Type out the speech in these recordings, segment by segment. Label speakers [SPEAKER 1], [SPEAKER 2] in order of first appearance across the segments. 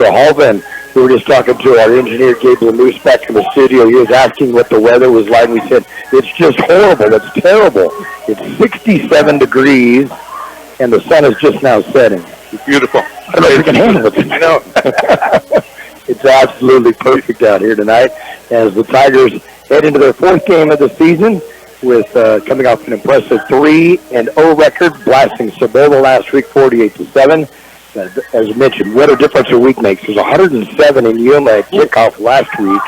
[SPEAKER 1] Grijalva, and we were just talking to our engineer, Gabe Lamoose, back in the studio. He was asking what the weather was like. We said, it's just horrible. It's terrible. It's 67 degrees, and the sun is just now setting.
[SPEAKER 2] It's beautiful.
[SPEAKER 1] I don't know if you can handle it.
[SPEAKER 2] I know.
[SPEAKER 1] It's absolutely perfect out here tonight as the Tigers head into their fourth game of the season with coming off an impressive 3-0 record, blasting Cibola last week 48-7. As mentioned, what a difference a week makes. There's 107 in Yuma at kickoff last week,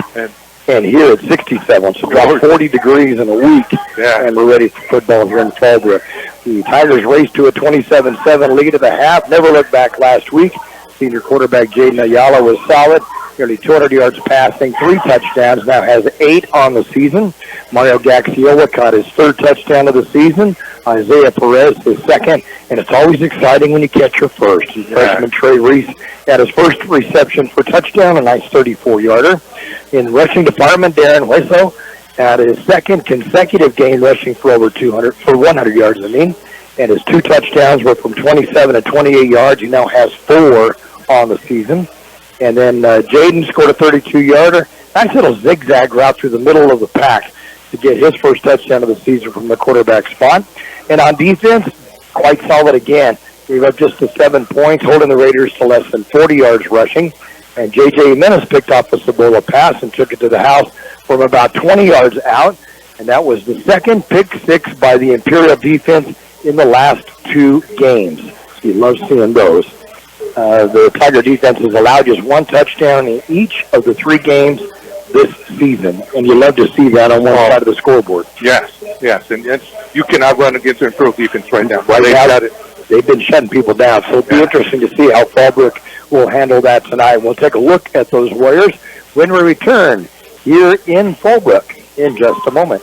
[SPEAKER 1] and here it's 67. So dropped 40 degrees in a week, and we're ready for football here in Fallbrook. The Tigers raced to a 27-7 lead at the half. Never looked back last week. Senior quarterback Jaden Ayala was solid, nearly 200 yards passing, 3 touchdowns, now has 8 on the season. Mario Gaxiola caught his 3rd touchdown of the season. Isaiah Perez his 2nd, and it's always exciting when you catch your first. Freshman Trey Reese had his first reception for touchdown, a nice 34-yarder. In the rushing department, Darren Hueso had his 2nd consecutive game rushing for over 100 yards, and his 2 touchdowns were from 27 and 28 yards. He now has 4 on the season. And then Jaden scored a 32-yarder. Nice little zigzag route through the middle of the pack to get his first touchdown of the season from the quarterback spot. And on defense, quite solid again. Gave up just the 7 points, holding the Raiders to less than 40 yards rushing. And J.J. Menace picked off a Cibola pass and took it to the house from about 20 yards out. And that was the 2nd pick 6 by the Imperial defense in the last 2 games. You love seeing those. The Tiger defense has allowed just 1 touchdown in each of the 3 games this season, and you love to see that on one side of the scoreboard.
[SPEAKER 2] Yes, and you cannot run against an Imperial defense right now.
[SPEAKER 1] Right now, they've been shutting people down, so it'll be interesting to see how Fallbrook will handle that tonight. We'll take a look at those Warriors when we return here in Fallbrook in just a moment.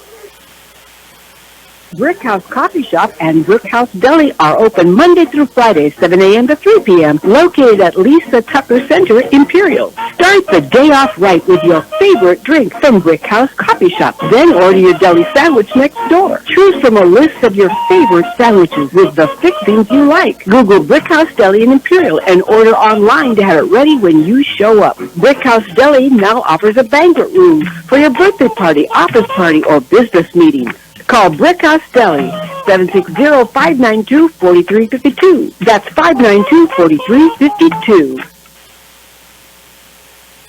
[SPEAKER 3] Brick House Coffee Shop and Brick House Deli are open Monday through Friday, 7 a.m. to 3 p.m., located at Lisa Tucker Center, Imperial. Start the day off right with your favorite drink from Brick House Coffee Shop. Then order your deli sandwich next door. Choose from a list of your favorite sandwiches with the fixings you like. Google Brick House Deli in Imperial and order online to have it ready when you show up. Brick House Deli now offers a banquet room for your birthday party, office party, or business meetings. Call Brick House Deli, 760-592-4352. That's 592-4352.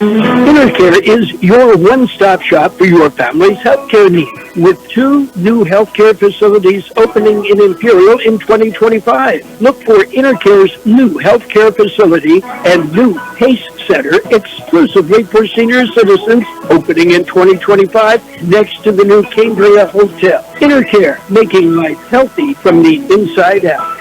[SPEAKER 4] Intercare is your one-stop shop for your family's healthcare needs, with 2 new healthcare facilities opening in Imperial in 2025. Look for Intercare's new healthcare facility and new PACE Center exclusively for senior citizens, opening in 2025 next to the new Cambria Hotel. Intercare, making life healthy from the inside out.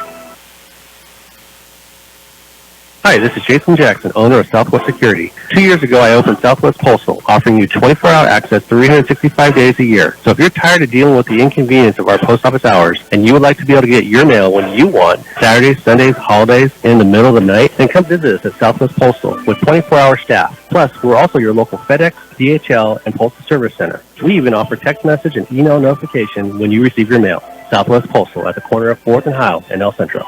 [SPEAKER 5] Hi, this is Jason Jackson, owner of Southwest Security. 2 years ago, I opened Southwest Postal, offering you 24-hour access 365 days a year. So if you're tired of dealing with the inconvenience of our post office hours, and you would like to be able to get your mail when you want, Saturdays, Sundays, holidays, in the middle of the night, then come visit us at Southwest Postal with 24-hour staff. Plus, we're also your local FedEx, DHL, and Postal Service Center. We even offer text message and email notification when you receive your mail. Southwest Postal at the corner of 4th and Howe in El Centro.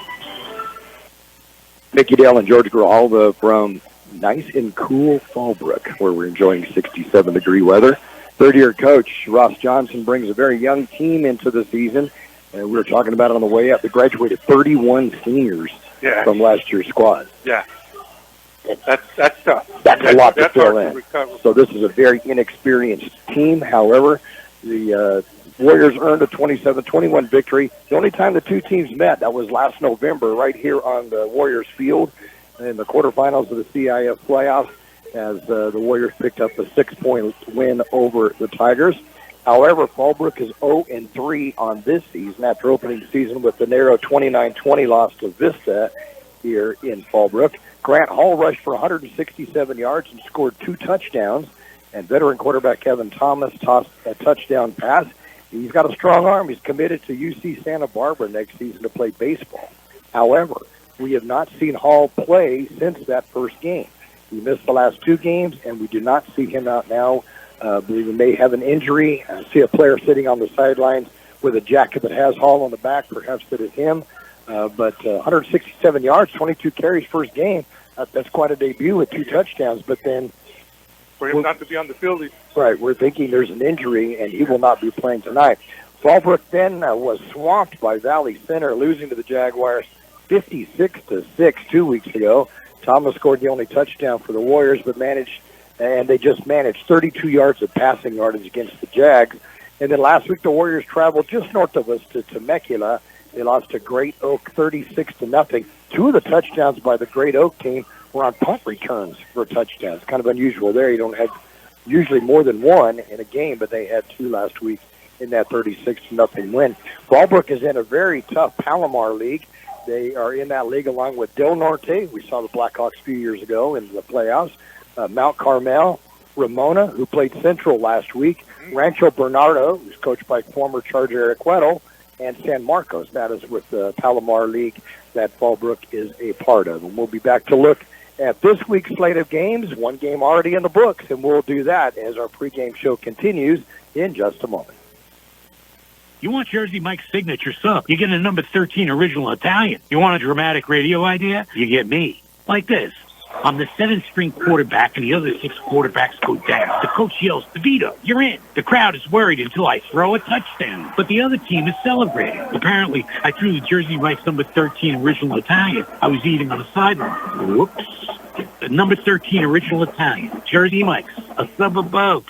[SPEAKER 1] Mickey, Dale, and George Grijalva from nice and cool Fallbrook, where we're enjoying 67-degree weather. Third-year coach Ross Johnson brings a very young team into the season, and we were talking about it on the way up. They graduated 31 seniors from last year's squad.
[SPEAKER 2] Yeah, that's tough.
[SPEAKER 1] That's a lot to fill in. So this is a very inexperienced team. However, the Warriors earned a 27-21 victory. The only time the 2 teams met, that was last November right here on the Warriors field in the quarterfinals of the CIF playoffs, as the Warriors picked up a 6-point win over the Tigers. However, Fallbrook is 0-3 on this season after opening the season with the narrow 29-20 loss to Vista here in Fallbrook. Grant Hall rushed for 167 yards and scored 2 touchdowns, and veteran quarterback Kevin Thomas tossed a touchdown pass. He's got a strong arm. He's committed to UC Santa Barbara next season to play baseball. However, we have not seen Hall play since that first game. He missed the last 2 games, and we do not see him out now. I believe he may have an injury. I see a player sitting on the sidelines with a jacket that has Hall on the back. Perhaps that is him. But 167 yards, 22 carries first game. That's quite a debut with 2 touchdowns, but then
[SPEAKER 2] For him not to be on the field,
[SPEAKER 1] right, we're thinking there's an injury, and he will not be playing tonight. Fallbrook then was swamped by Valley Center, losing to the Jaguars 56-6 2 weeks ago. Thomas scored the only touchdown for the Warriors, but they just managed 32 yards of passing yardage against the Jags. And then last week, the Warriors traveled just north of us to Temecula. They lost to Great Oak 36-0. 2 of the touchdowns by the Great Oak team were on punt returns for touchdowns. Kind of unusual there. You don't have usually more than 1 in a game, but they had 2 last week in that 36-0 win. Fallbrook is in a very tough Palomar League. They are in that league along with Del Norte. We saw the Blackhawks a few years ago in the playoffs. Mount Carmel, Ramona, who played Centro last week, Rancho Bernardo, who's coached by former Charger Eric Weddle, and San Marcos. That is with the Palomar League that Fallbrook is a part of. And we'll be back to look at this week's slate of games, 1 game already in the books, and we'll do that as our pregame show continues in just a moment.
[SPEAKER 6] You want Jersey Mike's signature sub? You get a number 13 original Italian. You want a dramatic radio idea? You get me. Like this. I'm the 7th-string quarterback, and the other 6 quarterbacks go down. The coach yells, DeVito, you're in. The crowd is worried until I throw a touchdown. But the other team is celebrating. Apparently, I threw the Jersey Mike's number 13 original Italian. I was eating on the sideline. Whoops. The number 13 original Italian. Jersey Mike's. A sub above.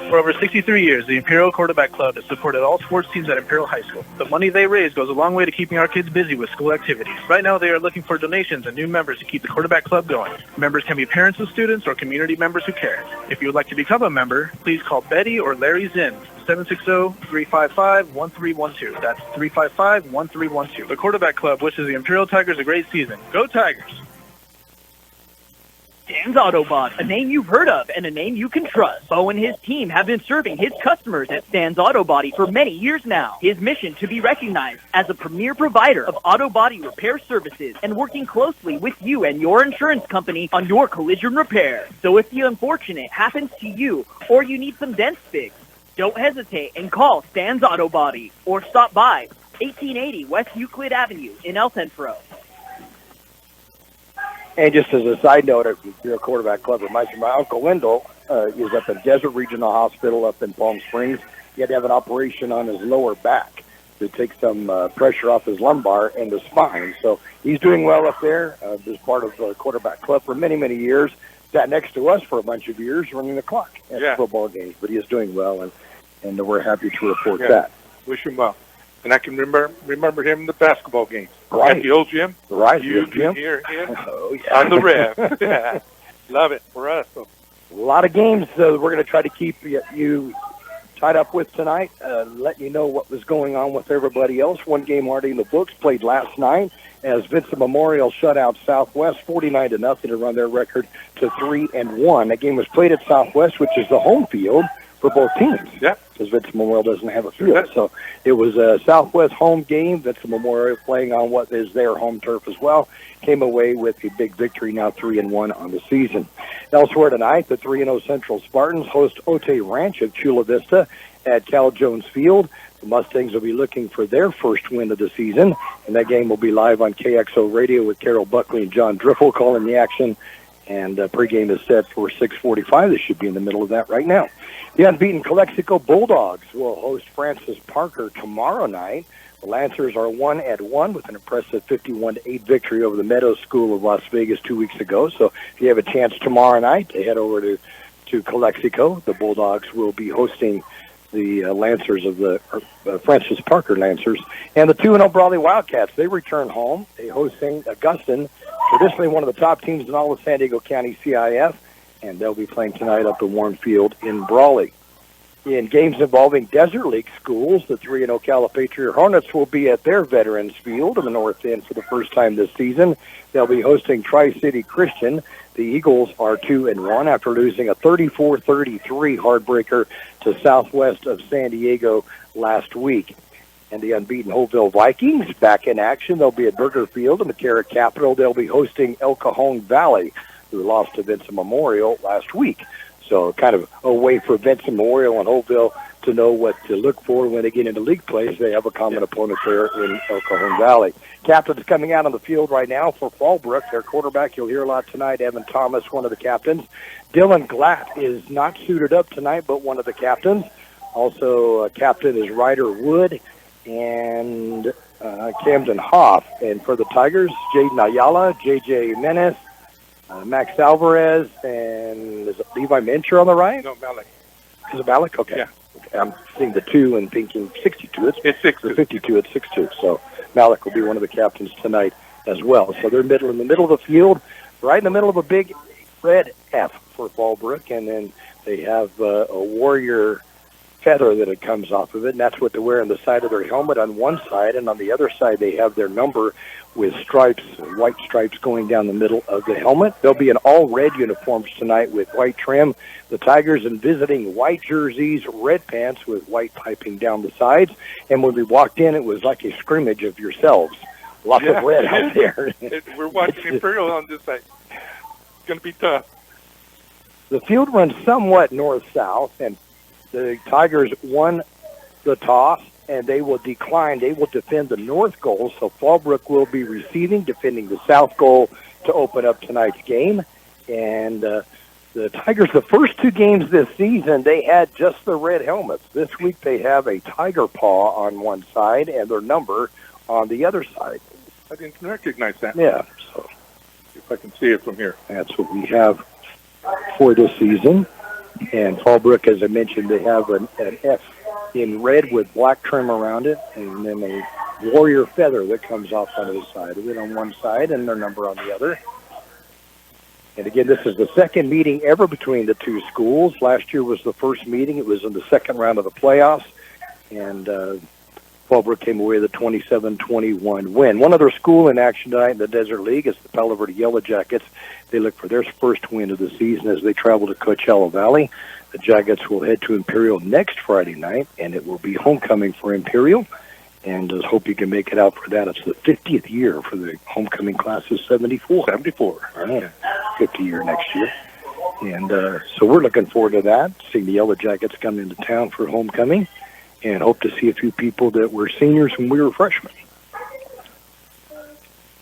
[SPEAKER 7] For over 63 years, the Imperial Quarterback Club has supported all sports teams at Imperial High School. The money they raise goes a long way to keeping our kids busy with school activities. Right now, they are looking for donations and new members to keep the Quarterback Club going. Members can be parents of students or community members who care. If you would like to become a member, please call Betty or Larry Zinn, 760-355-1312. That's 355-1312. The Quarterback Club wishes the Imperial Tigers a great season. Go Tigers!
[SPEAKER 8] Stan's Autobot, a name you've heard of and a name you can trust. Bo and his team have been serving his customers at Stan's Auto Body for many years now. His mission to be recognized as a premier provider of auto body repair services and working closely with you and your insurance company on your collision repair. So if the unfortunate happens to you or you need some dents fixed, don't hesitate and call Stan's Auto Body or stop by 1880 West Euclid Avenue in El Centro.
[SPEAKER 1] And just as a side note, if you're a Quarterback Club, reminds me, my Uncle Wendell is up at Desert Regional Hospital up in Palm Springs. He had to have an operation on his lower back to take some pressure off his lumbar and the spine. So he's doing well up there as part of the Quarterback Club for many, many years. Sat next to us for a bunch of years running the clock at football games. But he is doing well, and we're happy to report that.
[SPEAKER 2] Wish him well. And I can remember him in the basketball games.
[SPEAKER 1] Right.
[SPEAKER 2] At the old gym.
[SPEAKER 1] Right.
[SPEAKER 2] You
[SPEAKER 1] gym.
[SPEAKER 2] hear him
[SPEAKER 1] on
[SPEAKER 2] the rev. Yeah. Love it for us.
[SPEAKER 1] A lot of games we're going to try to keep you tied up with tonight, let you know what was going on with everybody else. 1 game already in the books, played last night as Vincent Memorial shut out Southwest 49-0 to run their record to 3-1. That game was played at Southwest, which is the home field for both teams.
[SPEAKER 2] Yeah.
[SPEAKER 1] Because Vincent Memorial doesn't have a field. So it was a Southwest home game. Vincent Memorial playing on what is their home turf as well. Came away with a big victory, now 3-1 on the season. Elsewhere tonight, the 3-0 Central Spartans host Otay Ranch of Chula Vista at Cal Jones Field. The Mustangs will be looking for their first win of the season, and that game will be live on Kxo Radio with Carol Buckley and John Driffle calling the action. And pregame is set for 6:45. They should be in the middle of that right now. The unbeaten Calexico Bulldogs will host Francis Parker tomorrow night. The Lancers are 1-1 with an impressive 51-8 victory over the Meadows School of Las Vegas 2 weeks ago. So if you have a chance tomorrow night to head over to Calexico, the Bulldogs will be hosting the Lancers of the Francis Parker Lancers. And the 2-0 Brawley Wildcats, they return home. They hosting Augustin, traditionally one of the top teams in all of San Diego County CIF, and they'll be playing tonight up at Warren Field in Brawley. In games involving Desert League schools, the 3-0 Calipatriot Hornets will be at their Veterans Field in the North End for the first time this season. They'll be hosting Tri-City Christian. The Eagles are 2-1 after losing a 34-33 heartbreaker to Southwest of San Diego last week. And the unbeaten Holtville Vikings back in action. They'll be at Burger Field in the Carrot Capital. They'll be hosting El Cajon Valley, who lost to Vincent Memorial last week. So kind of a way for Vincent Memorial and Holtville to know what to look for when they get into league play. They have a common opponent there in El Cajon Valley. Captains coming out on the field right now for Fallbrook. Their quarterback, you'll hear a lot tonight, Evan Thomas, one of the captains. Dylan Glatt is not suited up tonight, but one of the captains. Also, captain is Ryder Wood and Camden Hoff. And for the Tigers, Jaden Ayala, J.J. Menes, Max Alvarez, and is it Levi Mencher on the right?
[SPEAKER 2] No, Malik.
[SPEAKER 1] Is it Malik? Okay.
[SPEAKER 2] Yeah.
[SPEAKER 1] I'm seeing the 2 and thinking 62.
[SPEAKER 2] It's 6'2".
[SPEAKER 1] 52, it's 6'2". So Malik will be one of the captains tonight as well. So they're in the middle of the field, right in the middle of a big red F for Fallbrook, and then they have a warrior feather that it comes off of it, and that's what they wear on the side of their helmet on one side, and on the other side they have their number with stripes, white stripes going down the middle of the helmet. They'll be in all red uniforms tonight with white trim. The Tigers in visiting white jerseys, red pants with white piping down the sides, and when we walked in it was like a scrimmage of yourselves. Lots of red out there.
[SPEAKER 2] We're watching Imperial on this side. It's going to be tough.
[SPEAKER 1] The field runs somewhat north-south, and the Tigers won the toss, and they will decline. They will defend the north goal, so Fallbrook will be defending the south goal to open up tonight's game. And the Tigers, the first 2 games this season, they had just the red helmets. This week they have a tiger paw on one side and their number on the other side.
[SPEAKER 2] I didn't recognize that.
[SPEAKER 1] Yeah, so
[SPEAKER 2] if I can see it from here.
[SPEAKER 1] That's what we have for this season. And Fallbrook, as I mentioned, they have an F in red with black trim around it, and then a warrior feather that comes off on the side of it on one side and their number on the other. And again, this is the second meeting ever between the two schools. Last year was the first meeting. It was in the second round of the playoffs, and Fallbrook came away with a 27-21 win. One other school in action tonight in the Desert League is the Palo Verde Yellow Jackets. They look for their first win of the season as they travel to Coachella Valley. The Jackets will head to Imperial next Friday night, and it will be homecoming for Imperial. And I hope you can make it out for that. It's the 50th year for the homecoming class of 74.
[SPEAKER 2] 74.
[SPEAKER 1] Right. 50 year next year. And so we're looking forward to that, seeing the Yellow Jackets come into town for homecoming, and hope to see a few people that were seniors when we were freshmen.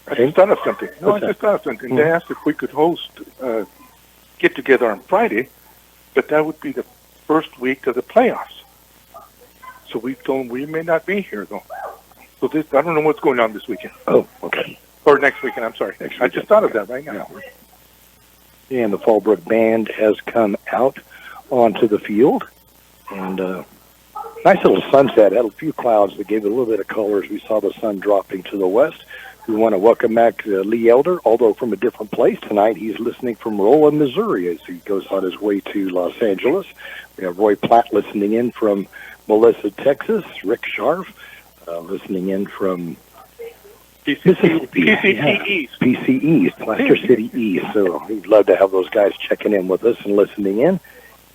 [SPEAKER 2] I just thought of something. Mm-hmm. They asked if we could host get-together on Friday, but that would be the first week of the playoffs. So we may not be here, though. So I don't know what's going on this weekend.
[SPEAKER 1] Oh, okay.
[SPEAKER 2] Or next weekend, I'm sorry. I just thought of that right now.
[SPEAKER 1] Yeah. And the Fallbrook band has come out onto the field. And nice little sunset. Had a few clouds that gave it a little bit of color as we saw the sun dropping to the west. We want to welcome back Lee Elder, although from a different place tonight. He's listening from Rolla, Missouri, as he goes on his way to Los Angeles. We have Roy Platt listening in from Melissa, Texas. Rick Scharf listening in from
[SPEAKER 2] PC East.
[SPEAKER 1] PC East, Plaster City East. So we'd love to have those guys checking in with us and listening in.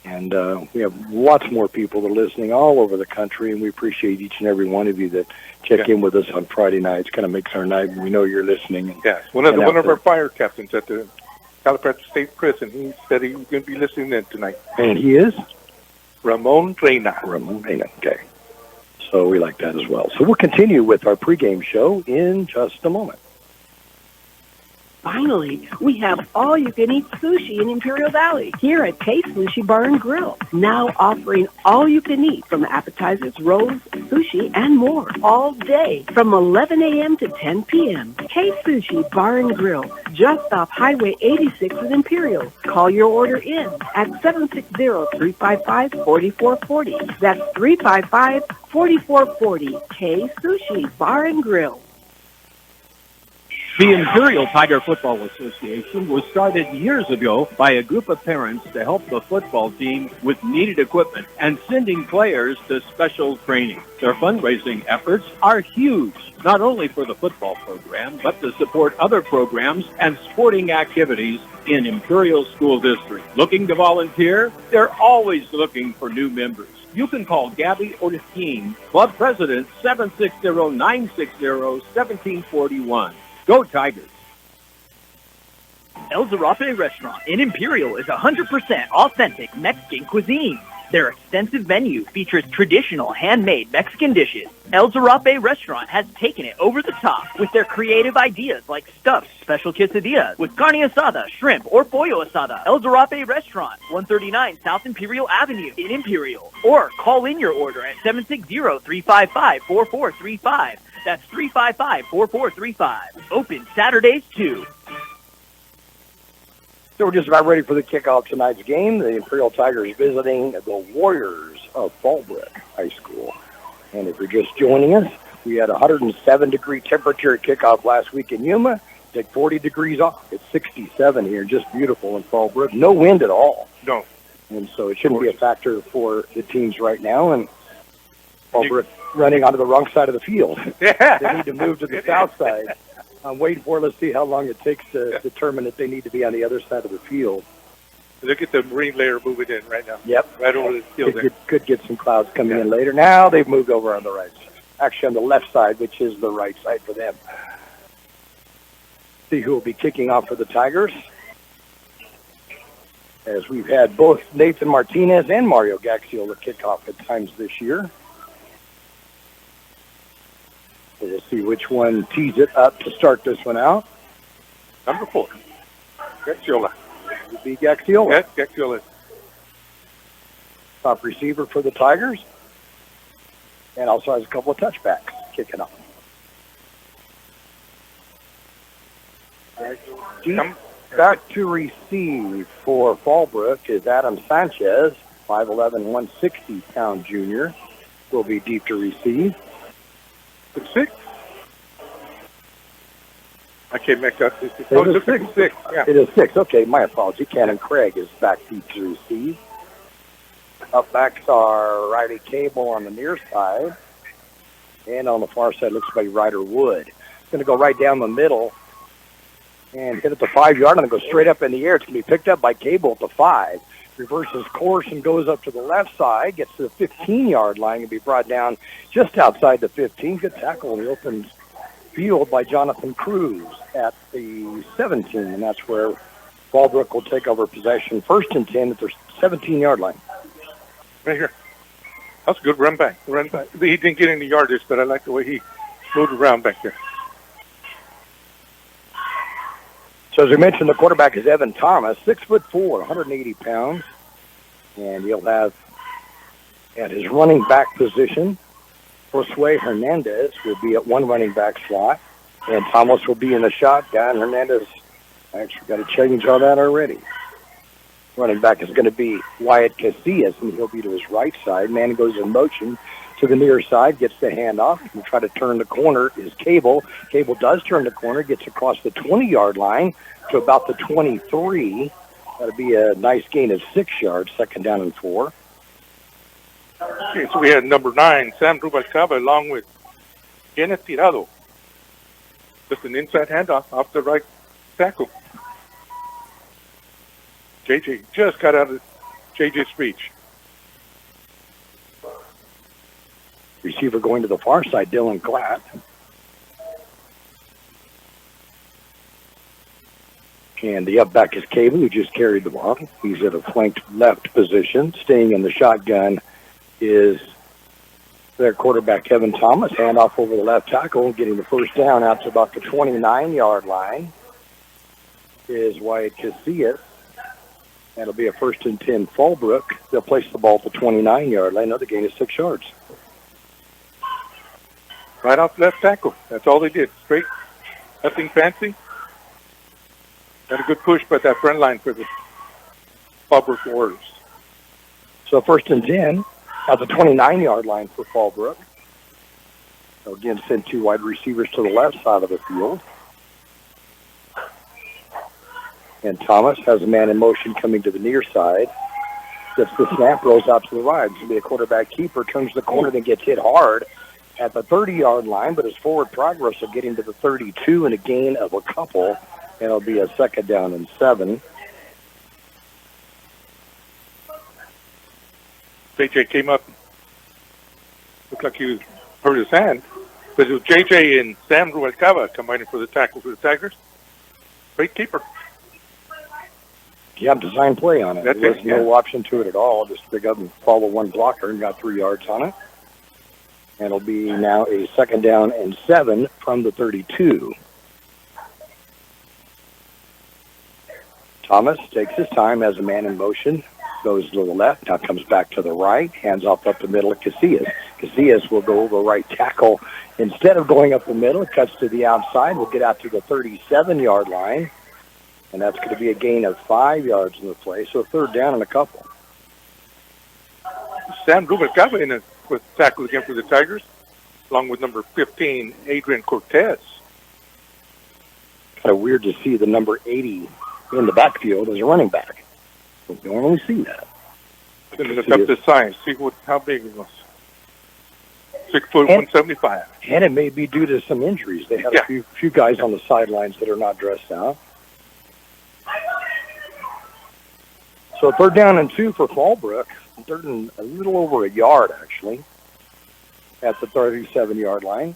[SPEAKER 1] And we have lots more people that are listening all over the country, and we appreciate each and every one of you that check in with us on Friday nights. Kind of makes our night, and we know you're listening.
[SPEAKER 2] Yes, one of our fire captains at the Calipatria State Prison, he said he was going to be listening in tonight.
[SPEAKER 1] And he is?
[SPEAKER 2] Ramon Reyna.
[SPEAKER 1] Okay. So we like that as well. So we'll continue with our pregame show in just a moment.
[SPEAKER 3] Finally, we have all-you-can-eat sushi in Imperial Valley here at Kxo Sushi Bar and Grill. Now offering all-you-can-eat from appetizers, rolls, sushi, and more all day from 11 a.m. to 10 p.m. Kxo Sushi Bar and Grill, just off Highway 86 in Imperial. Call your order in at 760-355-4440. That's 355-4440. Kxo Sushi Bar and Grill.
[SPEAKER 9] The Imperial Tiger Football Association was started years ago by a group of parents to help the football team with needed equipment and sending players to special training. Their fundraising efforts are huge, not only for the football program, but to support other programs and sporting activities in Imperial School District. Looking to volunteer? They're always looking for new members. You can call Gabby or the team, Club President, 760-960-1741. Go Tigers.
[SPEAKER 8] El Zarape Restaurant in Imperial is 100% authentic Mexican cuisine. Their extensive menu features traditional handmade Mexican dishes. El Zarape restaurant has taken it over the top with their creative ideas like stuffed special quesadillas with carne asada, shrimp, or pollo asada. El Zarape restaurant, 139 South Imperial Avenue in Imperial. Or call in your order at 760-355-4435. That's 355-4435. Open Saturdays too.
[SPEAKER 1] So we're just about ready for the kickoff tonight's game. The Imperial Tigers visiting the Warriors of Fallbrook High School. And if you're just joining us, we had a 107-degree temperature at kickoff last week in Yuma. Take 40 degrees off. It's 67 here, just beautiful in Fallbrook. No wind at all.
[SPEAKER 2] No.
[SPEAKER 1] And so it shouldn't be a factor for the teams right now. And Fallbrook running onto the wrong side of the field.
[SPEAKER 2] Yeah.
[SPEAKER 1] They need to move to the south side. I'm waiting for it. Let's see how long it takes to determine if they need to be on the other side of the field.
[SPEAKER 2] Look at the marine layer moving in right now.
[SPEAKER 1] Yep.
[SPEAKER 2] Right over the field there.
[SPEAKER 1] Could get some clouds coming in later. Now they've moved over on the right side. Actually on the left side, which is the right side for them. See who will be kicking off for the Tigers. As we've had both Nathan Martinez and Mario Gaxiola kick off at times this year. We'll see which one tees it up to start this one out.
[SPEAKER 2] Number 4, Gaxiola.
[SPEAKER 1] It would be Gaxiola.
[SPEAKER 2] Yes, Gaxiola.
[SPEAKER 1] Top receiver for the Tigers. And also has a couple of touchbacks kicking off. Deep back to receive for Fallbrook is Adam Sanchez, 5'11", 160-pound junior. Will be deep to receive.
[SPEAKER 2] 6'6"? I can't make that.
[SPEAKER 1] It is 6.
[SPEAKER 2] Yeah.
[SPEAKER 1] It is 6. Okay, my apology. Cannon Craig is back deep to receive. Up backs are Riley Cable on the near side. And on the far side looks like Ryder Wood. It's going to go right down the middle and hit at the 5-yard and then go straight up in the air. It's going to be picked up by Cable at the 5. Reverses course and goes up to the left side, gets to the 15-yard line and be brought down just outside the 15. Good tackle in the open field by Jonathan Cruz at the 17, and that's where Fallbrook will take over possession. 1st and 10 at their 17-yard line.
[SPEAKER 2] Right here. That's a good run back. He didn't get any yardage, but I like the way he moved around back there.
[SPEAKER 1] So as we mentioned, the quarterback is Evan Thomas, 6'4", 180 pounds. And he'll have at his running back position, Josue Hernandez will be at one running back slot. And Thomas will be in the shotgun. Hernandez actually got a change on that already. Running back is going to be Wyatt Casillas, and he'll be to his right side. Man goes in motion to the near side, gets the handoff, and try to turn the corner is Cable. Cable does turn the corner, gets across the 20-yard line to about the 23. That'll be a nice gain of 6 yards, 2nd down and 4.
[SPEAKER 2] Okay, so we had number 9, Sam Rubalcaba, along with Kenneth Tirado. Just an inside handoff off the right tackle. JJ just got out of JJ's speech.
[SPEAKER 1] Receiver going to the far side, Dylan Glatt. And the up back is Cable, who just carried the ball. He's at a flanked left position. Staying in the shotgun is their quarterback, Kevin Thomas. Handoff over the left tackle, getting the first down out to about the 29-yard line is Wyatt Casillas. That'll be a 1st and 10 Fallbrook. They'll place the ball at the 29-yard line. Another gain of 6 yards.
[SPEAKER 2] Right off left tackle. That's all they did. Straight. Nothing fancy. Got a good push by that front line for the Fallbrook Warriors.
[SPEAKER 1] So 1st and 10 at the 29-yard line for Fallbrook. So again, send 2 wide receivers to the left side of the field. And Thomas has a man in motion coming to the near side. Gets the snap, rolls out to the right. It's going to be a quarterback keeper, turns the corner, then gets hit hard at the 30-yard line, but his forward progress will get him to the 32 and a gain of a couple, and it'll be a 2nd down and 7.
[SPEAKER 2] JJ came up. Looked like he hurt his hand. But it was JJ and Sam Rubalcaba combining for the tackle for the Tigers. Great keeper.
[SPEAKER 1] Yeah, design play on it.
[SPEAKER 2] That's
[SPEAKER 1] There's
[SPEAKER 2] it,
[SPEAKER 1] no option to it at all. Just pick up and follow one blocker and got 3 yards on it. And it'll be now a 2nd down and 7 from the 32. Thomas takes his time, has a man in motion, goes to the left, now comes back to the right, hands off up the middle of Casillas. Casillas will go over right tackle. Instead of going up the middle, it cuts to the outside. We'll get out to the 37-yard line, and that's going to be a gain of 5 yards in the play, so a 3rd down and a couple.
[SPEAKER 2] Sam Rubalcaba in with tackle again for the Tigers, along with number 15, Adrian Cortez.
[SPEAKER 1] Kind of weird to see the number 80 in the backfield as a running back. We don't normally see that.
[SPEAKER 2] Going to look up the size, see how big it was. 6 foot, 175.
[SPEAKER 1] And it may be due to some injuries. They had a few guys on the sidelines that are not dressed out. So 3rd down and 2 for Fallbrook. 3rd and a little over a yard, actually, at the 37-yard line.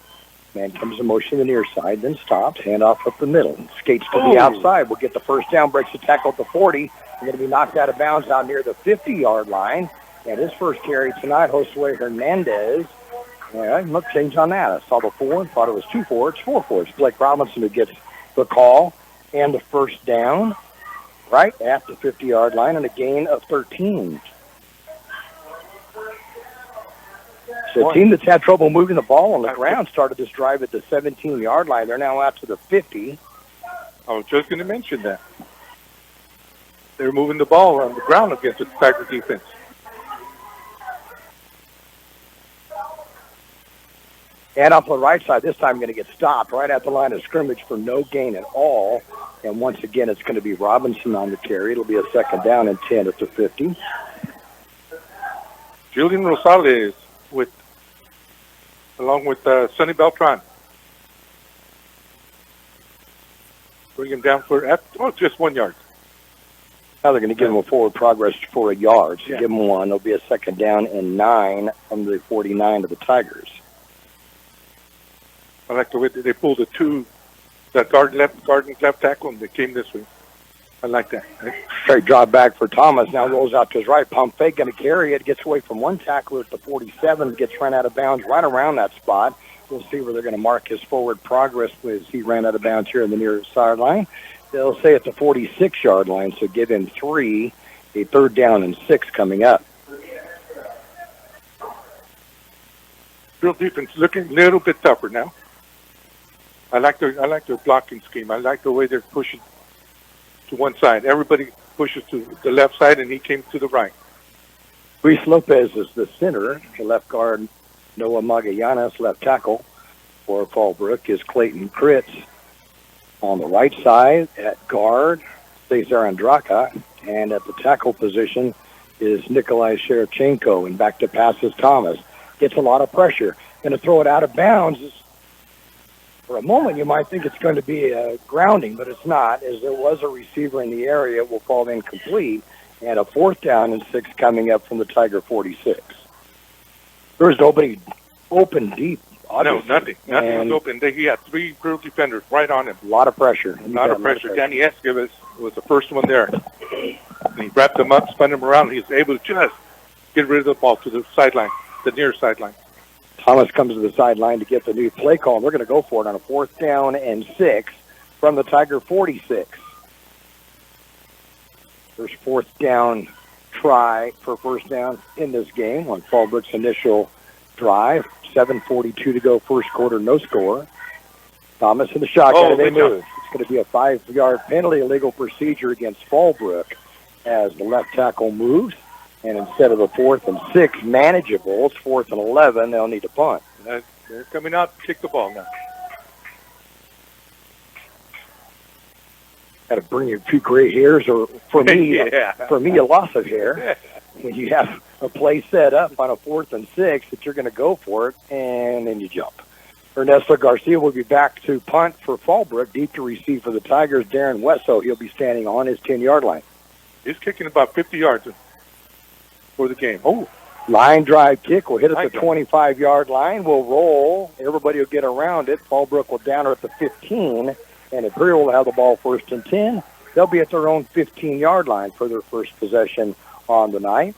[SPEAKER 1] Man comes in motion to the near side, then stops, handoff up the middle. Skates to the outside. We'll get the 1st down, breaks the tackle at the 40. He's going to be knocked out of bounds out near the 50-yard line. And his first carry tonight, Josue Hernandez. Yeah, look, change on that. I saw the 4 and thought it was 2-4. It's 4-4. It's Blake Robinson who gets the call and the 1st down right at the 50-yard line and a gain of 13. So a team that's had trouble moving the ball on the ground started this drive at the 17-yard line. They're now out to the 50.
[SPEAKER 2] I was just going to mention that. They're moving the ball on the ground against the Tiger defense.
[SPEAKER 1] And off the right side, this time going to get stopped right at the line of scrimmage for no gain at all. And once again, it's going to be Robinson on the carry. It'll be a 2nd down and 10 at the 50.
[SPEAKER 2] Julian Rosales along with Sonny Beltran. Bring him down for just 1 yard.
[SPEAKER 1] Now they're going to give him a forward progress for a yard. So give him 1. There'll be a 2nd down and 9 from the 49 of the Tigers.
[SPEAKER 2] I like the way they pulled the 2, that guard left tackle, and they came this way. I like that.
[SPEAKER 1] Straight drop back for Thomas. Now rolls out to his right. Pump fake, going to carry it. Gets away from one tackler at the 47. Gets run out of bounds right around that spot. We'll see where they're going to mark his forward progress as he ran out of bounds here in the near sideline. They'll say at the 46-yard line, so give him 3. A 3rd down and 6 coming up.
[SPEAKER 2] Real defense looking a little bit tougher now. I like their blocking scheme. I like the way they're pushing to one side. Everybody pushes to the left side, and he came to the right.
[SPEAKER 1] Luis Lopez is the center. The left guard, Noah Magallanes, left tackle for Fallbrook, is Clayton Kritz. On the right side at guard, Cesar Andraka. And at the tackle position is Nikolai Sherchenko. And back to pass is Thomas. Gets a lot of pressure. Going to throw it out of bounds. For a moment, you might think it's going to be a grounding, but it's not, as there was a receiver in the area. It will fall incomplete, and a 4th down and 6 coming up from the Tiger 46. There's nobody open deep. Obviously.
[SPEAKER 2] No, nothing. Nothing was open. He had 3 Imperial defenders right on him.
[SPEAKER 1] A lot of pressure.
[SPEAKER 2] A lot of pressure. Danny Esquivel was the first one there. And he wrapped him up, spun him around. He was able to just get rid of the ball to the sideline, the near sideline.
[SPEAKER 1] Thomas comes to the sideline to get the new play call. They're going to go for it on a 4th down and 6 from the Tiger 46. First 4th down try for 1st down in this game on Fallbrook's initial drive. 7:42 to go, first quarter, no score. Thomas in the shotgun, and they move. It's going to be a 5-yard penalty, illegal procedure against Fallbrook as the left tackle moves. And instead of a 4th and 6 manageable, it's 4th and 11. They'll need to punt.
[SPEAKER 2] They're coming out to kick the ball now.
[SPEAKER 1] Got to bring you a few gray hairs, or for me, a loss of hair. When you have a play set up on a 4th and 6 that you're going to go for it, and then you jump. Ernesto Garcia will be back to punt for Fallbrook. Deep to receive for the Tigers, Darren Wesso. He'll be standing on his 10-yard line.
[SPEAKER 2] He's kicking about 50 yards for the game.
[SPEAKER 1] Line drive kick will hit at the 25-yard line. Will roll. Everybody will get around it. Fallbrook will down her at the 15, and Imperial will have the ball 1st and 10. They'll be at their own 15-yard line for their first possession on the night.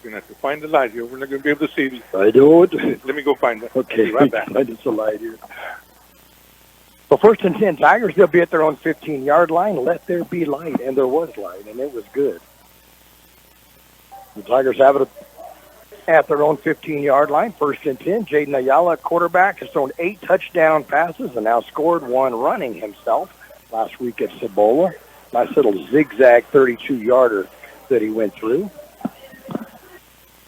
[SPEAKER 2] You're going to have to find the light here. We're not going to be able to see it.
[SPEAKER 1] I do it.
[SPEAKER 2] Let me go find it.
[SPEAKER 1] Okay,
[SPEAKER 2] right back.
[SPEAKER 1] Find us a light here. So 1st and 10, Tigers, they'll be at their own 15-yard line. Let there be light, and there was light, and it was good. The Tigers have it at their own 15-yard line. 1st and 10, Jaden Ayala, quarterback, has thrown 8 touchdown passes and now scored 1 running himself last week at Cibola. Nice little zigzag 32-yarder that he went through.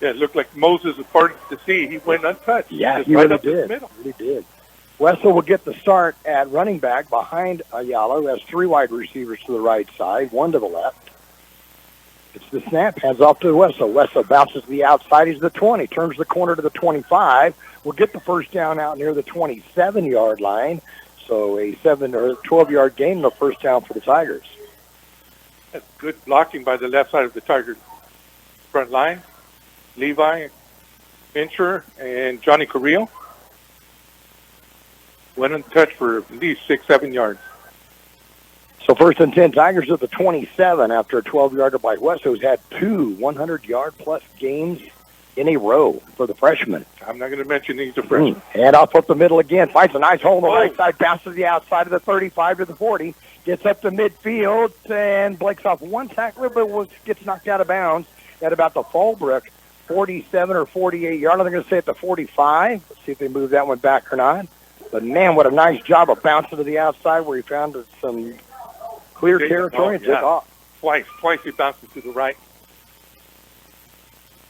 [SPEAKER 2] Yeah, it looked like Moses was parted to see. He went untouched.
[SPEAKER 1] Yeah,
[SPEAKER 2] Just
[SPEAKER 1] he
[SPEAKER 2] right
[SPEAKER 1] really
[SPEAKER 2] up the
[SPEAKER 1] did.
[SPEAKER 2] middle.
[SPEAKER 1] He did. Wessel will get the start at running back behind Ayala, who has 3 wide receivers to the right side, 1 to the left. It's the snap, hands off to Wessel. Wessel bounces to the outside. He's the 20, turns the corner to the 25. Will get the first down out near the 27-yard line. So a 7 or 12-yard gain, the first down for the Tigers.
[SPEAKER 2] That's good blocking by the left side of the Tigers front line. Levi, Fincher, and Johnny Carrillo went untouched for at least 6-7 yards.
[SPEAKER 1] So 1st and 10, Tigers at the 27 after a 12-yarder by West, who's had 2 100-yard-plus games in a row for the freshman.
[SPEAKER 2] I'm not going to mention he's a freshman.
[SPEAKER 1] And off up the middle again. Finds a nice hole on the right side. Bounces to the outside of the 35 to the 40. Gets up to midfield and breaks off 1 tackler, but gets knocked out of bounds at about the Fallbrook 47 or 48 yard. I'm going to say at the 45. Let's see if they move that one back or not. But, man, what a nice job of bouncing to the outside where he found some clear territory and took off.
[SPEAKER 2] Twice he bounced it to the right.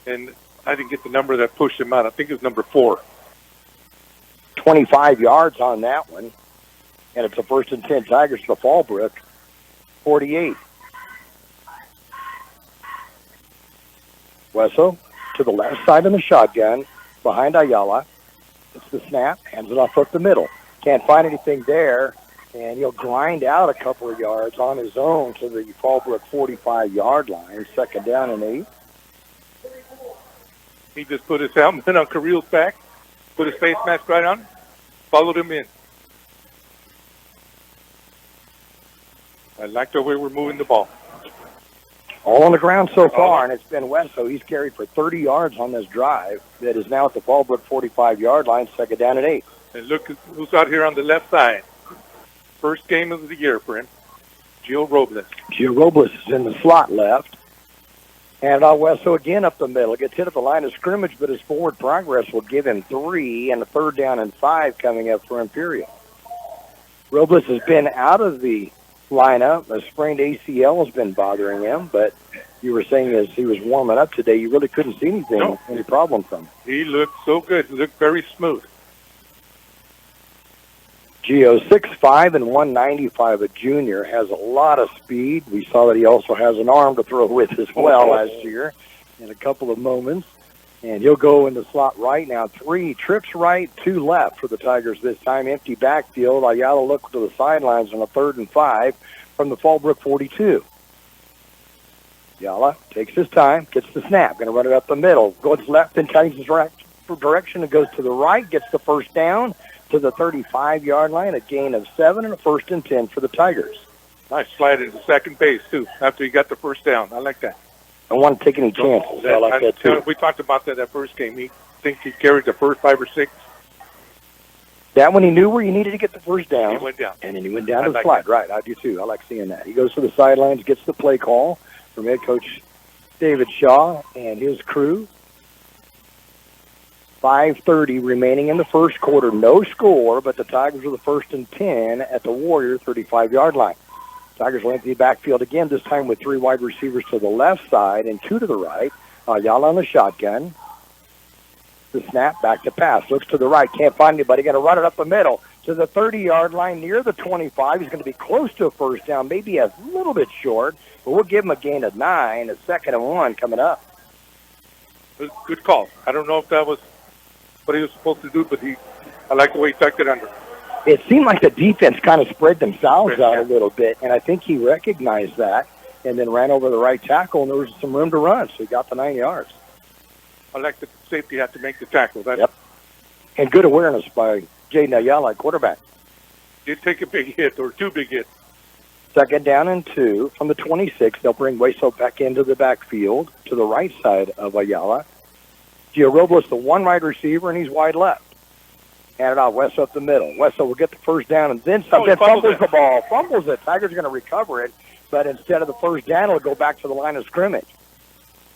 [SPEAKER 2] And I didn't get the number that pushed him out. I think it was number 4.
[SPEAKER 1] 25 yards on that one. And it's a 1st and 10 Tigers to the Fallbrook 48. Wessel to the left side in the shotgun behind Ayala. It's the snap, hands it off up the middle. Can't find anything there, and he'll grind out a couple of yards on his own to the Fallbrook 45-yard line. 2nd down and 8.
[SPEAKER 2] He just put his helmet on Carrillo's back, put his face mask right on, followed him in. I like the way we're moving the ball.
[SPEAKER 1] All on the ground so far, and it's been West, so he's carried for 30 yards on this drive that is now at the Fallbrook 45-yard line, 2nd down and 8.
[SPEAKER 2] And look who's out here on the left side. First game of the year for him, Gio Robles.
[SPEAKER 1] Gio Robles is in the slot left. And Wesso again up the middle. Gets hit at the line of scrimmage, but his forward progress will give him 3 and a 3rd down and 5 coming up for Imperial. Robles has been out of the lineup. A sprained ACL has been bothering him, but you were saying as he was warming up today, you really couldn't see anything, any problem from him.
[SPEAKER 2] He looked so good. He looked very smooth.
[SPEAKER 1] Gio, 6'5" and 195, a junior, has a lot of speed. We saw that he also has an arm to throw with as well last year in a couple of moments. And he'll go in the slot right now. 3 trips right, 2 left for the Tigers this time. Empty backfield. Ayala look to the sidelines on a 3rd and 5 from the Fallbrook 42. Ayala takes his time, gets the snap, going to run it up the middle. Goes left and changes direction and goes to the right, gets the first down to the 35-yard line, a gain of 7 and a 1st and 10 for the Tigers.
[SPEAKER 2] Nice slide into second base, too, after he got the first down. I like that.
[SPEAKER 1] I don't want to take any chances. I like that, too.
[SPEAKER 2] We talked about that first game. He thinks he carried the first 5 or 6.
[SPEAKER 1] That one he knew where you needed to get the first down.
[SPEAKER 2] He went down.
[SPEAKER 1] And then he went down to the slide. Right, I do, too. I like seeing that. He goes to the sidelines, gets the play call from head coach David Shaw and his crew. 5:30 remaining in the first quarter. No score, but the Tigers are the 1st and 10 at the Warrior 35-yard line. Tigers will empty the backfield again, this time with 3 wide receivers to the left side and 2 to the right. Ayala on the shotgun. The snap, back to pass. Looks to the right, can't find anybody. Going to run it up the middle to the 30-yard line near the 25. He's going to be close to a first down, maybe a little bit short, but we'll give him a gain of 9, a 2nd and 1 coming up.
[SPEAKER 2] Good call. I don't know if that was what he was supposed to do, but I like the way he tucked it under.
[SPEAKER 1] It seemed like the defense kind of spread themselves out a little bit, and I think he recognized that and then ran over the right tackle, and there was some room to run, so he got the 9 yards.
[SPEAKER 2] I like the safety had to make the tackle.
[SPEAKER 1] Yep. And good awareness by Jaden Ayala, quarterback.
[SPEAKER 2] did take a big hit or 2 big hits.
[SPEAKER 1] Second down and 2 from the 26. They'll bring Hueso back into the backfield to the right side of Ayala. Gio Robles, the one wide receiver, and he's wide left. Hand it off, Hueso up the middle. Hueso will get the first down and then some. Then fumbles the ball. Fumbles it. Tigers are going to recover it, but instead of the first down, it'll go back to the line of scrimmage.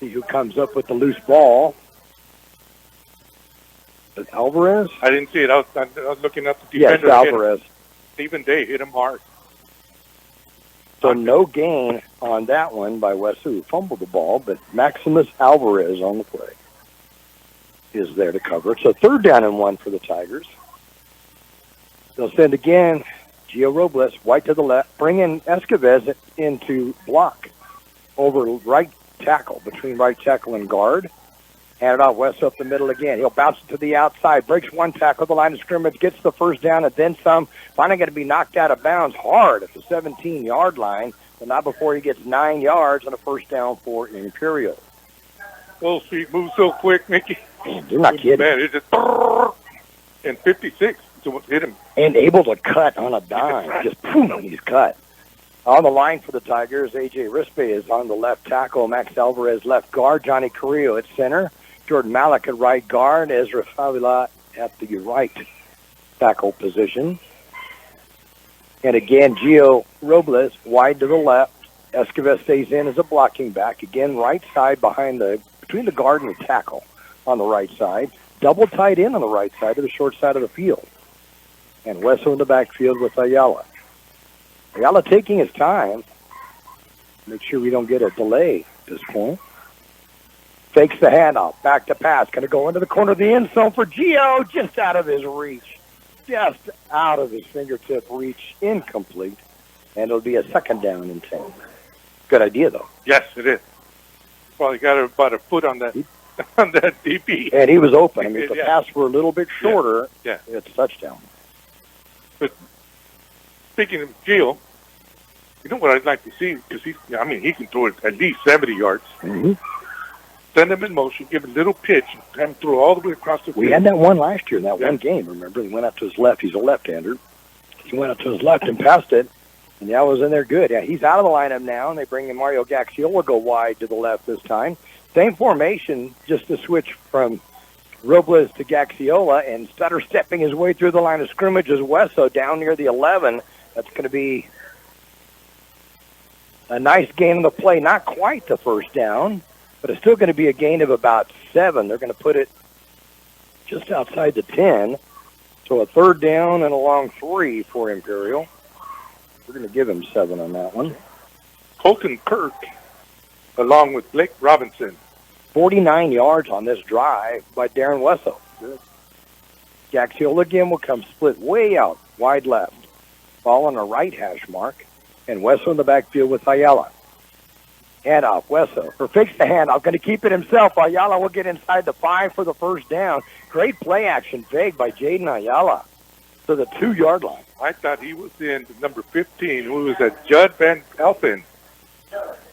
[SPEAKER 1] See who comes up with the loose ball. Is it Alvarez?
[SPEAKER 2] I didn't see it. I was looking up the defender.
[SPEAKER 1] Yes, Alvarez.
[SPEAKER 2] Stephen Day hit him hard.
[SPEAKER 1] So no gain on that one by Hueso, who fumbled the ball, but Maximus Alvarez on the play is there to cover it. So third down and 1 for the Tigers. They'll send again. Gio Robles, white to the left, bring in Escoves into block over right tackle, between right tackle and guard. Hand it off, Hueso up the middle again. He'll bounce it to the outside, breaks one tackle at the line of scrimmage, gets the first down, and then some. Finally going to be knocked out of bounds hard at the 17-yard line, but not before he gets 9 yards on a first down for Imperial.
[SPEAKER 2] Full speed, moves so quick, Mickey.
[SPEAKER 1] You're not kidding.
[SPEAKER 2] Man, it's just and 56 to hit him.
[SPEAKER 1] And able to cut on a dime. Just boom, he's cut. On the line for the Tigers, A.J. Rispe is on the left tackle, Max Alvarez left guard, Johnny Carrillo at center, Jordan Malik at right guard, Ezra Favila at the right tackle position. And again, Gio Robles wide to the left. Escoves stays in as a blocking back. Again, right side between the guard and the tackle on the right side. Double tight end on the right side to the short side of the field. And Hueso in the backfield with Ayala. Ayala taking his time. Make sure we don't get a delay at this point. Fakes the handoff. Back to pass. Going to go into the corner of the end zone for Gio. Just out of his reach. Just out of his fingertip reach. Incomplete. And it'll be a second down and 10. Good idea, though.
[SPEAKER 2] Yes, it is. Probably got about a foot on that on that DB.
[SPEAKER 1] And he was open. I mean, if the pass were a little bit shorter, it's a touchdown.
[SPEAKER 2] But speaking of Gio, you know what I'd like to see? Because he can throw it at least 70 yards.
[SPEAKER 1] Mm-hmm.
[SPEAKER 2] Send him in motion, give him a little pitch, and have him throw all the way across the field.
[SPEAKER 1] We had that one last year in that one game, remember? He went out to his left. He's a left-hander. He went out to his left and passed it, and that was in there good. Yeah, he's out of the lineup now, and they bring in Mario Gaxiola, go wide to the left this time. Same formation, just to switch from Robles to Gaxiola, and Stutter stepping his way through the line of scrimmage as Hueso down near the 11. That's going to be a nice gain on the play. Not quite the first down, but it's still going to be a gain of about 7. They're going to put it just outside the 10. So a third down and a long 3 for Imperial. We're going to give him 7 on that one.
[SPEAKER 2] Colton Kirk, along with Blake Robinson.
[SPEAKER 1] 49 yards on this drive by Darren Hueso. Gaxiola again will come split way out, wide left. Ball on the right hash mark. And Hueso in the backfield with Ayala. Handoff, Hueso. Fakes the handoff. Going to keep it himself. Ayala will get inside the 5 for the first down. Great play action fake by Jaden Ayala to the 2-yard line.
[SPEAKER 2] I thought he was in number 15, who was at Judd Van Elfen.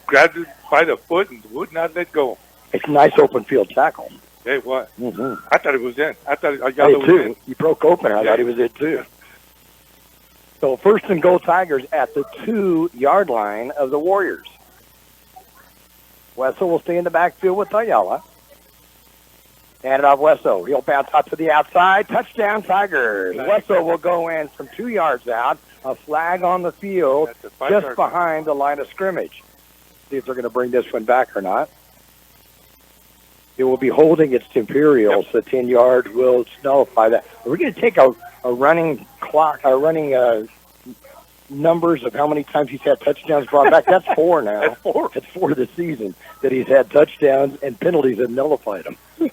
[SPEAKER 2] Grabbed it by the foot and would not let go.
[SPEAKER 1] It's a nice open field tackle.
[SPEAKER 2] Hey, what?
[SPEAKER 1] Mm-hmm.
[SPEAKER 2] I thought it was in. I thought Ayala was in.
[SPEAKER 1] He broke open. I thought he was in, too. So first and goal Tigers at the 2-yard line of the Warriors. Hueso will stay in the backfield with Ayala. Hand it off Hueso. He'll bounce out to the outside. Touchdown Tigers. Hueso will go in from 2 yards out. A flag on the field just behind the line of scrimmage. See if they're going to bring this one back or not. It will be holding its Imperial, so 10 yards will nullify that. We're going to take a running clock, numbers of how many times he's had touchdowns brought back. That's 4 now.
[SPEAKER 2] That's 4.
[SPEAKER 1] That's 4 this season that he's had touchdowns and penalties have nullified them.
[SPEAKER 2] You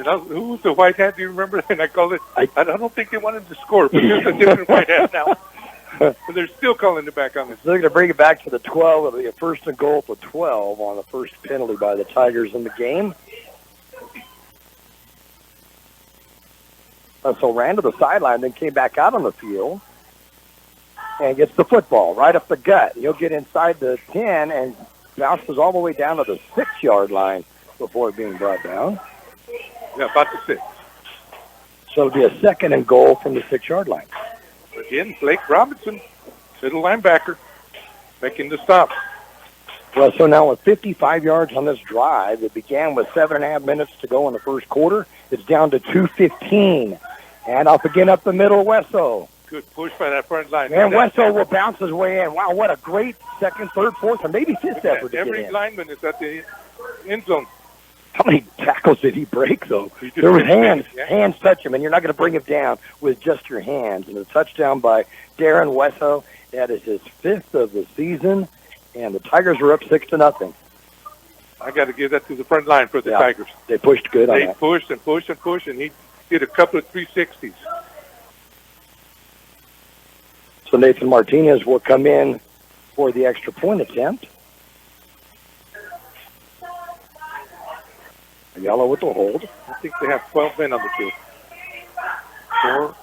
[SPEAKER 2] know, who was the white hat? Do you remember? And I called it. I don't think they wanted to score, but there's a different white hat now. But they're still calling it back on this.
[SPEAKER 1] They're going to bring it back to the 12. It'll be a first and goal for 12 on the first penalty by the Tigers in the game. So ran to the sideline, then came back out on the field and gets the football right up the gut. He'll get inside the 10 and bounces all the way down to the 6-yard line before being brought down.
[SPEAKER 2] Yeah, about the 6.
[SPEAKER 1] So it'll be a second and goal from the 6-yard line.
[SPEAKER 2] again, Blake Robinson, middle linebacker, making the stop.
[SPEAKER 1] Well, so now with 55 yards on this drive, it began with 7.5 minutes to go in the first quarter. It's down to 2:15. And off again up the middle, Wesso.
[SPEAKER 2] Good push by that front line.
[SPEAKER 1] And Wesso will bounce his way in. Wow, what a great second, third, fourth, and maybe fifth effort to get in.
[SPEAKER 2] Every lineman is at the end zone.
[SPEAKER 1] How many tackles did he break, though? There was hands touch him, and you're not going to bring him down with just your hands. And a touchdown by Darren Wesso. That is his 5th of the season, and the Tigers are up 6-0.
[SPEAKER 2] I got to give that to the front line for the Tigers.
[SPEAKER 1] They pushed good on that.
[SPEAKER 2] They pushed and pushed and pushed, and he did a couple of 360s.
[SPEAKER 1] So Nathan Martinez will come in for the extra point attempt. Yellow with the hold.
[SPEAKER 2] I think they have 12 men on the field. 4,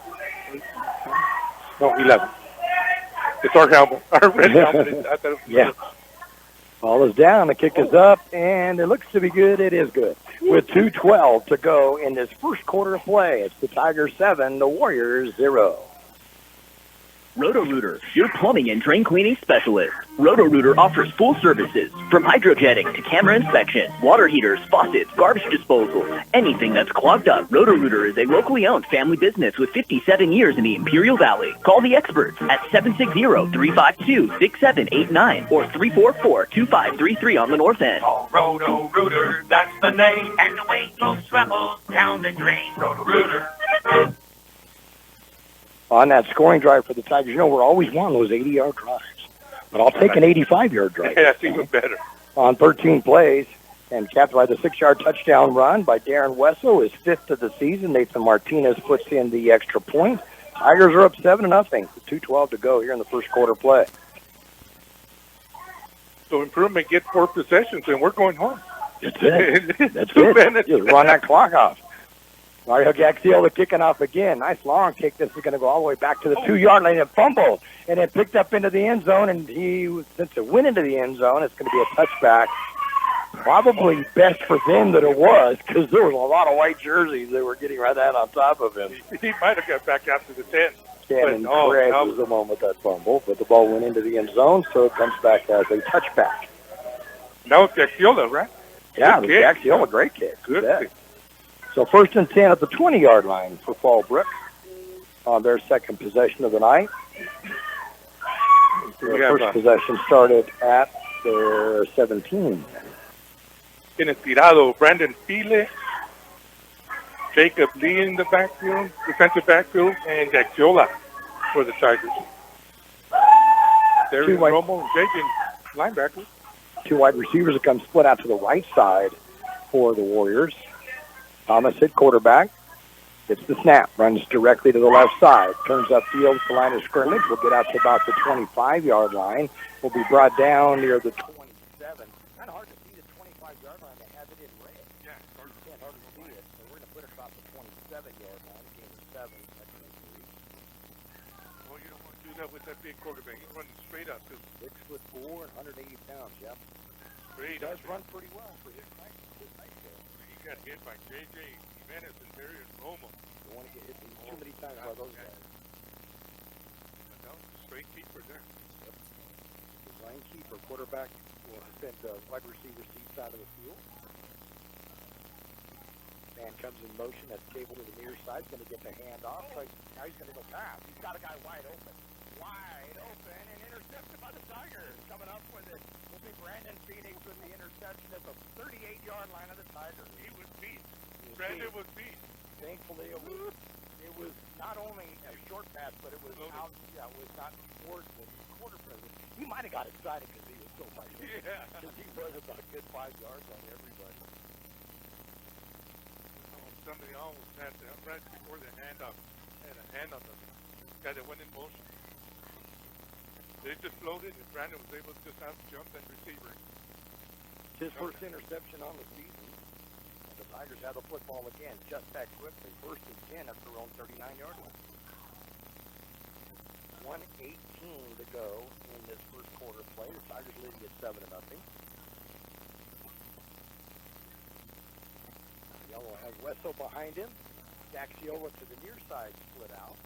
[SPEAKER 2] 8, 9, 11. It's our helmet. Our red helmet. I thought it was
[SPEAKER 1] Ball is down. The kick is up, and it looks to be good. It is good. With 2:12 to go in this first quarter of play, it's the Tigers 7, the Warriors 0.
[SPEAKER 8] Roto-Rooter, your plumbing and drain cleaning specialist. Roto-Rooter offers full services, from hydrojetting to camera inspection, water heaters, faucets, garbage disposal, anything that's clogged up. Roto-Rooter is a locally owned family business with 57 years in the Imperial Valley. Call the experts at 760-352-6789 or 344-2533 on the north end.
[SPEAKER 10] Oh, Roto-Rooter, that's the name, and the way goes swell down the drain. Roto-Rooter.
[SPEAKER 1] On that scoring drive for the Tigers, you know, we're always wanting those 80-yard drives. But I'll take an 85-yard drive.
[SPEAKER 2] Yeah, that's even better.
[SPEAKER 1] On 13 plays, and capped by the 6-yard touchdown run by Darren Wesso, his 5th of the season. Nathan Martinez puts in the extra point. Tigers are up 7-0 with 2:12 to go here in the first quarter play.
[SPEAKER 2] So Improvement get 4 possessions, and we're going home.
[SPEAKER 1] That's it. That's it. Just run that clock off. Mario Gaxiola kicking off again. Nice long kick. This is going to go all the way back to the 2-yard line and fumbled. And it picked up into the end zone. And since it went into the end zone, it's going to be a touchback. Probably best for them that it was, because there was a lot of white jerseys that were getting right out on top of him.
[SPEAKER 2] He might have got back out to the 10.
[SPEAKER 1] Shannon Craig was the one with that fumble, but the ball went into the end zone, so it comes back as a touchback.
[SPEAKER 2] Now it's Gaxiola, right?
[SPEAKER 1] Yeah, the Gaxiola, great kick.
[SPEAKER 2] Good kick.
[SPEAKER 1] So 1st and 10 at the 20-yard line for Fallbrook on their second possession of the night. Their first possession started at their 17.
[SPEAKER 2] Tiene tirado Brandon File, Jacob Lee in the backfield, defensive backfield, and Gaxiola for the Tigers. There's Romo and Jacob, linebackers.
[SPEAKER 1] 2 wide receivers that come split out to the right side for the Warriors. Thomas hit quarterback. Gets the snap. Runs directly to the left side. Turns upfield to the line of scrimmage. Will get out to about the 25-yard line. Will be brought down near the 27. Kind of hard to see the 25-yard line. They have it in red. Yeah, you can't hardly see it. So we're going to put it about the 27-yard line. Game of 7.
[SPEAKER 2] Well, you don't want to do that with that big quarterback. He's running straight up.
[SPEAKER 1] 6'4" and 180 pounds. Yep.
[SPEAKER 2] He
[SPEAKER 1] does run pretty well for his height.
[SPEAKER 2] He got hit by J.J. Jimenez and Darius Romo.
[SPEAKER 1] Don't want to get hit too many times by those guys.
[SPEAKER 2] But that was a straight keeper there.
[SPEAKER 1] Yep. Line keeper, quarterback will send the wide receiver seat side of the field. Man comes in motion. That's Cable to the near side. Going to get the hand off. Now he's going to go pass. He's got a guy wide open. Wide open and intercepted by the Tigers. Coming up with it will be Brandon Phoenix with the interception at the 38-yard line of the Tigers.
[SPEAKER 2] He was beat. Brandon was beat.
[SPEAKER 1] Thankfully, it was not only a short pass, but it was out. Yeah, it was not towards the quarter present. He might have got excited because he was so much.
[SPEAKER 2] Yeah.
[SPEAKER 1] Because he was about a good 5 yards on everybody.
[SPEAKER 2] Somebody almost had the right before the handoff. Had a hand on the guy that went in motion. They just floated, and Brandon was able to just out-jump that receiver.
[SPEAKER 1] His first interception on the season. And the Tigers have the football again, just that quickly. 1st and 10 at their own 39-yard line. 1:18 to go in this first quarter play. The Tigers leading at 7-0. Yellow has Wesso behind him. Gaxiola to the near side split out.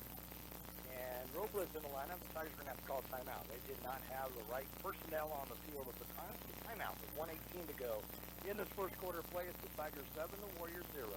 [SPEAKER 11] And Robles in the lineup. The Tigers are going to have to call a timeout. They did not have the right personnel on the field at the time. So timeout with 1:18 to go. In this first quarter play, it's the Tigers 7, the Warriors 0.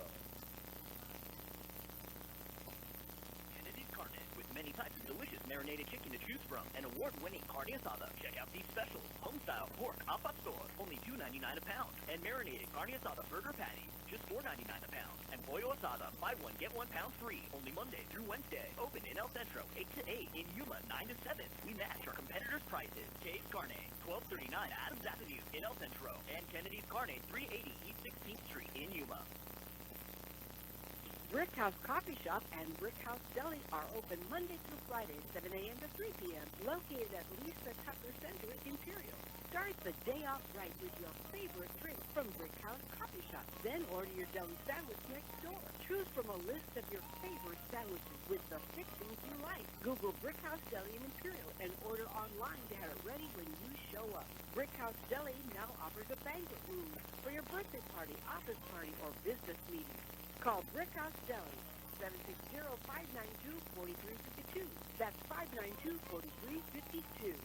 [SPEAKER 8] With many types of delicious marinated chicken to choose from, and award-winning carne asada. Check out these specials: home-style pork al pastor, only $2.99 a pound, and marinated carne asada burger patties, just $4.99 a pound, and pollo asada, buy one get 1 pound free, only Monday through Wednesday. Open in El Centro 8 to 8, in Yuma 9 to 7. We match our competitors' prices. Kxo Carne, 1239 Adams Avenue in El Centro, and Kennedy's Carne, 380 East 16th Street in Yuma.
[SPEAKER 3] Brickhouse Coffee Shop and Brickhouse Deli are open Monday through Friday, 7 a.m. to 3 p.m., located at Lisa Tucker Center, Imperial. Start the day off right with your favorite drink from Brickhouse Coffee Shop. Then order your deli sandwich next door. Choose from a list of your favorite sandwiches with the fixings you like. Google Brickhouse Deli in Imperial and order online to have it ready when you show up. Brickhouse Deli now offers a banquet room for your birthday party, office party, or business meeting. Call Brickhouse Deli, 760-592-4352. That's 592-4352.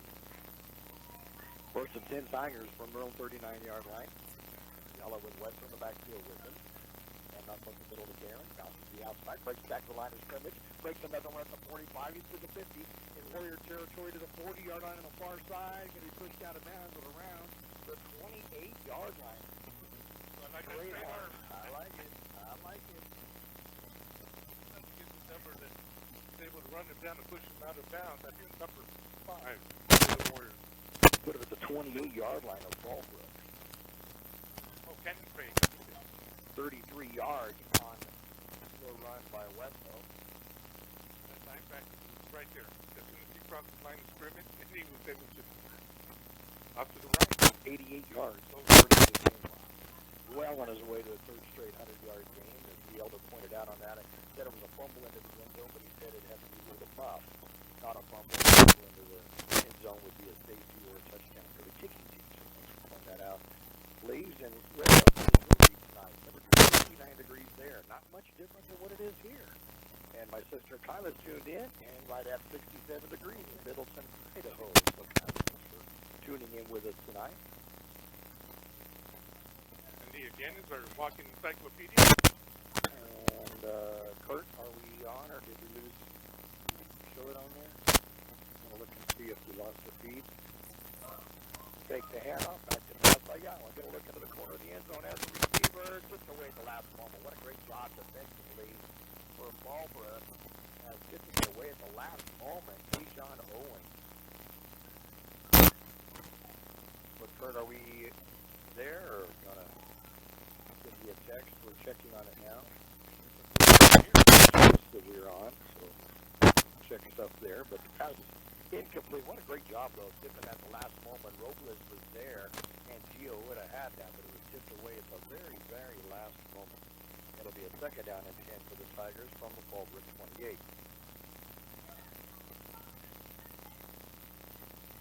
[SPEAKER 11] First and 10 Tigers from their own 39-yard line. Yellow with West on the backfield with them. And up on the middle of Darren. Bounces to the outside. Breaks back to the line of scrimmage. Breaks another one at the 45. He's to the 50. In Warrior territory to the 40-yard line on the far side. Going to be pushed out of bounds and around the 28-yard line. Great arm. I like it. I like it.
[SPEAKER 2] Let's get the number that's able to run him down and push him out of bounds. That'd be number 5 for the Warriors.
[SPEAKER 11] Put him at the 28-yard line of Fallbrook.
[SPEAKER 2] Oh, Canyon Crane.
[SPEAKER 11] 33 yards on the run by Westo.
[SPEAKER 2] That linebacker was right there. As soon as he crossed the line of scrimmage, and he was able to up to the right.
[SPEAKER 11] 88 yards. Well on his way to a third straight 100-yard game. As the elder pointed out on that, he said it was a fumble into the end zone, but he said it had to be with a muff. Not a fumble. Into the end zone would be a safety or a touchdown for the kicking team. So thanks for pointing that out. Leaves and red up to the lead tonight. Temperature 59 degrees there. Not much different than what it is here. And my sister Kyla's tuned in, and right at 67 degrees in Middleton, Idaho. So thanks for tuning in with us tonight.
[SPEAKER 2] Again is our walking encyclopedia.
[SPEAKER 11] And Kurt, are we on or did we lose? Show it on there. I'm gonna look and see if we lost the feed. Take the hand off, back to the pass by Yala. Gonna look into the corner of the end zone as a receiver. Just away at the last moment. What a great job defensively for Fallbrook. Gets it away at the last moment. John Owen. But Kurt, are we there or gonna? A text. We're checking on it now. That we're on, so check stuff there. But the pass is incomplete. What a great job, though, tipping at the last moment. Robles was there, and Gio would have had that, but it was tipped away at the very, very last moment. It'll be a second down and 10 for the Tigers from the Fallbrook 28.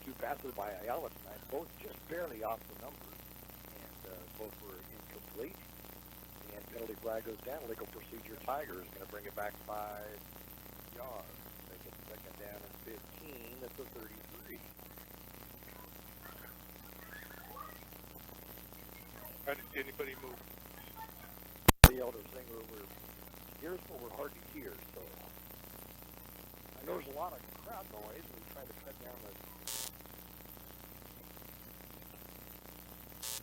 [SPEAKER 11] Two passes by Ayala tonight, both just barely off the numbers, and both were incomplete. And penalty flag goes down. Legal procedure. Tigers going to bring it back 5 yards. Make it second down and 15 at the 33.
[SPEAKER 2] I didn't see anybody move.
[SPEAKER 11] The elder saying we're here's what we're hard to hear. So I know there's a lot of crowd noise. We try to cut down the.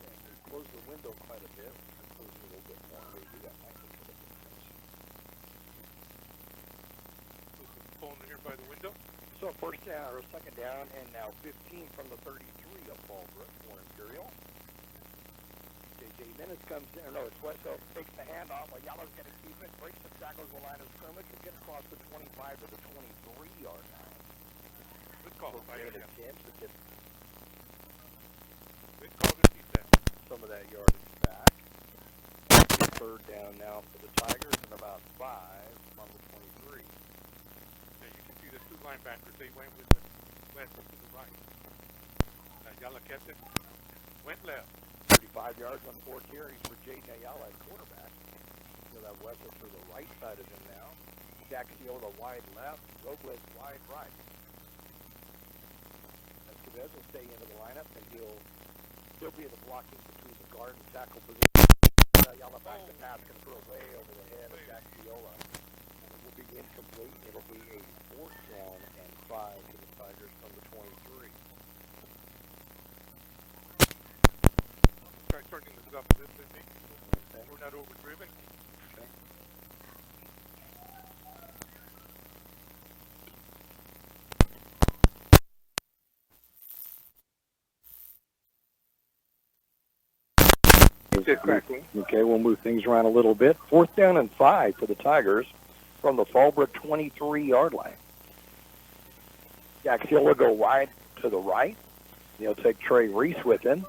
[SPEAKER 11] And we close the window quite a bit. A little bit more. We got
[SPEAKER 2] phone here by the window.
[SPEAKER 11] So first down or second down, and now 15 from the 33 of Fallbrook for Imperial. J.J. Minnis comes in. No, it's Westo takes the handoff. Ayala's going to keep it. Breaks the tackles the line of scrimmage. Will get across the 25 to the 23-yard line.
[SPEAKER 2] Good call by him.
[SPEAKER 11] Good
[SPEAKER 2] call to keep that.
[SPEAKER 11] Some of that yardage back. Third down now for the Tigers and about 5 from the 23.
[SPEAKER 2] Yeah, you can see the two linebackers. They went with the west to the right. Ayala kept it. Went left.
[SPEAKER 11] 35 yards on 4 carries for Jaden Ayala at quarterback. So that West is to the right side of him now. Kxo wide left, Robles wide right. Escobar will stay into the lineup, and he'll be in the blocking between the guard and tackle position. Ayala back to pass, going to throw way over the head of Kxo. And it will be incomplete. It'll be a 4th down and 5 to the Tigers from the 23.
[SPEAKER 2] Try turning this up a bit, Cindy. We're not overdriven.
[SPEAKER 11] Okay.
[SPEAKER 1] Okay, we'll move things around a little bit. 4th down and 5 for the Tigers from the Fallbrook 23-yard line. Kxo will go wide to the right. He'll take Trey Reese with him.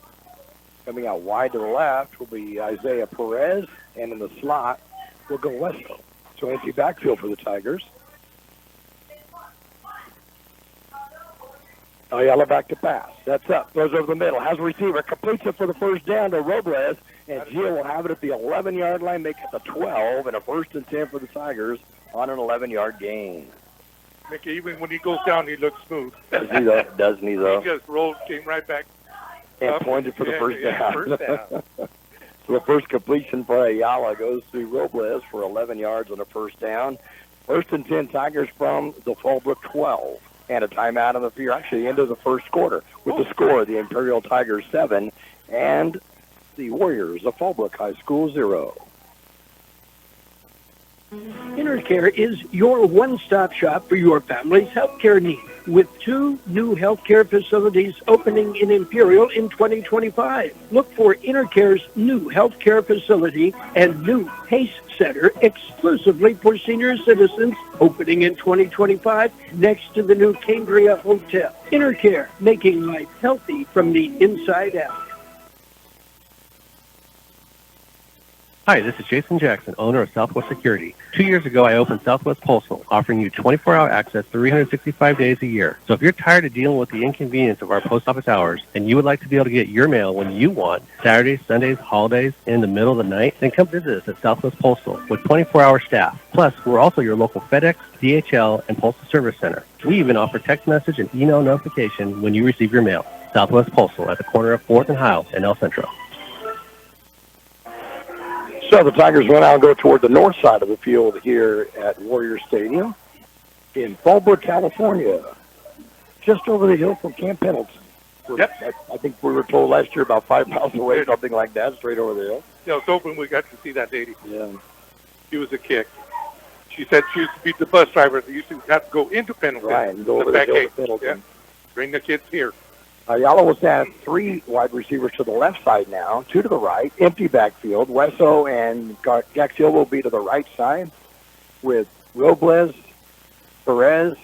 [SPEAKER 1] Coming out wide to the left will be Isaiah Perez, and in the slot will go Westo. So empty backfield for the Tigers. Ayala back to pass. That's up. Throws over the middle. Has a receiver. Completes it for the 1st down to Robles. And Gio will have it at the 11-yard line, make it the 12, and a 1st and 10 for the Tigers on an 11-yard gain.
[SPEAKER 2] Mickey, even when he goes down, he looks smooth.
[SPEAKER 1] Doesn't he, though? Doesn't he, though?
[SPEAKER 2] He just rolled, came right back.
[SPEAKER 1] And pointed for the first down. So the first completion for Ayala goes to Robles for 11 yards on a 1st down. 1st and 10 Tigers from the Fallbrook 12. And a timeout on the field, actually the end of the 1st quarter, with the score, the Imperial Tigers 7 and the Warriors of Fallbrook High School 0.
[SPEAKER 4] InterCare is your one-stop shop for your family's healthcare needs, with 2 new healthcare facilities opening in Imperial in 2025. Look for InterCare's new healthcare facility and new PACE Center exclusively for senior citizens, opening in 2025 next to the new Cambria Hotel. InterCare, making life healthy from the inside out.
[SPEAKER 5] Hi, this is Jason Jackson, owner of Southwest Security. 2 years ago, I opened Southwest Postal, offering you 24-hour access 365 days a year. So if you're tired of dealing with the inconvenience of our post office hours and you would like to be able to get your mail when you want, Saturdays, Sundays, holidays, in the middle of the night, then come visit us at Southwest Postal with 24-hour staff. Plus, we're also your local FedEx, DHL, and Postal Service Center. We even offer text message and email notification when you receive your mail. Southwest Postal at the corner of 4th and Hiles in El Centro.
[SPEAKER 1] So the Tigers will now go toward the north side of the field here at Warrior Stadium in Fallbrook, California, just over the hill from Camp Pendleton.
[SPEAKER 2] Yep.
[SPEAKER 1] I think we were told last year about 5 miles away, something like that, straight over the hill.
[SPEAKER 2] Yeah, it's open. We got to see that lady.
[SPEAKER 1] Yeah.
[SPEAKER 2] She was a kick. She said she used to be the bus driver that used to have to go into Pendleton.
[SPEAKER 1] Right, and go over the hill to Pendleton.
[SPEAKER 2] Yeah. Bring the kids here.
[SPEAKER 1] Ayala will have 3 wide receivers to the left side now, 2 to the right, empty backfield. Wesso and Kxo will be to the right side with Robles, Perez,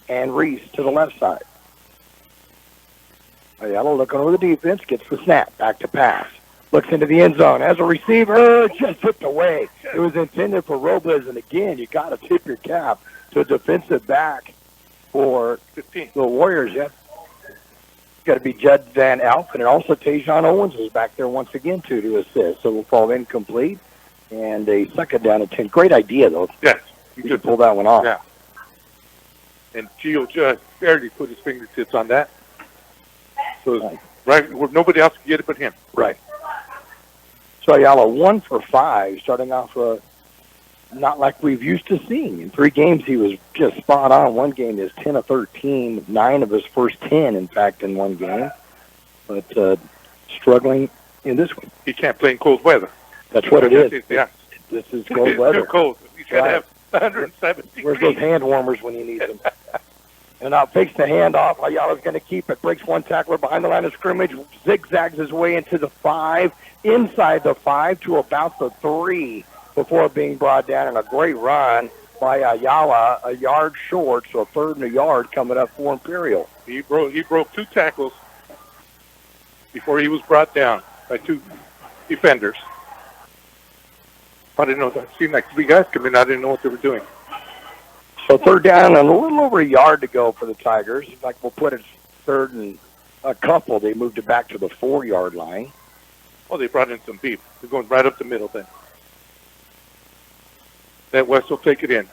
[SPEAKER 1] and Reese to the left side. Ayala looking over the defense, gets the snap, back to pass. Looks into the end zone. As a receiver, just tipped away. It was intended for Robles, and again, you got to tip your cap to a defensive back for
[SPEAKER 2] 15.
[SPEAKER 1] The Warriors. Yep. Got to be Judd Van Alphen, and also Tajon Owens is back there once again to assist. So we'll fall incomplete, and a 2nd down and 10. Great idea, though.
[SPEAKER 2] Yes.
[SPEAKER 1] You should pull that one off.
[SPEAKER 2] Yeah. And Gio just barely put his fingertips on that. So right where nobody else could get it but him.
[SPEAKER 1] Right. So Ayala 1 for 5, starting off not like we've used to seeing. In 3 games, he was just spot on. One game is 10 of 13, 9 of his first 10, in fact, in one game. But struggling in this one.
[SPEAKER 2] He can't play in cold weather.
[SPEAKER 1] That's what it is.
[SPEAKER 2] Yeah.
[SPEAKER 1] This is cold weather.
[SPEAKER 2] It's cold. He's got to have 170
[SPEAKER 1] Where's those hand warmers when you need them? And now fakes the handoff. Ayala's going to keep it. Breaks one tackler behind the line of scrimmage. Zigzags his way into the 5, inside the 5 to about the 3 before being brought down. And a great run by Ayala, a yard short, so a 3rd and a yard coming up for Imperial.
[SPEAKER 2] He broke 2 tackles before he was brought down by 2 defenders. I didn't know. It seemed like 3 guys come in. I didn't know what they were doing.
[SPEAKER 1] So 3rd down and a little over a yard to go for the Tigers. Like we'll put it 3rd and a couple. They moved it back to the 4-yard line.
[SPEAKER 2] Oh, they brought in some beef. They're going right up the middle then. Let Wessel take it in.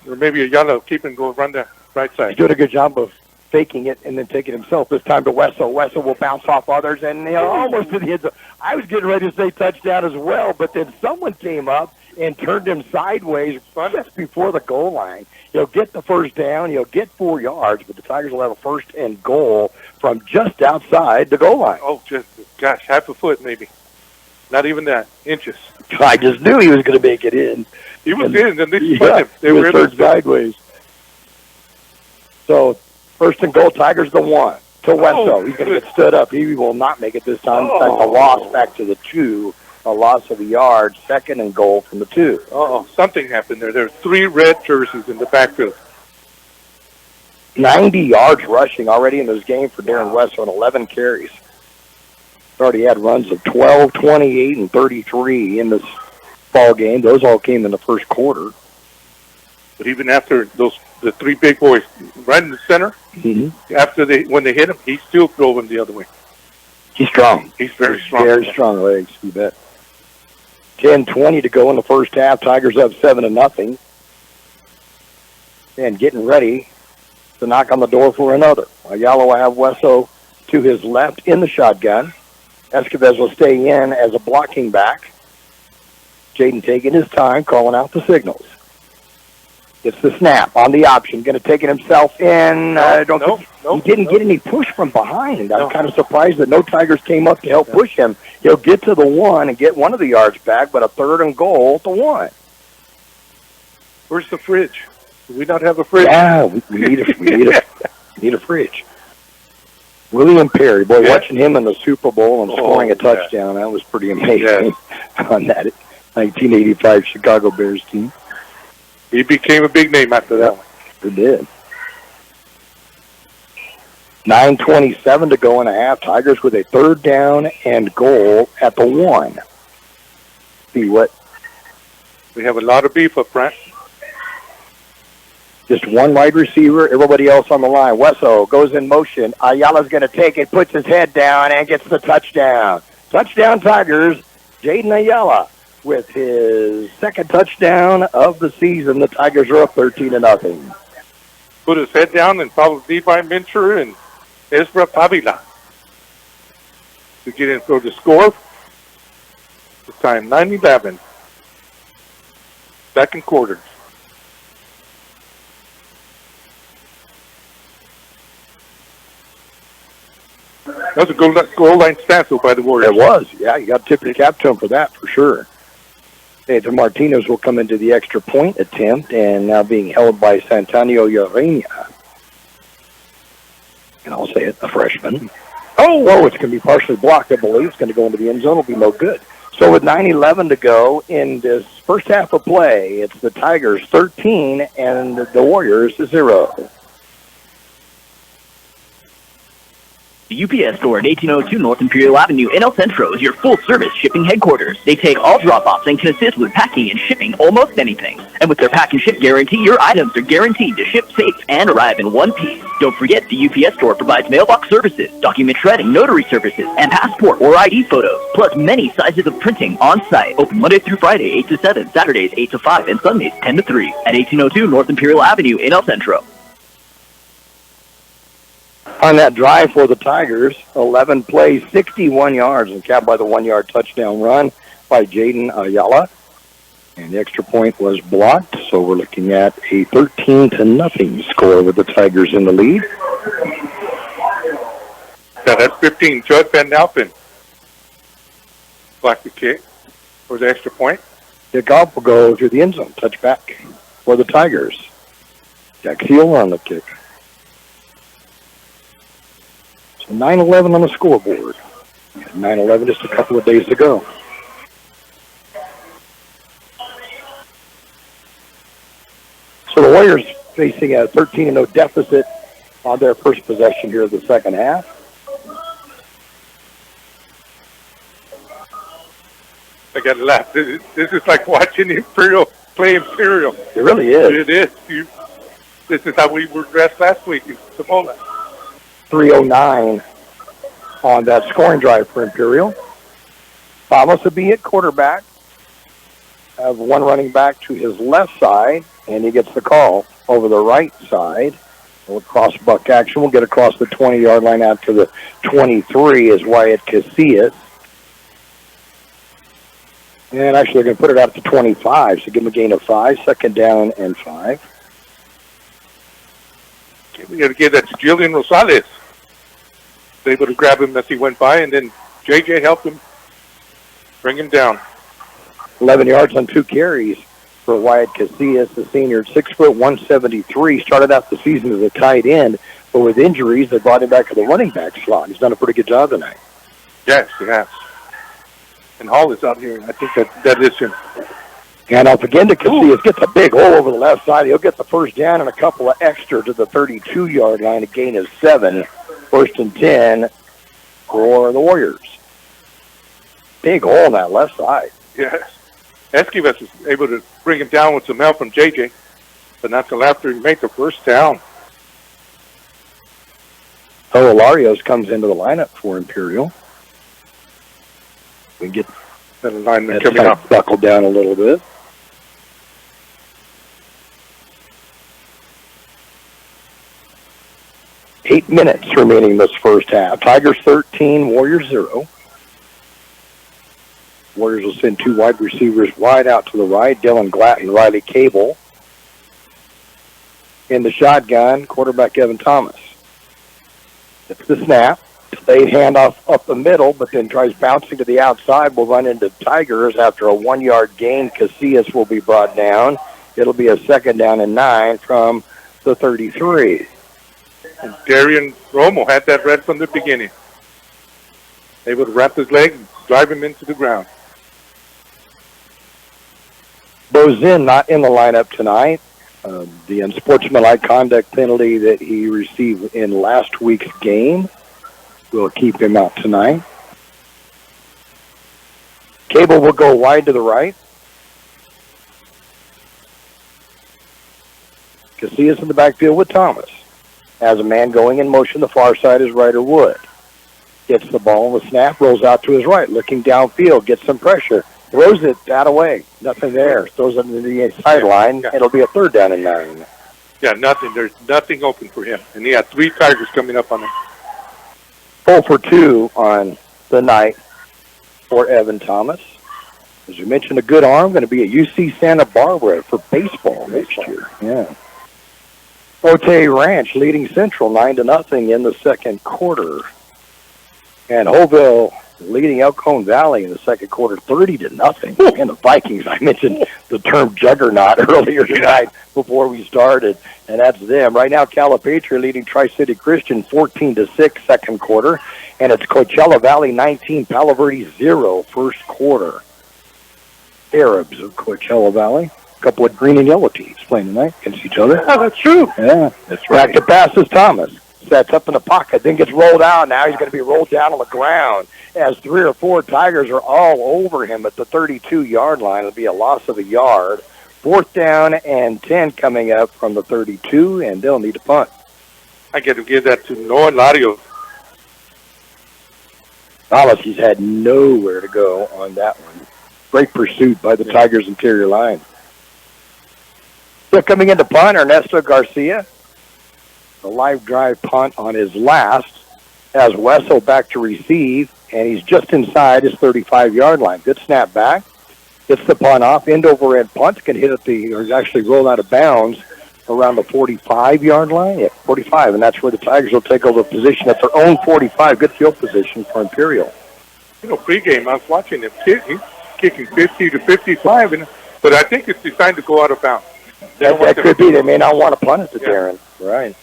[SPEAKER 2] Or maybe Ayala will keep and go run the right side.
[SPEAKER 1] He's doing a good job of faking it and then taking it himself. This time to Wessel. Wessel will bounce off others and almost to the end zone. I was getting ready to say touchdown as well, but then someone came up and turned him sideways just before the goal line. He'll get the first down. He'll get 4 yards, but the Tigers will have a first and goal from just outside the goal line.
[SPEAKER 2] Oh, half a foot maybe. Not even that, inches.
[SPEAKER 1] I just knew he was going to make it in.
[SPEAKER 2] He was in, and they spun him.
[SPEAKER 1] They were turned sideways. So, first and goal, Tigers the 1 to Wessel. He's going to get stood up. He will not make it this time. In fact, a loss back to the 2. A loss of a yard, second and goal from the 2.
[SPEAKER 2] Something happened there. There's 3 red jerseys in the backfield.
[SPEAKER 1] 90 yards rushing already in this game for Darren Wessel on 11 carries. Already had runs of 12, 28, and 33 in this ball game. Those all came in the first quarter.
[SPEAKER 2] But even after the 3 big boys right in the center, when they hit him, he still drove him the other way.
[SPEAKER 1] He's strong.
[SPEAKER 2] He's very strong.
[SPEAKER 1] Very strong legs, you bet. 10:20 to go in the first half. Tigers up 7-0. And getting ready to knock on the door for another. Ayala will have Wessel to his left in the shotgun. Escobar will stay in as a blocking back. Jaden taking his time, calling out the signals. Gets the snap on the option. Going to take it himself in. He didn't get any push from behind. I'm kind of surprised that no Tigers came up to help push him. He'll get to the 1 and get one of the yards back, but a third and goal to 1.
[SPEAKER 2] Where's the fridge? Do we not have a fridge?
[SPEAKER 1] Yeah, we need a fridge. William Perry, watching him in the Super Bowl and scoring a touchdown, that was pretty amazing on that 1985 Chicago Bears team.
[SPEAKER 2] He became a big name after that one.
[SPEAKER 1] He did. 9:27 to go in a half. Tigers with a third down and goal at the 1. See what?
[SPEAKER 2] We have a lot of beef up front.
[SPEAKER 1] Just one wide receiver, everybody else on the line. Wessel goes in motion. Ayala's going to take it, puts his head down, and gets the touchdown. Touchdown Tigers. Jaden Ayala with his second touchdown of the season. The Tigers are up 13-0.
[SPEAKER 2] Put his head down and followed Levi Mincher and Ezra Pavila to get in for the score. This time 9-11. Second quarter. That was a goal line standstill by the Warriors.
[SPEAKER 1] It was, yeah. You got to tip your cap to him for that, for sure. Pedro Martinez will come into the extra point attempt, and now being held by Santanio Urania. And I'll say it, a freshman. It's going to be partially blocked, I believe. It's going to go into the end zone. It'll be no good. So with 9:11 to go in this first half of play, it's the Tigers 13 and the Warriors 0.
[SPEAKER 8] The UPS store at 1802 North Imperial Avenue in El Centro is your full-service shipping headquarters. They take all drop-offs and can assist with packing and shipping almost anything. And with their pack and ship guarantee, your items are guaranteed to ship safe and arrive in one piece. Don't forget, the UPS store provides mailbox services, document shredding, notary services, and passport or ID photos, plus many sizes of printing on-site. Open Monday through Friday, 8 to 7, Saturdays, 8 to 5, and Sundays, 10 to 3 at 1802 North Imperial Avenue in El Centro.
[SPEAKER 1] On that drive for the Tigers, 11 plays, 61 yards, and capped by the 1-yard touchdown run by Jaden Ayala. And the extra point was blocked, so we're looking at a 13-0 score with the Tigers in the lead.
[SPEAKER 2] Yeah, that's 15. Judd Van Alphen blocked the kick for the extra point.
[SPEAKER 1] Kickoff will go to the end zone, touchback for the Tigers. Jack Sealer on the kick. 9-11 on the scoreboard. 9-11 just a couple of days ago. So the Warriors facing a 13-0 deficit on their first possession here of the second half.
[SPEAKER 2] I got to laugh. This is like watching Imperial play Imperial.
[SPEAKER 1] It really is.
[SPEAKER 2] It is. This is how we were dressed last week in Samoa.
[SPEAKER 1] 3:09 on that scoring drive for Imperial. Thomas will be at quarterback. have one running back to his left side, and he gets the call over the right side. We'll cross buck action. We'll get across the 20-yard line out to the 23 is Wyatt Casillas. And actually, they're going to put it out to 25, so give him a gain of 5, second down and 5.
[SPEAKER 2] We got to give that to Jillian Rosales. Was able to grab him as he went by, and then JJ helped him bring him down.
[SPEAKER 1] 11 yards on 2 carries for Wyatt Casillas, the senior, 6 foot 173. Started out the season as a tight end, but with injuries, they brought him back to the running back slot. He's done a pretty good job tonight.
[SPEAKER 2] Yes, he has. And Hall is out here, and I think that is him.
[SPEAKER 1] And off again to Casillas, gets a big hole over the left side. He'll get the first down and a couple of extra to the 32-yard line, a gain of 7. First and 10 for the Warriors. Big hole on that left side.
[SPEAKER 2] Yes. Esquives is able to bring him down with some help from JJ, but not till after he made the first down.
[SPEAKER 1] Hilarios comes into the lineup for Imperial. We get
[SPEAKER 2] that alignment coming up.
[SPEAKER 1] Buckled down a little bit. Eight minutes remaining in this first half. Tigers 13, Warriors 0. Warriors will send 2 wide receivers wide out to the right. Dylan Glatt and Riley Cable. In the shotgun, quarterback Evan Thomas. It's the snap. Delayed handoff up the middle, but then tries bouncing to the outside. Will run into Tigers after a 1-yard gain. Casillas will be brought down. It'll be a second down and 9 from the 33.
[SPEAKER 2] And Darian Romo had that read from the beginning. Able to wrap his leg and drive him into the ground.
[SPEAKER 1] Bozin not in the lineup tonight. The unsportsmanlike conduct penalty that he received in last week's game will keep him out tonight. Cable will go wide to the right. Casillas in the backfield with Thomas. Has a man going in motion. The far side is Ryder Wood. Gets the ball on the snap, rolls out to his right, looking downfield, gets some pressure. Throws it that away. Nothing there. Throws it into the sideline. Yeah. It'll be a third down and 9.
[SPEAKER 2] Yeah, nothing. There's nothing open for him. And he had 3 Tigers coming up on him.
[SPEAKER 1] 0 for 2 on the night for Evan Thomas. As you mentioned, a good arm. Going to be at UC Santa Barbara for baseball next year. Yeah. Otay Ranch leading Central 9-0 in the second quarter. And Hoville leading Elkhorn Valley in the second quarter 30-0. And the Vikings, I mentioned the term juggernaut earlier tonight before we started, and that's them. Right now, Calipatria leading Tri-City Christian 14-6 second quarter, and it's Coachella Valley 19, Palo Verde 0 first quarter. Arabs of Coachella Valley. A couple of green and yellow teams playing tonight against each other.
[SPEAKER 2] Yeah, that's true.
[SPEAKER 1] Yeah, that's right. Back to pass is Thomas. Sets up in the pocket, then gets rolled out. Now he's going to be rolled down on the ground as 3 or 4 Tigers are all over him at the 32-yard line. It'll be a loss of a yard. 4th down and 10 coming up from the 32, and they'll need to punt.
[SPEAKER 2] I get to give that to Noah Lario.
[SPEAKER 1] Thomas, he's had nowhere to go on that one. Great pursuit by the Tigers' interior line. Still coming into punt, Ernesto Garcia. A live drive punt on his last. Has Wessel back to receive, and he's just inside his 35-yard line. Good snap back. Gets the punt off. End over end punt. Can hit at or actually roll out of bounds around the 45-yard line. Yeah, 45, and that's where the Tigers will take over position at their own 45. Good field position for Imperial.
[SPEAKER 2] You know, pregame, I was watching him. He's kicking 50 to 55, but I think it's designed to go out of bounds.
[SPEAKER 1] That could be. They may not want to punt it to Darren. Right.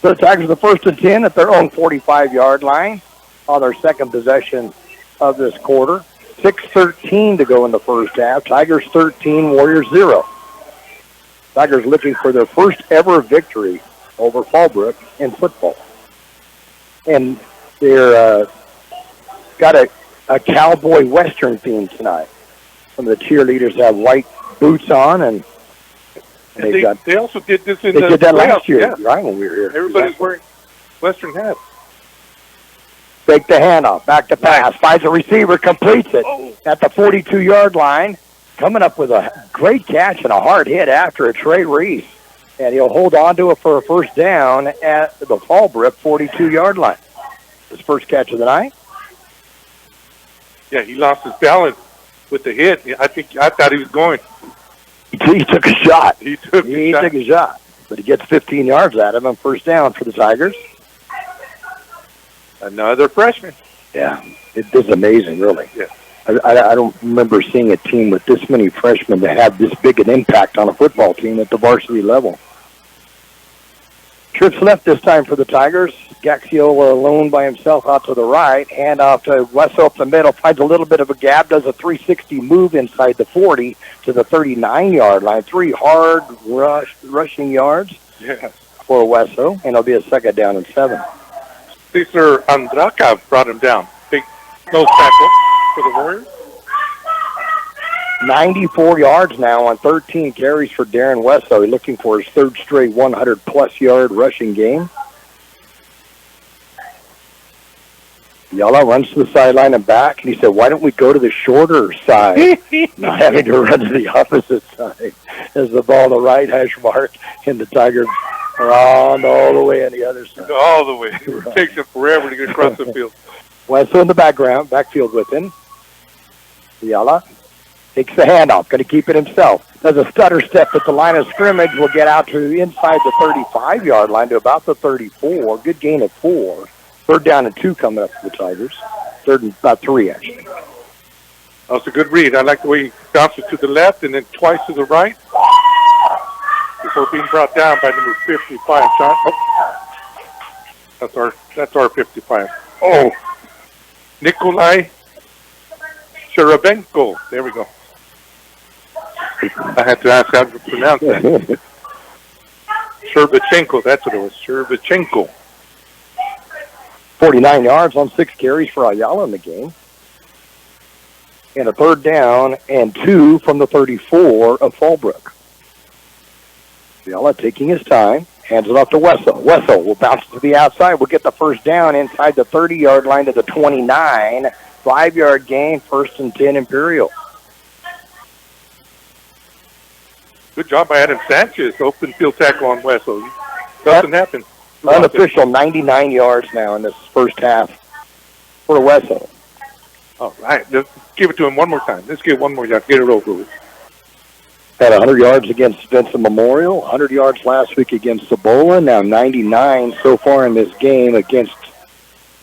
[SPEAKER 1] So the Tigers are the 1st and 10 at their own 45-yard line on their second possession of this quarter. 6:13 to go in the first half. Tigers 13, Warriors 0. Tigers looking for their first ever victory over Fallbrook in football. And they're got a cowboy western theme tonight. Some of the cheerleaders have white boots on, and
[SPEAKER 2] they also did this in
[SPEAKER 1] they
[SPEAKER 2] the
[SPEAKER 1] did that last
[SPEAKER 2] playoffs,
[SPEAKER 1] year, right, when we were here.
[SPEAKER 2] Everybody's wearing western hats.
[SPEAKER 1] Fake the handoff, back to pass, finds a receiver, completes it. at the 42-yard line, coming up with a great catch and a hard hit after a Trey Reese. And he'll hold on to it for a first down at the Fallbrook 42-yard line. His first catch of the night.
[SPEAKER 2] Yeah, he lost his balance with the hit. I thought he was going.
[SPEAKER 1] He took a shot.
[SPEAKER 2] He took
[SPEAKER 1] a shot. But he gets 15 yards out of him. First down for the Tigers.
[SPEAKER 2] Another freshman.
[SPEAKER 1] Yeah, it is amazing, really.
[SPEAKER 2] Yeah.
[SPEAKER 1] I don't remember seeing a team with this many freshmen that have this big an impact on a football team at the varsity level. Trips left this time for the Tigers. Gaxiola alone by himself out to the right. Hand off to Wesso up the middle. Finds a little bit of a gap. Does a 360 move inside the 40 to the 39-yard line. 3 hard rushing yards for Wesso. And it'll be a second down and 7.
[SPEAKER 2] Cesar Andraca brought him down. Big nose tackle for the Warriors.
[SPEAKER 1] 94 yards now on 13 carries for Darren Wesso. He's looking for his third straight 100-plus yard rushing game. Yala runs to the sideline and back, and he said, why don't we go to the shorter side, not having to run to the opposite side, as the ball to the right hash mark, and the Tigers are on all the way on the other side.
[SPEAKER 2] All the way. It takes him forever to get across the field.
[SPEAKER 1] Wesso in the backfield with him. Yala takes the handoff, going to keep it himself. Does a stutter step at the line of scrimmage, will get out to inside the 35-yard line to about the 34. Good gain of 4. Third down and 2 coming up for the Tigers. Third and about 3, actually.
[SPEAKER 2] That's a good read. I like the way he bounces to the left and then twice to the right before being brought down by number 55. John. Oh. That's our 55. Oh, Nikolai Sharabenko. There we go. I had to ask how to pronounce that. Sherbachenko. That's what it was. Sherbachenko.
[SPEAKER 1] 49 yards on 6 carries for Ayala in the game. And a third down and 2 from the 34 of Fallbrook. Ayala taking his time, hands it off to Wesso. Wesso will bounce to the outside. We'll get the first down inside the 30-yard line to the 29. 5-yard gain, first and 10 Imperial.
[SPEAKER 2] Good job by Adam Sanchez. Open field tackle on Wesso. Doesn't happen.
[SPEAKER 1] Unofficial 99 yards now in this first half for Wesso.
[SPEAKER 2] All right. Let's give it to him one more time. Let's get one more yard. Get it over with.
[SPEAKER 1] Had 100 yards against Vincent Memorial, 100 yards last week against Cibola, now 99 so far in this game against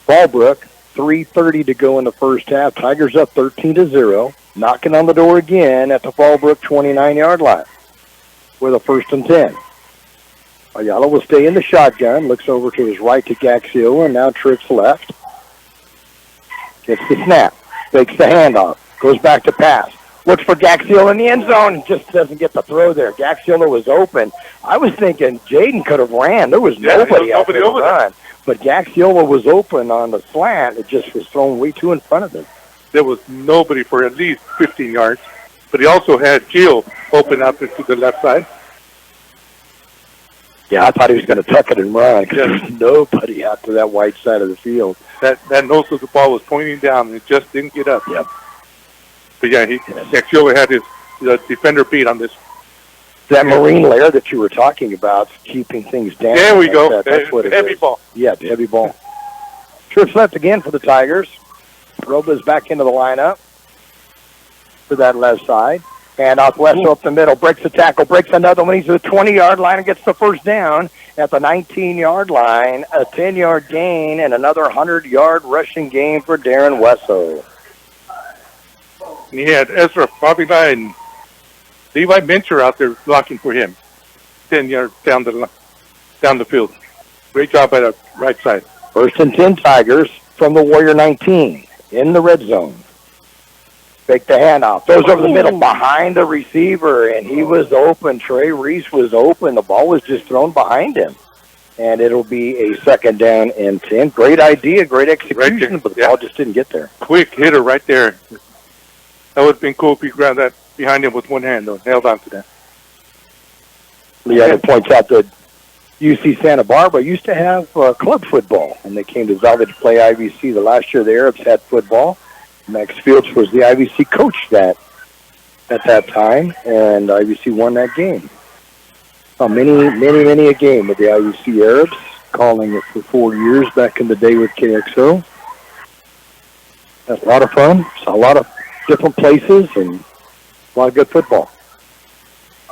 [SPEAKER 1] Fallbrook. 3:30 to go in the first half. Tigers up 13-0. Knocking on the door again at the Fallbrook 29-yard line with a first and 10. Ayala will stay in the shotgun, looks over to his right to Gaxiola, and now trips left. Gets the snap, fakes the handoff, goes back to pass. Looks for Gaxiola in the end zone and just doesn't get the throw there. Gaxiola was open. I was thinking Jaden could have ran. There was nobody out there to run. But Gaxiola was open on the slant. It just was thrown way too in front of him.
[SPEAKER 2] There was nobody for at least 15 yards. But he also had Gio open out there to the left side.
[SPEAKER 1] Yeah, I thought he was going to tuck it and run because there was nobody out to that white side of the field.
[SPEAKER 2] That nose of the ball was pointing down, and it just didn't get up.
[SPEAKER 1] Yep.
[SPEAKER 2] But, yeah, Gaxiola had his defender beat on this.
[SPEAKER 1] That marine layer that you were talking about, keeping things down.
[SPEAKER 2] There we go.
[SPEAKER 1] That's what it
[SPEAKER 2] heavy
[SPEAKER 1] is.
[SPEAKER 2] Ball.
[SPEAKER 1] Yeah, the heavy ball. Trips left again for the Tigers. Roba's back into the lineup for that left side. And off Wesso up the middle, breaks the tackle, breaks another one. He's at the 20-yard line and gets the first down at the 19-yard line. A 10-yard gain and another 100-yard rushing game for Darren Wesso.
[SPEAKER 2] And he had Ezra Fabila and Levi Mincher out there blocking for him. 10 yards down the field. Great job by the right side.
[SPEAKER 1] First and 10 Tigers from the Warrior 19 in the red zone. Fake the handoff. Throws over the middle behind the receiver, and he was open. Trey Reese was open. The ball was just thrown behind him. And it'll be a second down and 10. Great idea, great execution, but the ball just didn't get there.
[SPEAKER 2] Quick hitter right there. That would have been cool if he grabbed that behind him with one hand, though. Held on to that.
[SPEAKER 1] Leanna points out that UC Santa Barbara used to have club football, and they came to Zelda to play IVC. The last year the Arabs had football, Max Fields was the IVC coach at that time, and IVC won that game. Many a game with the IVC Arabs, calling it for 4 years back in the day with KXO. That's a lot of fun. Saw a lot of different places and a lot of good football.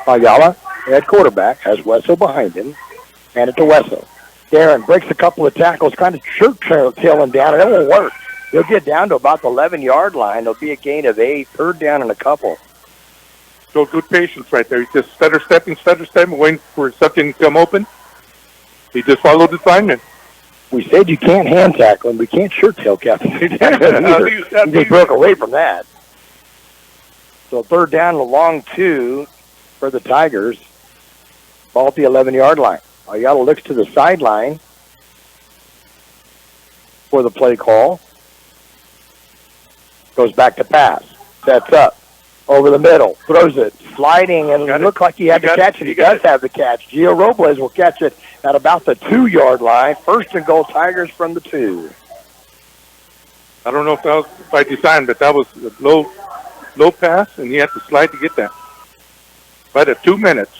[SPEAKER 1] Ayala at quarterback, has Wesso behind him, and it to Wesso. Darren breaks a couple of tackles, kind of shirt-tailing down, and it won't work. He'll get down to about the 11-yard line. There'll be a gain of 8, third down and a couple.
[SPEAKER 2] So good patience right there. He's just stutter stepping, waiting for something to come open. He just followed the assignment.
[SPEAKER 1] We said you can't hand tackle him. We can't shirt tail Captain. He broke away from that. So third down and a long 2 for the Tigers. Ball at the 11-yard line. Ayala looks to the sideline for the play call. Goes back to pass. Sets up. Over the middle. Throws it. Sliding, and it looked like he had to catch it. He does have the catch. Gio Robles will catch it at about the 2-yard line. First and goal, Tigers from the 2.
[SPEAKER 2] I don't know if that was by design, but that was a low pass, and he had to slide to get that. Right at 2 minutes.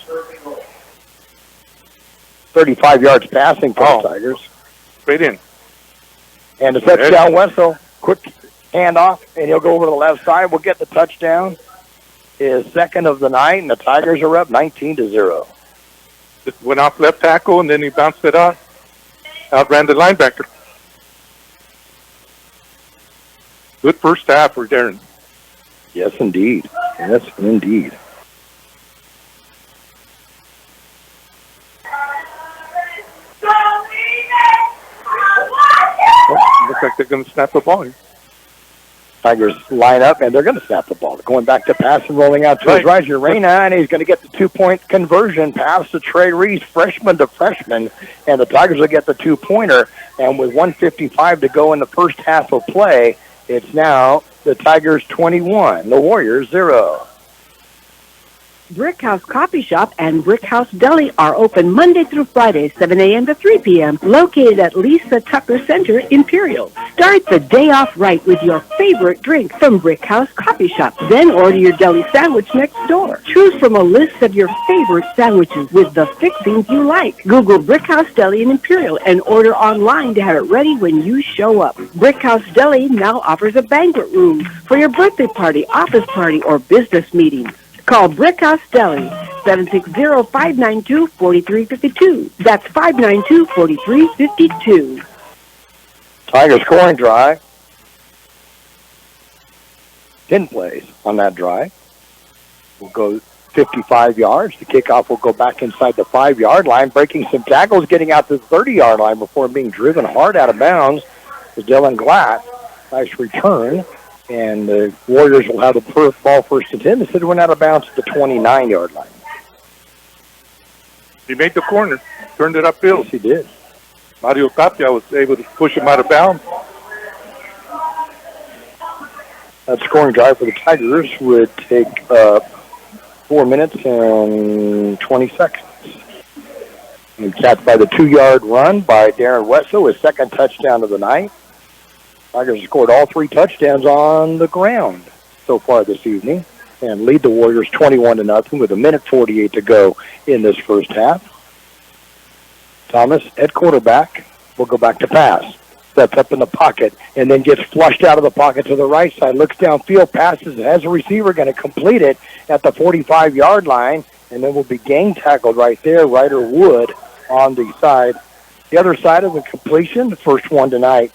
[SPEAKER 1] 35 yards passing for the Tigers.
[SPEAKER 2] Straight in.
[SPEAKER 1] And the touchdown, Wesso. Quick handoff, and he'll go over to the left side. We'll get the touchdown. His second of the night, and the Tigers are up 19-0.
[SPEAKER 2] Just went off left tackle, and then he bounced it out. Outran the linebacker. Good first half for Darren.
[SPEAKER 1] Yes, indeed. Yes, indeed.
[SPEAKER 2] Well, looks like they're going to snap the ball here.
[SPEAKER 1] Tigers line up, and they're going to snap the ball. Going back to pass and rolling out to his right. Urena, and he's going to get the 2-point conversion. Pass to Trey Reese, freshman to freshman, and the Tigers will get the 2-pointer. And with 1:55 to go in the first half of play, it's now the Tigers 21, the Warriors 0.
[SPEAKER 3] Brick House Coffee Shop and Brick House Deli are open Monday through Friday, 7 a.m. to 3 p.m., located at Lisa Tucker Center, Imperial. Start the day off right with your favorite drink from Brick House Coffee Shop. Then order your deli sandwich next door. Choose from a list of your favorite sandwiches with the fixings you like. Google Brick House Deli in Imperial and order online to have it ready when you show up. Brick House Deli now offers a banquet room for your birthday party, office party, or business meeting. Call Brick House Deli, 760-592-4352. That's 592-4352.
[SPEAKER 1] Tiger scoring drive. 10 plays on that drive. We'll go 55 yards. The kickoff will go back inside the 5-yard line, breaking some tackles, getting out to the 30-yard line before being driven hard out of bounds. Was Dylan Glatt. Nice return. And the Warriors will have the ball first and 10. Instead, went out of bounds at the 29-yard line.
[SPEAKER 2] He made the corner, turned it upfield.
[SPEAKER 1] Yes, he did.
[SPEAKER 2] Mario Tapia was able to push him out of bounds.
[SPEAKER 1] That scoring drive for the Tigers would take 4 minutes and 20 seconds. And capped by the 2-yard run by Darren Wesso, his second touchdown of the night. Tigers have scored all 3 touchdowns on the ground so far this evening and lead the Warriors 21-0 with 1:48 to go in this first half. Thomas at quarterback will go back to pass. Sets up in the pocket and then gets flushed out of the pocket to the right side. Looks downfield, passes, has a receiver going to complete it at the 45-yard line, and then will be gang tackled right there. Ryder Wood on the side. The other side of the completion, the first one tonight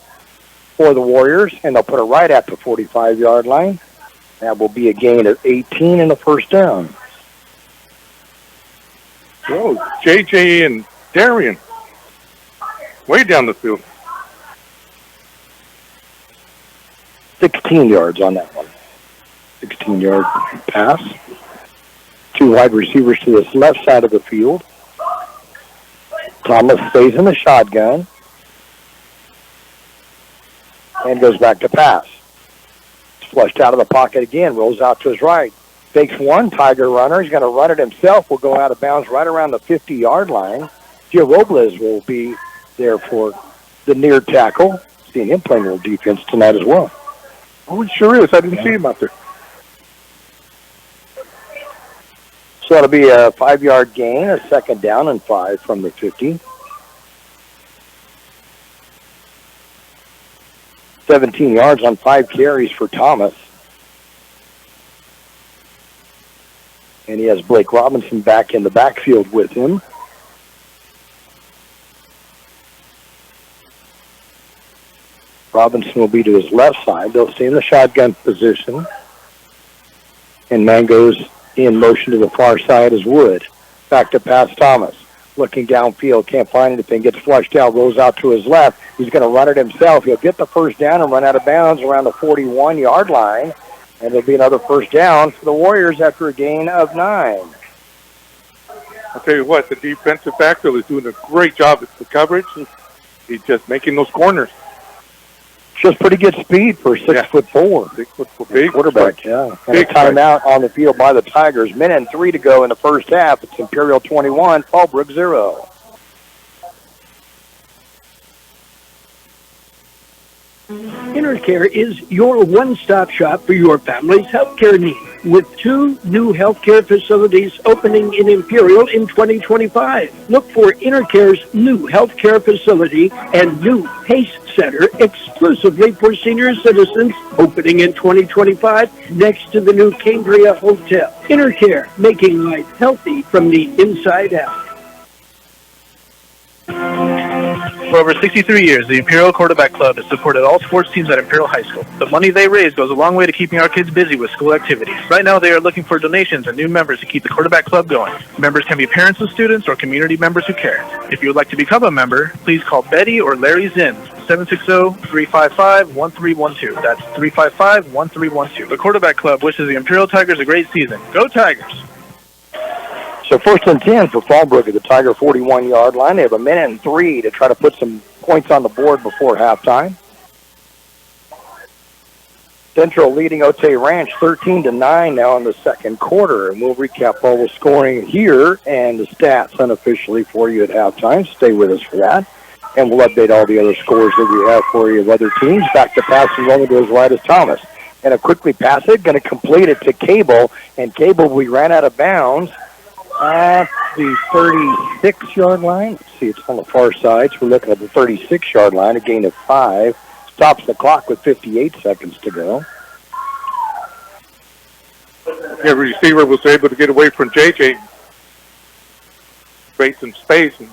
[SPEAKER 1] for the Warriors, and they'll put it right at the 45-yard line. That will be a gain of 18 and a first down.
[SPEAKER 2] Oh, JJ and Darian way down the field.
[SPEAKER 1] 16 yards on that one. 16-yard pass. 2 wide receivers to this left side of the field. Thomas stays in the shotgun and goes back to pass. Flushed out of the pocket again, rolls out to his right. Fakes one Tiger runner. He's going to run it himself. Will go out of bounds right around the 50-yard line. Gio Robles will be there for the near tackle. Seeing him playing a little defense tonight as well.
[SPEAKER 2] Oh, he sure is. I didn't see him out there.
[SPEAKER 1] So that'll be a 5-yard gain, a second down and 5 from the 50. 17 yards on 5 carries for Thomas. And he has Blake Robinson back in the backfield with him. Robinson will be to his left side. They'll stay in the shotgun position. And Mango's in motion to the far side as Wood. Back to pass Thomas. Looking downfield, can't find anything, gets flushed out, rolls out to his left. He's going to run it himself. He'll get the first down and run out of bounds around the 41-yard line. And there'll be another first down for the Warriors after a gain of 9.
[SPEAKER 2] I'll tell you what, the defensive backfield is doing a great job at the coverage. He's just making those corners.
[SPEAKER 1] Just pretty good speed for 6'4".
[SPEAKER 2] 6'4", big
[SPEAKER 1] quarterback, yeah. And a timeout on the field by the Tigers. Minute and 3 to go in the first half. It's Imperial 21, Fallbrook 0.
[SPEAKER 4] InterCare is your one-stop shop for your family's healthcare needs, with 2 new healthcare facilities opening in Imperial in 2025. Look for InterCare's new healthcare facility and new PACE Center exclusively for senior citizens, opening in 2025 next to the new Cambria Hotel. InterCare, making life healthy from the inside out.
[SPEAKER 7] For over 63 years, the Imperial Quarterback Club has supported all sports teams at Imperial High School. The money they raise goes a long way to keeping our kids busy with school activities. Right now, they are looking for donations and new members to keep the Quarterback Club going. Members can be parents of students or community members who care. If you would like to become a member, please call Betty or Larry Zinn, 760-355-1312. That's 355-1312. The Quarterback Club wishes the Imperial Tigers a great season. Go Tigers!
[SPEAKER 1] So 1st and 10 for Fallbrook at the Tiger 41-yard line. They have a minute and 3 to try to put some points on the board before halftime. Central leading Otay Ranch 13-9 now in the second quarter. And we'll recap all the scoring here and the stats unofficially for you at halftime. Stay with us for that. And we'll update all the other scores that we have for you of other teams. Back to pass and rolling goes right as Thomas. And a quickly pass it, going to complete it to Cable. And Cable, we ran out of bounds at the 36-yard line. Let's see, it's on the far side. So we're looking at the 36-yard line, a gain of 5. Stops the clock with 58 seconds to go.
[SPEAKER 2] The receiver was able to get away from JJ. Create some space. And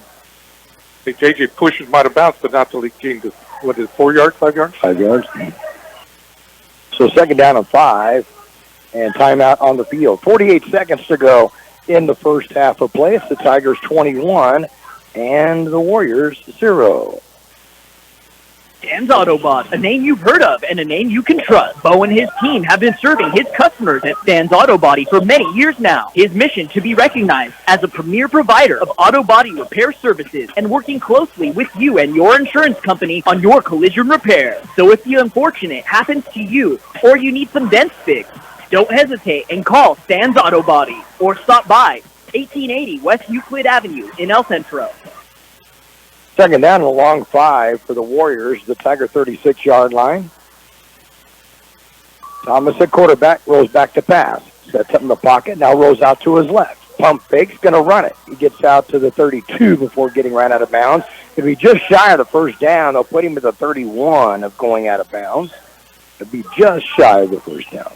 [SPEAKER 2] JJ pushes him out of bounds, but not till he gained, 4 yards, 5 yards?
[SPEAKER 1] 5 yards. So second down and 5. And timeout on the field. 48 seconds to go in the first half of play. It's the Tigers 21 and the Warriors 0.
[SPEAKER 8] Dan's Autobot, a name you've heard of and a name you can trust. Bo and his team have been serving his customers at Dan's Auto Body for many years now. His mission to be recognized as a premier provider of auto body repair services and working closely with you and your insurance company on your collision repair. So if the unfortunate happens to you or you need some dents fixed, don't hesitate and call Stan's Auto Body or stop by 1880 West Euclid Avenue in El Centro.
[SPEAKER 1] Second down and a long 5 for the Warriors, the Tiger 36-yard line. Thomas at quarterback, rolls back to pass. Sets up in the pocket, now rolls out to his left. Pump fakes, going to run it. He gets out to the 32 before getting ran out of bounds. If he's just shy of the first down, they'll put him at the 31 of going out of bounds. It'll be just shy of the first down.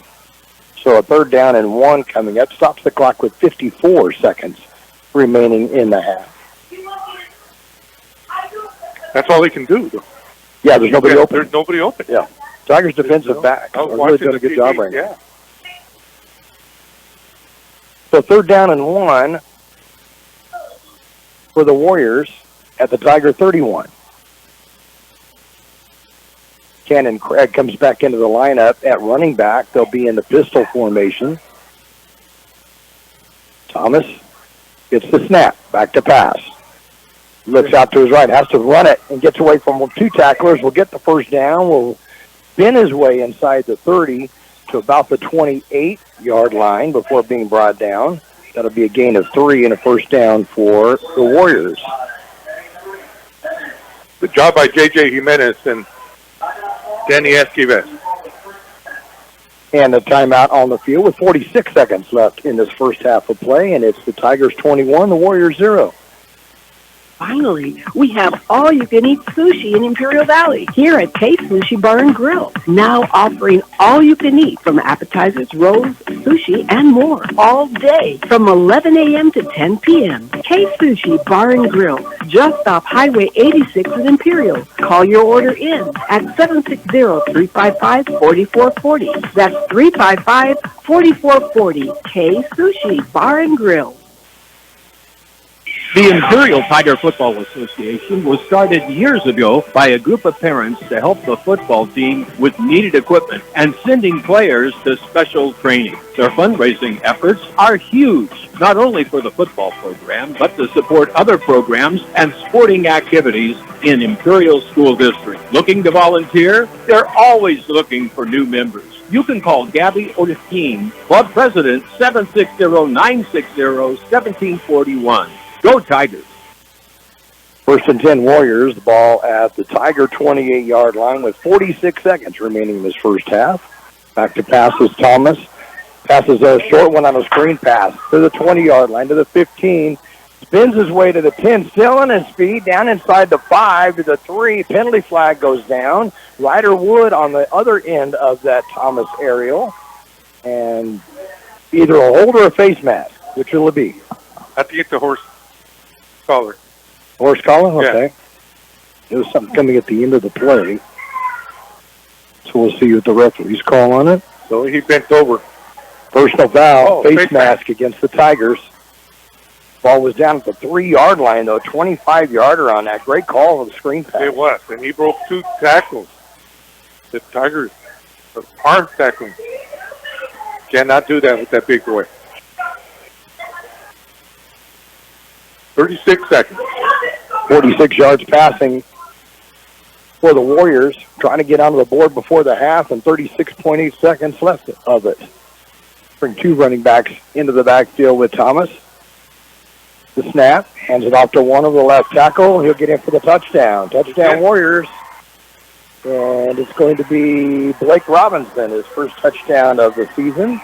[SPEAKER 1] So a 3rd down and 1 coming up. Stops the clock with 54 seconds remaining in the half.
[SPEAKER 2] That's all he can do, though.
[SPEAKER 1] Yeah, there's nobody open.
[SPEAKER 2] There's nobody open.
[SPEAKER 1] Yeah. Tigers defensive back. They're really doing a good job right now. So 3rd down and 1 for the Warriors at the Tiger 31. Cannon Craig comes back into the lineup at running back. They'll be in the pistol formation. Thomas gets the snap. Back to pass. Looks out to his right. Has to run it and gets away from 2 tacklers. Will get the first down. Will spin his way inside the 30 to about the 28-yard line before being brought down. That'll be a gain of 3 and a first down for the Warriors.
[SPEAKER 2] Good job by J.J. Jimenez and Danny Esquivel.
[SPEAKER 1] And the timeout on the field with 46 seconds left in this first half of play, and it's the Tigers 21, the Warriors 0.
[SPEAKER 3] Finally, we have all-you-can-eat sushi in Imperial Valley here at Kxo Sushi Bar and Grill. Now offering all-you-can-eat from appetizers, rolls, sushi, and more all day from 11 a.m. to 10 p.m. Kxo Sushi Bar and Grill, just off Highway 86 at Imperial. Call your order in at 760-355-4440. That's 355-4440. Kxo Sushi Bar and Grill.
[SPEAKER 9] The Imperial Tiger Football Association was started years ago by a group of parents to help the football team with needed equipment and sending players to special training. Their fundraising efforts are huge, not only for the football program, but to support other programs and sporting activities in Imperial School District. Looking to volunteer? They're always looking for new members. You can call Gabby or the team, Club President, 760-960-1741. Go Tigers.
[SPEAKER 1] First and 10 Warriors, the ball at the Tiger 28-yard line with 46 seconds remaining in this first half. Back to passes Thomas. Passes a short one on a screen pass to the 20-yard line, to the 15. Spins his way to the 10, still on his feet, down inside the 5 to the 3. Penalty flag goes down. Ryder Wood on the other end of that Thomas aerial. And either a hold or a face mask. Which will it be?
[SPEAKER 2] I think it's a horse collar.
[SPEAKER 1] Horse collar? Okay.
[SPEAKER 2] Yeah.
[SPEAKER 1] There was something coming at the end of the play. So we'll see what the referee's call on it.
[SPEAKER 2] So he bent over.
[SPEAKER 1] Personal foul, face mask against the Tigers. Ball was down at the 3-yard line, though. 25-yarder on that. Great call on the screen pass.
[SPEAKER 2] It was, and he broke 2 tackles. The Tigers are tackling. Cannot do that with that big boy. 36 seconds.
[SPEAKER 1] 46 yards passing for the Warriors, trying to get onto the board before the half, and 36.8 seconds left of it. Bring 2 running backs into the backfield with Thomas. The snap, hands it off to one of the left tackle. He'll get in for the touchdown. Touchdown Warriors. And it's going to be Blake Robinson, his first touchdown of the season.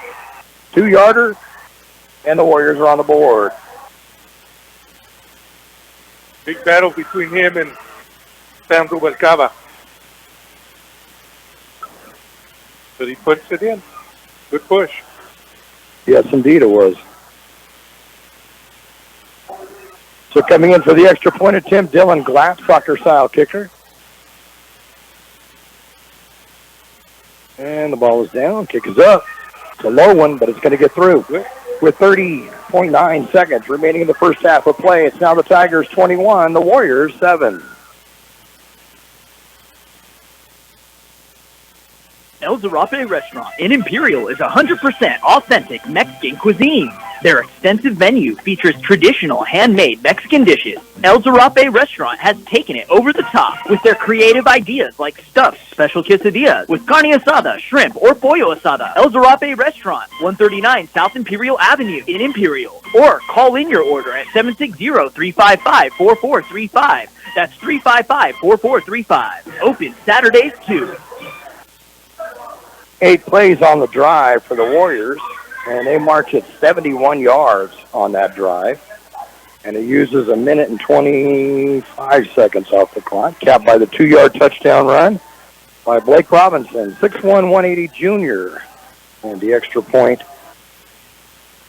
[SPEAKER 1] 2-yarder, and the Warriors are on the board.
[SPEAKER 2] Big battle between him and Sam Rubalcaba. But he puts it in. Good push.
[SPEAKER 1] Yes, indeed it was. So coming in for the extra point attempt, Dylan Glatt, soccer-style kicker. And the ball is down. Kick is up. It's a low one, but it's going to get through. With 30.9 seconds remaining in the first half of play, it's now the Tigers 21, the Warriors 7.
[SPEAKER 8] El Zarape Restaurant in Imperial is 100% authentic Mexican cuisine. Their extensive menu features traditional handmade Mexican dishes. El Zarape Restaurant has taken it over the top with their creative ideas like stuffed special quesadillas with carne asada, shrimp, or pollo asada. El Zarape Restaurant, 139 South Imperial Avenue in Imperial. Or call in your order at 760-355-4435. That's 355-4435. Open Saturdays too.
[SPEAKER 1] 8 plays on the drive for the Warriors, and they march at 71 yards on that drive. And it uses 1 minute and 25 seconds off the clock, capped by the 2-yard touchdown run by Blake Robinson, 6'1", 180 junior. And the extra point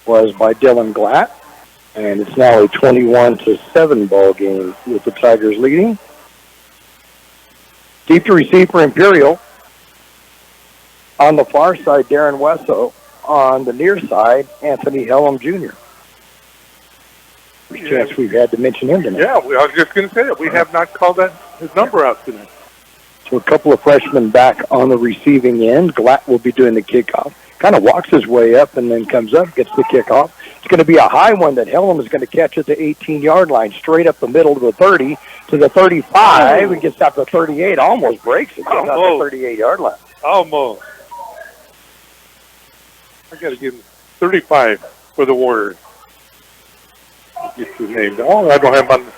[SPEAKER 1] was by Dylan Glatt. And it's now a 21-7 ball game with the Tigers leading. Deep to receive for Imperial. On the far side, Darren Wesso. On the near side, Anthony Hellum Jr. First chance we've had to mention him tonight.
[SPEAKER 2] Yeah, I was just going to say that. We have not called his number out tonight.
[SPEAKER 1] So a couple of freshmen back on the receiving end. Glatt will be doing the kickoff. Kind of walks his way up and then comes up, gets the kickoff. It's going to be a high one that Hellum is going to catch at the 18-yard line, straight up the middle to the 30, to the 35, and gets out to the 38. Almost breaks it. Gets out to the 38-yard line.
[SPEAKER 2] Almost. I got to give him 35 for the Warriors. Get his name down. Oh, I don't have him on the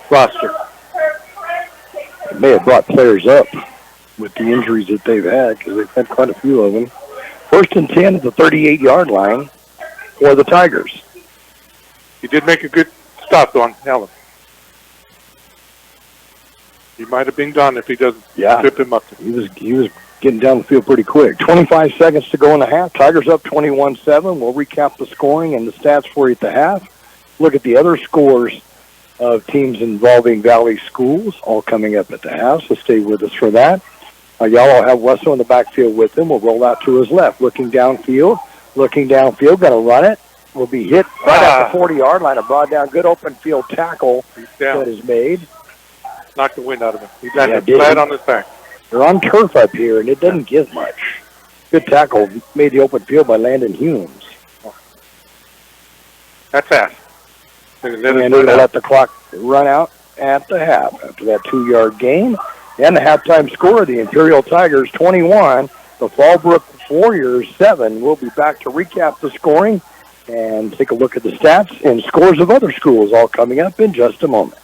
[SPEAKER 2] roster.
[SPEAKER 1] They may have brought players up with the injuries that they've had, because they've had quite a few of them. First and 10 at the 38-yard line for the Tigers.
[SPEAKER 2] He did make a good stop on Allen. He might have been gone if he doesn't trip him up.
[SPEAKER 1] He was getting down the field pretty quick. 25 seconds to go in the half. Tigers up 21-7. We'll recap the scoring and the stats for you at the half. Look at the other scores of teams involving Valley schools, all coming up at the half, so stay with us for that. Y'all will have Wesso in the backfield with him. We'll roll out to his left. Looking downfield, going to run it. Will be hit right at the 40-yard line. A brought down, good open field tackle that is made.
[SPEAKER 2] Knocked the wind out of him. He landed flat on his back.
[SPEAKER 1] They're on turf up here, and it doesn't give much. Good tackle made the open field by Landon Humes.
[SPEAKER 2] That's fast.
[SPEAKER 1] And they'll let the clock run out at the half after that 2-yard gain. And the halftime score, the Imperial Tigers 21, the Fallbrook Warriors 7. We'll be back to recap the scoring and take a look at the stats and scores of other schools, all coming up in just a moment.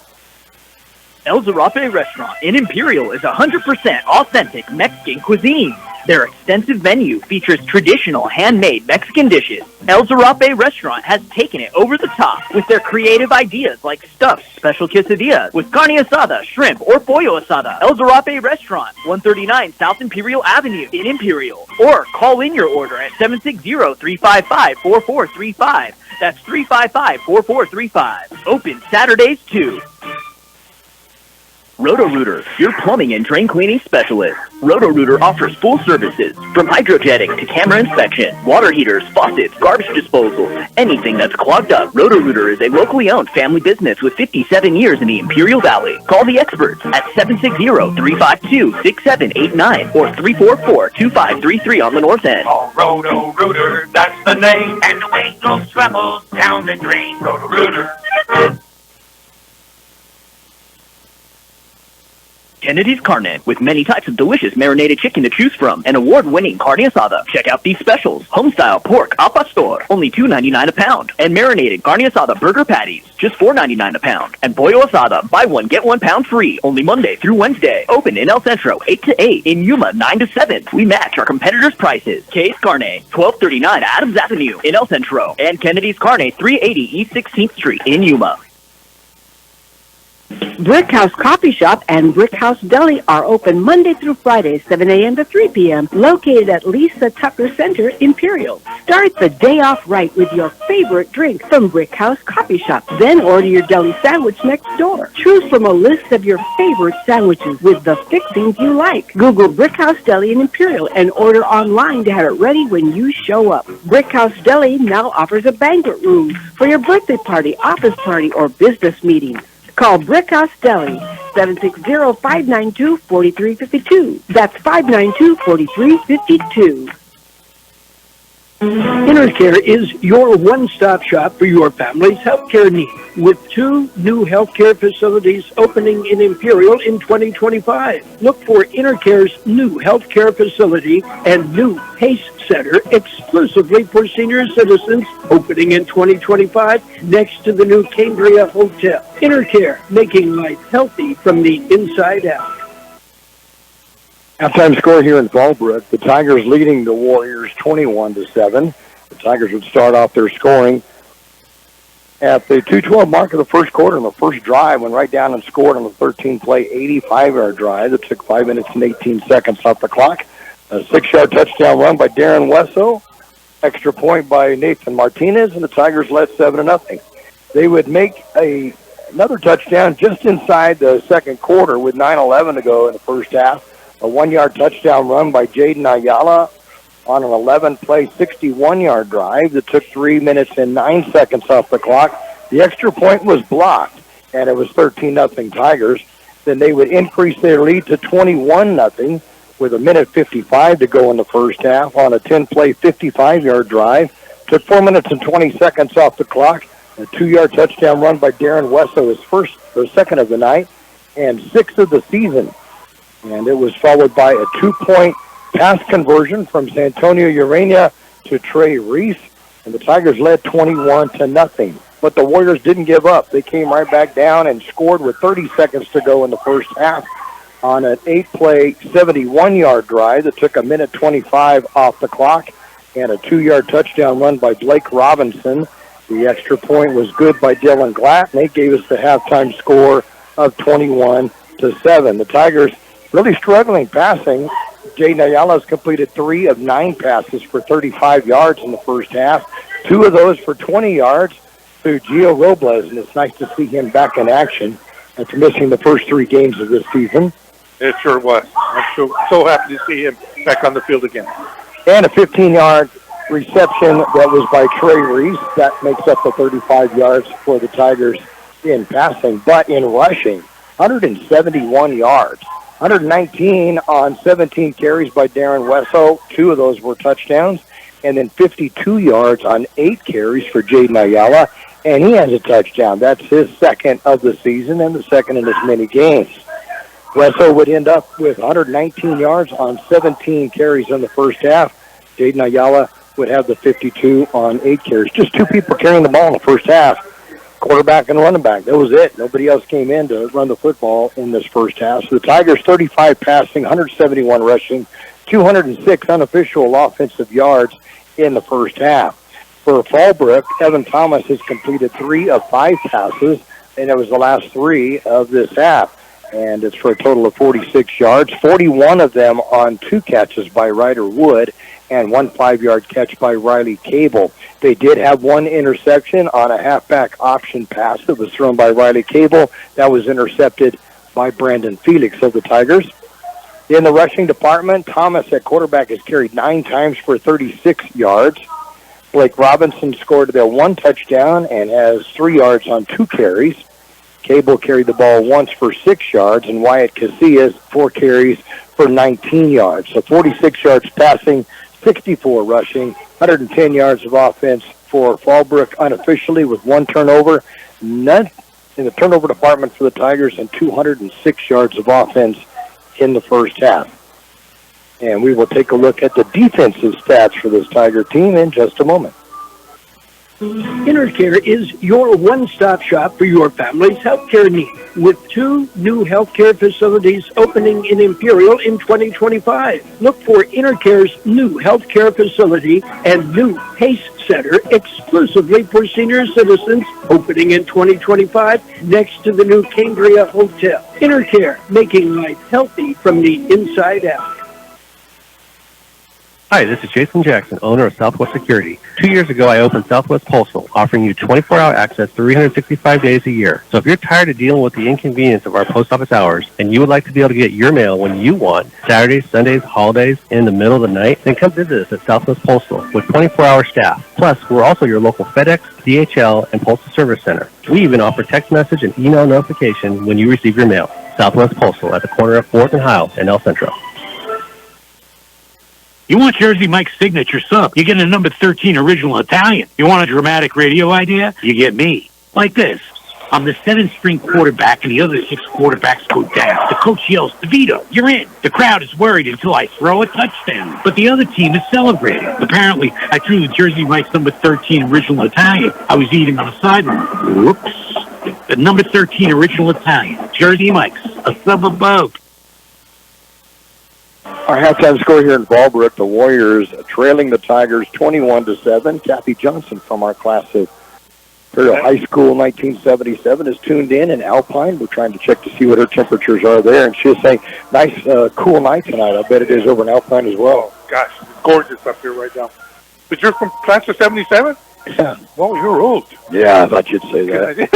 [SPEAKER 8] El Zarape Restaurant in Imperial is 100% authentic Mexican cuisine. Their extensive menu features traditional handmade Mexican dishes. El Zarape Restaurant has taken it over the top with their creative ideas like stuffed special quesadillas with carne asada, shrimp, or pollo asada. El Zarape Restaurant, 139 South Imperial Avenue in Imperial. Or call in your order at 760-355-4435. That's 355-4435. Open Saturdays too. Roto-Rooter, your plumbing and drain cleaning specialist. Roto-Rooter offers full services from hydrojetting to camera inspection, water heaters, faucets, garbage disposal, anything that's clogged up. Roto-Rooter is a locally owned family business with 57 years in the Imperial Valley. Call the experts at 760-352-6789 or 344-2533 on the north end.
[SPEAKER 10] Oh, Roto-Rooter, that's the name. And the way goes travels down the drain. Roto-Rooter.
[SPEAKER 8] Kennedy's Carne, with many types of delicious marinated chicken to choose from, and award-winning carne asada. Check out these specials. Homestyle pork al pastor, only $2.99 a pound. And marinated carne asada burger patties, just $4.99 a pound. And pollo asada, buy one, get 1 pound free, only Monday through Wednesday. Open in El Centro, 8 to 8. In Yuma, 9 to 7. We match our competitors' prices. K's Carne, 1239 Adams Avenue in El Centro. And Kennedy's Carne, 380 East 16th Street in Yuma.
[SPEAKER 3] Brick House Coffee Shop and Brick House Deli are open Monday through Friday, 7 a.m. to 3 p.m., located at Lisa Tucker Center, Imperial. Start the day off right with your favorite drink from Brick House Coffee Shop. Then order your deli sandwich next door. Choose from a list of your favorite sandwiches with the fixings you like. Google Brick House Deli in Imperial and order online to have it ready when you show up. Brick House Deli now offers a banquet room for your birthday party, office party, or business meeting. Call Brick House Deli, 760-592-4352. That's 592-4352.
[SPEAKER 4] InterCare is your one-stop shop for your family's healthcare needs, with 2 new healthcare facilities opening in Imperial in 2025. Look for InterCare's new healthcare facility and new PACE Center exclusively for senior citizens, opening in 2025 next to the new Cambria Hotel. InterCare, making life healthy from the inside out.
[SPEAKER 1] Halftime score here in Fallbrook. The Tigers leading the Warriors 21-7. The Tigers would start off their scoring at the 2:12 mark of the first quarter. On the first drive, went right down and scored on the 13-play, 85-yard drive that took 5 minutes and 18 seconds off the clock. A 6-yard touchdown run by Darren Wesso. Extra point by Nathan Martinez, and the Tigers led 7-0. They would make another touchdown just inside the second quarter with 9:11 to go in the first half. A 1-yard touchdown run by Jaden Ayala on an 11-play, 61-yard drive that took 3 minutes and 9 seconds off the clock. The extra point was blocked, and it was 13-0 Tigers. Then they would increase their lead to 21-0 with 1:55 to go in the first half on a 10-play, 55-yard drive. Took 4 minutes and 20 seconds off the clock. A 2-yard touchdown run by Darren Wesso, his first or second of the night, and 6th of the season. And it was followed by a 2-point pass conversion from Santonio Urania to Trey Reese, and the Tigers led 21-0. But the Warriors didn't give up. They came right back down and scored with 30 seconds to go in the first half on an 8-play, 71-yard drive that took 1:25 off the clock. and a 2-yard touchdown run by Blake Robinson. The extra point was good by Dylan Glatt, and they gave us the halftime score of 21-7. The Tigers really struggling passing. Jaden Ayala has completed 3 of 9 passes for 35 yards in the first half. 2 of those for 20 yards to Gio Robles, and it's nice to see him back in action after missing the first 3 games of this season.
[SPEAKER 2] It sure was. I'm so happy to see him back on the field again.
[SPEAKER 1] And a 15-yard reception that was by Trey Reese. That makes up the 35 yards for the Tigers in passing. But in rushing, 171 yards. 119 on 17 carries by Darren Wesso. 2 of those were touchdowns. And then 52 yards on 8 carries for Jaden Ayala. And he has a touchdown. That's his second of the season and the second in as many games. Wesso would end up with 119 yards on 17 carries in the first half. Jaden Ayala would have the 52 on 8 carries. Just 2 people carrying the ball in the first half, quarterback and running back. That was it. Nobody else came in to run the football in this first half. So the Tigers 35 passing, 171 rushing, 206 unofficial offensive yards in the first half. For Fallbrook, Evan Thomas has completed 3 of 5 passes, and it was the last 3 of this half. And it's for a total of 46 yards, 41 of them on 2 catches by Ryder Wood, and 1 5-yard catch by Riley Cable. They did have 1 interception on a halfback option pass that was thrown by Riley Cable. That was intercepted by Brandon Felix of the Tigers. In the rushing department, Thomas at quarterback has carried 9 times for 36 yards. Blake Robinson scored their 1 touchdown and has 3 yards on 2 carries. Cable carried the ball once for 6 yards, and Wyatt Casillas 4 carries for 19 yards. So 46 yards passing, 64 rushing, 110 yards of offense for Fallbrook unofficially with 1 turnover. None in the turnover department for the Tigers, and 206 yards of offense in the first half. And we will take a look at the defensive stats for this Tiger team in just a moment.
[SPEAKER 4] InterCare is your one-stop shop for your family's healthcare needs, with 2 new healthcare facilities opening in Imperial in 2025. Look for InterCare's new healthcare facility and new PACE Center exclusively for senior citizens, opening in 2025 next to the new Cambria Hotel. InterCare, making life healthy from the inside out.
[SPEAKER 5] Hi, this is Jason Jackson, owner of Southwest Security. 2 years ago, I opened Southwest Postal, offering you 24-hour access 365 days a year. So if you're tired of dealing with the inconvenience of our post office hours, and you would like to be able to get your mail when you want, Saturdays, Sundays, holidays, in the middle of the night, then come visit us at Southwest Postal with 24-hour staff. Plus, we're also your local FedEx, DHL, and Postal Service Center. We even offer text message and email notification when you receive your mail. Southwest Postal at the corner of 4th and Hiles in El Centro.
[SPEAKER 6] You want Jersey Mike's signature sub, you get a number 13 original Italian. You want a dramatic radio idea? You get me. Like this. I'm the 7th-string quarterback, and the other 6 quarterbacks go down. The coach yells, DeVito, you're in. The crowd is worried until I throw a touchdown. But the other team is celebrating. Apparently, I threw the Jersey Mike's number 13 original Italian. I was eating on the sideline. Whoops. The number 13 original Italian. Jersey Mike's. A sub of both.
[SPEAKER 1] Our halftime score here in Fallbrook, the Warriors trailing the Tigers 21-7. Kathy Johnson from our class of Imperial High School 1977 is tuned in Alpine. We're trying to check to see what her temperatures are there, and she's saying, nice, cool night tonight. I bet it is over in Alpine as well.
[SPEAKER 2] Oh, gosh, it's gorgeous up here right now. But you're from class of 77?
[SPEAKER 1] Yeah.
[SPEAKER 2] Well, you're old.
[SPEAKER 1] Yeah, I thought you'd say that.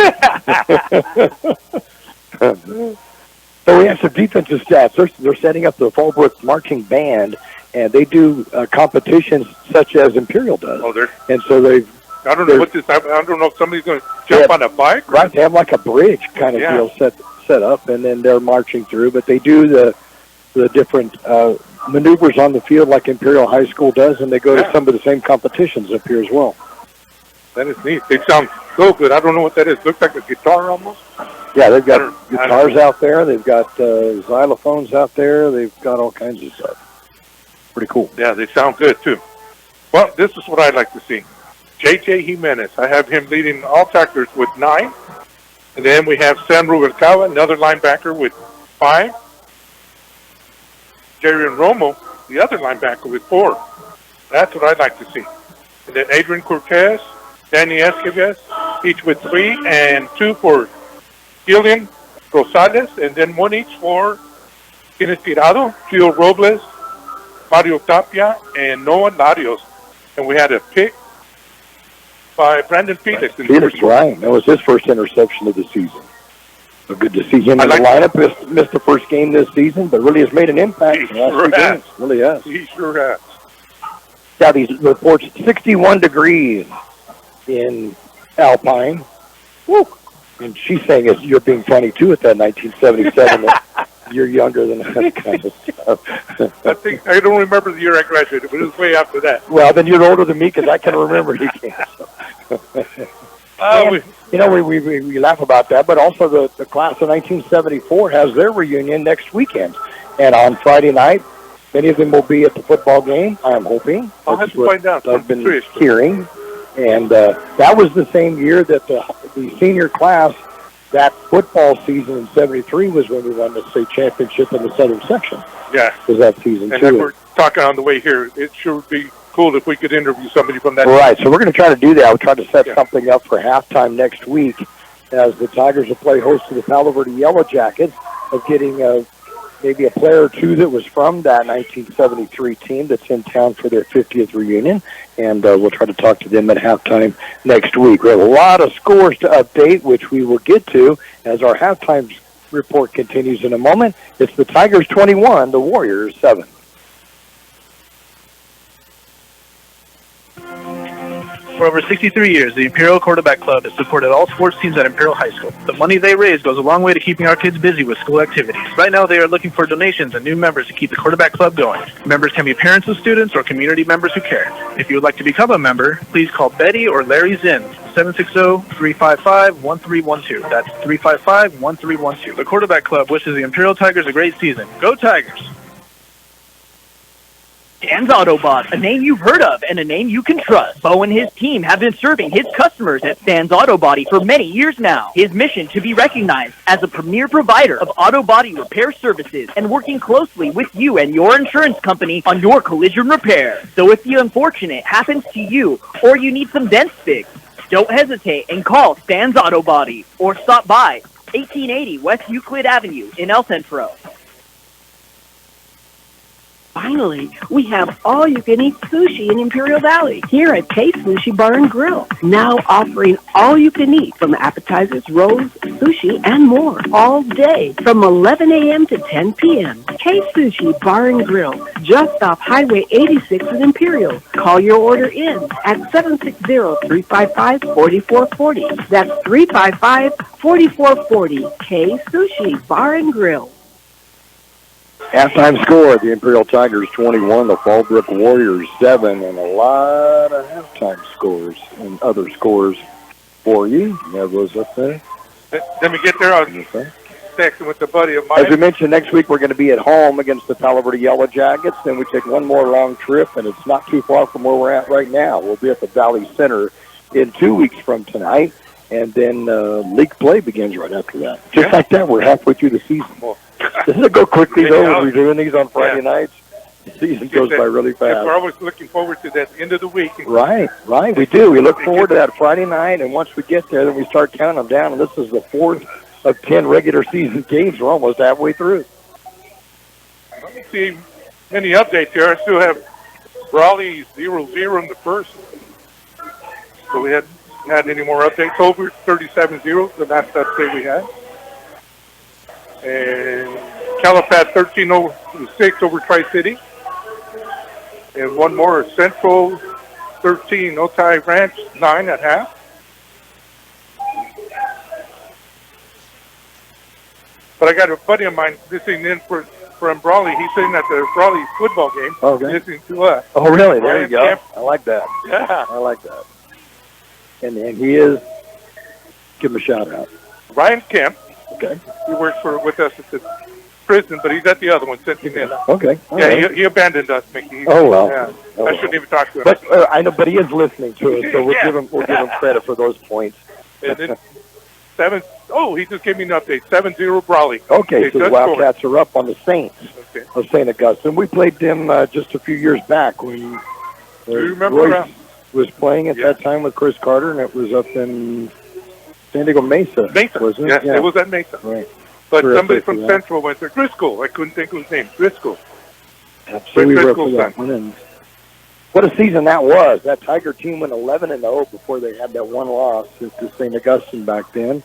[SPEAKER 1] So we have some defensive stats. They're setting up the Fallbrook Marching Band, and they do competitions such as Imperial does.
[SPEAKER 2] Oh,
[SPEAKER 1] and so they've...
[SPEAKER 2] I don't know what this... I don't know if somebody's going to jump on a bike.
[SPEAKER 1] Right, they have like a bridge kind of deal set up, and then they're marching through. But they do the different maneuvers on the field like Imperial High School does, and they go to some of the same competitions up here as well.
[SPEAKER 2] That is neat. They sound so good. I don't know what that is. Looks like a guitar almost.
[SPEAKER 1] Yeah, they've got guitars out there. They've got xylophones out there. They've got all kinds of stuff. Pretty cool.
[SPEAKER 2] Yeah, they sound good, too. Well, this is what I'd like to see. J.J. Jimenez. I have him leading all tacklers with 9. And then we have Centro, another linebacker, with 5. Jerry and Romo, the other linebacker, with 4. That's what I'd like to see. And then Adrian Cortez, Danny Esquives, each with 3, and 2 for Gillian Rosales, and then 1 each for Kenneth Tirado, Gio Robles, Mario Tapia, and Noah Larios. And we had a pick by Brandon Felix.
[SPEAKER 1] Felix Ryan. That was his first interception of the season. So good to see him in the lineup. Missed the first game this season, but really has made an impact in the last 2 games. Really has.
[SPEAKER 2] He sure has.
[SPEAKER 1] Now these reports 61 degrees in Alpine. Woo. And she's saying you're being funny too at that 1977. That you're younger than that kind of stuff.
[SPEAKER 2] I don't remember the year I graduated, but it was way after that.
[SPEAKER 1] Well, then you're older than me because I can remember you can't. We laugh about that, but also the class of 1974 has their reunion next weekend. And on Friday night, many of them will be at the football game, I'm hoping.
[SPEAKER 2] I'll have to find out.
[SPEAKER 1] I've been hearing. And that was the same year that the senior class, that football season in 73 was when we won the state championship in the Southern section.
[SPEAKER 2] Yeah.
[SPEAKER 1] Was that season,
[SPEAKER 2] and
[SPEAKER 1] too.
[SPEAKER 2] And we're talking on the way here. It sure would be cool if we could interview somebody from that.
[SPEAKER 1] Right, so we're going to try to do that. We'll try to set something up for halftime next week as the Tigers will play host to the Palo Verde Yellow Jackets, of getting maybe a player or two that was from that 1973 team that's in town for their 50th reunion, and we'll try to talk to them at halftime next week. We have a lot of scores to update, which we will get to as our halftime report continues in a moment. It's the Tigers 21, the Warriors 7.
[SPEAKER 7] For over 63 years, the Imperial Quarterback Club has supported all sports teams at Imperial High School. The money they raise goes a long way to keeping our kids busy with school activities. Right now, they are looking for donations and new members to keep the Quarterback Club going. Members can be parents of students or community members who care. If you would like to become a member, please call Betty or Larry Zinn, 760-355-1312. That's 355-1312. The Quarterback Club wishes the Imperial Tigers a great season. Go Tigers!
[SPEAKER 8] Stan's Autobot, a name you've heard of and a name you can trust. Bo and his team have been serving his customers at Stan's Auto Body for many years now. His mission to be recognized as a premier provider of auto body repair services and working closely with you and your insurance company on your collision repair. So if the unfortunate happens to you or you need some dents fixed, don't hesitate and call Stan's Auto Body or stop by 1880 West Euclid Avenue in El Centro.
[SPEAKER 3] Finally, we have all-you-can-eat sushi in Imperial Valley here at Kxo Sushi Bar and Grill. Now offering all-you-can-eat from appetizers, rolls, sushi, and more all day from 11 a.m. to 10 p.m. Kxo Sushi Bar and Grill, just off Highway 86 in Imperial. Call your order in at 760-355-4440. That's 355-4440. Kxo Sushi Bar and Grill.
[SPEAKER 1] Halftime score, the Imperial Tigers 21, the Fallbrook Warriors 7, and a lot of halftime scores and other scores for you. You have those up there?
[SPEAKER 2] Let me get there. I was texting with a buddy of mine.
[SPEAKER 1] As we mentioned, next week we're going to be at home against the Palo Verde Yellow Jackets. Then we take one more long trip, and it's not too far from where we're at right now. We'll be at the Valley Center in 2 weeks from tonight, and then league play begins right after that. Just like that, we're halfway through the season. Doesn't it go quickly, though, when we're doing these on Friday nights? The season goes by really fast.
[SPEAKER 2] We're always looking forward to that end of the week.
[SPEAKER 1] Right, we do. We look forward to that Friday night, and once we get there, then we start counting them down, and this is the 4th of 10 regular season games. We're almost halfway through.
[SPEAKER 2] Let me see any updates here. I still have Raleigh 0-0 in the first. So we hadn't had any more updates. Over 37-0, the last update we had. And Califat 13-6 over Tri-City. And one more, Centro 13, Otay Ranch 9 at half. But I got a buddy of mine listening in from Brawley. He's sitting at the Brawley football game listening to us.
[SPEAKER 1] Oh, really? There you go.
[SPEAKER 2] Camp.
[SPEAKER 1] I like that.
[SPEAKER 2] Yeah.
[SPEAKER 1] I like that. And he is, give him a shout out.
[SPEAKER 2] Ryan Kemp.
[SPEAKER 1] Okay.
[SPEAKER 2] He works with us at the prison, but he's at the other one, sitting in.
[SPEAKER 1] Okay.
[SPEAKER 2] He abandoned us, Mickey.
[SPEAKER 1] Oh, well.
[SPEAKER 2] Yeah. I shouldn't even talk to him.
[SPEAKER 1] But I know, but he is listening to us, so we'll give him credit for those points.
[SPEAKER 2] And then he just gave me an update. 7-0 Brawley.
[SPEAKER 1] Okay, so the Wildcats are up on the Saints of St. Augustine. We played them just a few years back when
[SPEAKER 2] Do you remember?
[SPEAKER 1] Royce was playing at that time with Chris Carter, and it was up in San Diego Mesa. Wasn't it?
[SPEAKER 2] Yes, it was at Mesa.
[SPEAKER 1] Right.
[SPEAKER 2] But somebody from Centro went there. Driscoll. I couldn't think of his name. Driscoll.
[SPEAKER 1] Absolutely. We were for that one. And what a season that was. That Tiger team went 11-0 before they had that one loss to St. Augustine back then.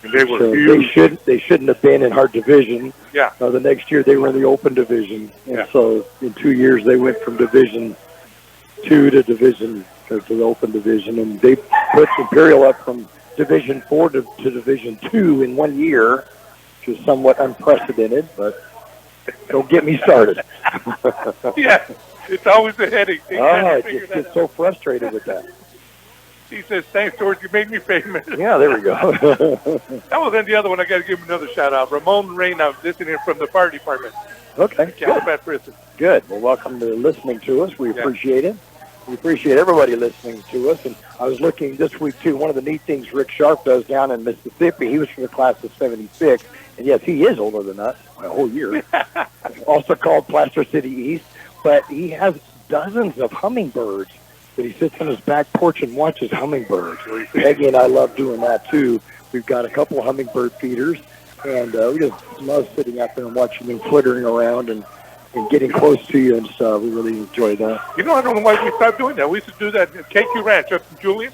[SPEAKER 2] And they were huge.
[SPEAKER 1] They shouldn't have been in our division.
[SPEAKER 2] Yeah.
[SPEAKER 1] The next year they were in the open division. And so in 2 years they went from Division 2 to the open division. And they put Imperial up from Division 4 to Division 2 in 1 year, which is somewhat unprecedented, but don't get me started.
[SPEAKER 2] Yeah, it's always a headache.
[SPEAKER 1] I just get so frustrated with that.
[SPEAKER 2] He says, thanks, George, you made me famous.
[SPEAKER 1] Yeah, there we go.
[SPEAKER 2] That was then the other one. I got to give him another shout-out. Ramon Reyna, listening from the fire department.
[SPEAKER 1] Okay, good. Well, welcome to listening to us. We appreciate it. We appreciate everybody listening to us. And I was looking this week, too, one of the neat things Rick Sharp does down in Mississippi, he was from the class of 76. And, yes, he is older than us by a whole year. Also called Plaster City East. But he has dozens of hummingbirds that he sits on his back porch and watches hummingbirds. Peggy and I love doing that, too. We've got a couple of hummingbird feeders. And we just love sitting out there and watching them twittering around and getting close to you and stuff. We really enjoy that.
[SPEAKER 2] You know, I don't know why we stopped doing that. We used to do that at KQ Ranch up in Julian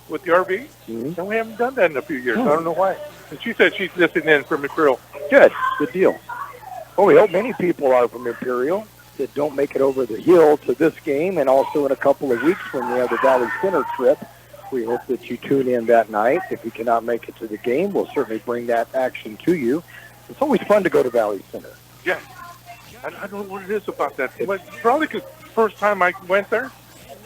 [SPEAKER 2] with the RV. And we haven't done that in a few years. I don't know why. And she said she's listening in from Imperial.
[SPEAKER 1] Good deal. Well, we hope many people are from Imperial that don't make it over the hill to this game, and also in a couple of weeks when we have the Valley Center trip. We hope that you tune in that night. If you cannot make it to the game, we'll certainly bring that action to you. It's always fun to go to Valley Center.
[SPEAKER 2] Yeah. I don't know what it is about that. Probably because the first time I went there,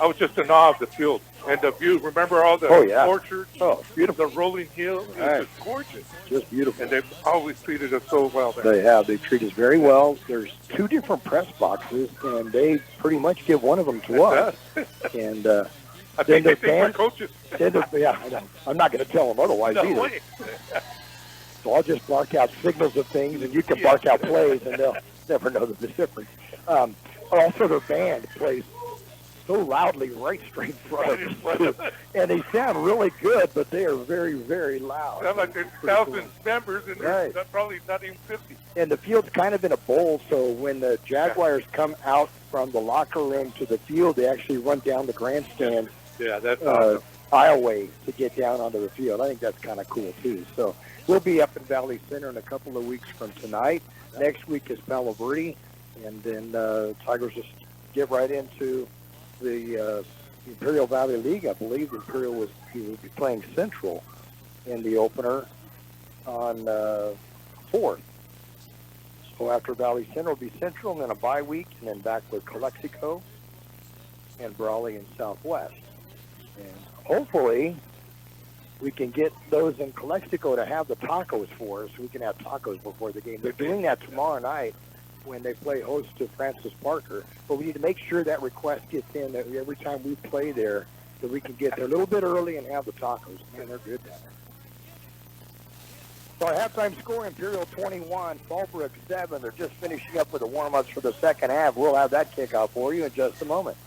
[SPEAKER 2] I was just in awe of the field and the view. Remember all the orchards?
[SPEAKER 1] Oh, beautiful.
[SPEAKER 2] The rolling hill. It was just gorgeous.
[SPEAKER 1] Just beautiful.
[SPEAKER 2] And they've always treated us so well there.
[SPEAKER 1] They have. They treat us very well. There's 2 different press boxes, and they pretty much give one of them to us. And
[SPEAKER 2] I think they think we're coaches.
[SPEAKER 1] I'm not going to tell them otherwise either.
[SPEAKER 2] Way.
[SPEAKER 1] So I'll just bark out signals of things, and you can bark out plays, and they'll never know the difference. Also, their band plays so loudly right straight in front of us. And they sound really good, but they are very, very loud.
[SPEAKER 2] Sound like there's 1,000 members, and there's probably not even 50.
[SPEAKER 1] And the field's kind of in a bowl, so when the Jaguars come out from the locker room to the field, they actually run down the grandstand
[SPEAKER 2] that's awesome.
[SPEAKER 1] aisleway to get down onto the field. I think that's kind of cool, too. So we'll be up in Valley Center in a couple of weeks from tonight. Next week is Palo Verde, and then Tigers just get right into the Imperial Valley League. I believe Imperial will be playing Central in the opener on 4th. So after Valley Center will be Central, and then a bye week, and then back with Calexico and Brawley and Southwest. And hopefully we can get those in Calexico to have the tacos for us, so we can have tacos before the game. They're doing that tomorrow night when they play host to Francis Parker. But we need to make sure that request gets in that every time we play there, that we can get there a little bit early and have the tacos. Man, they're good down there. So our halftime score, Imperial 21, Fallbrook 7. They're just finishing up with the warm-ups for the second half. We'll have that kickoff for you in just a moment.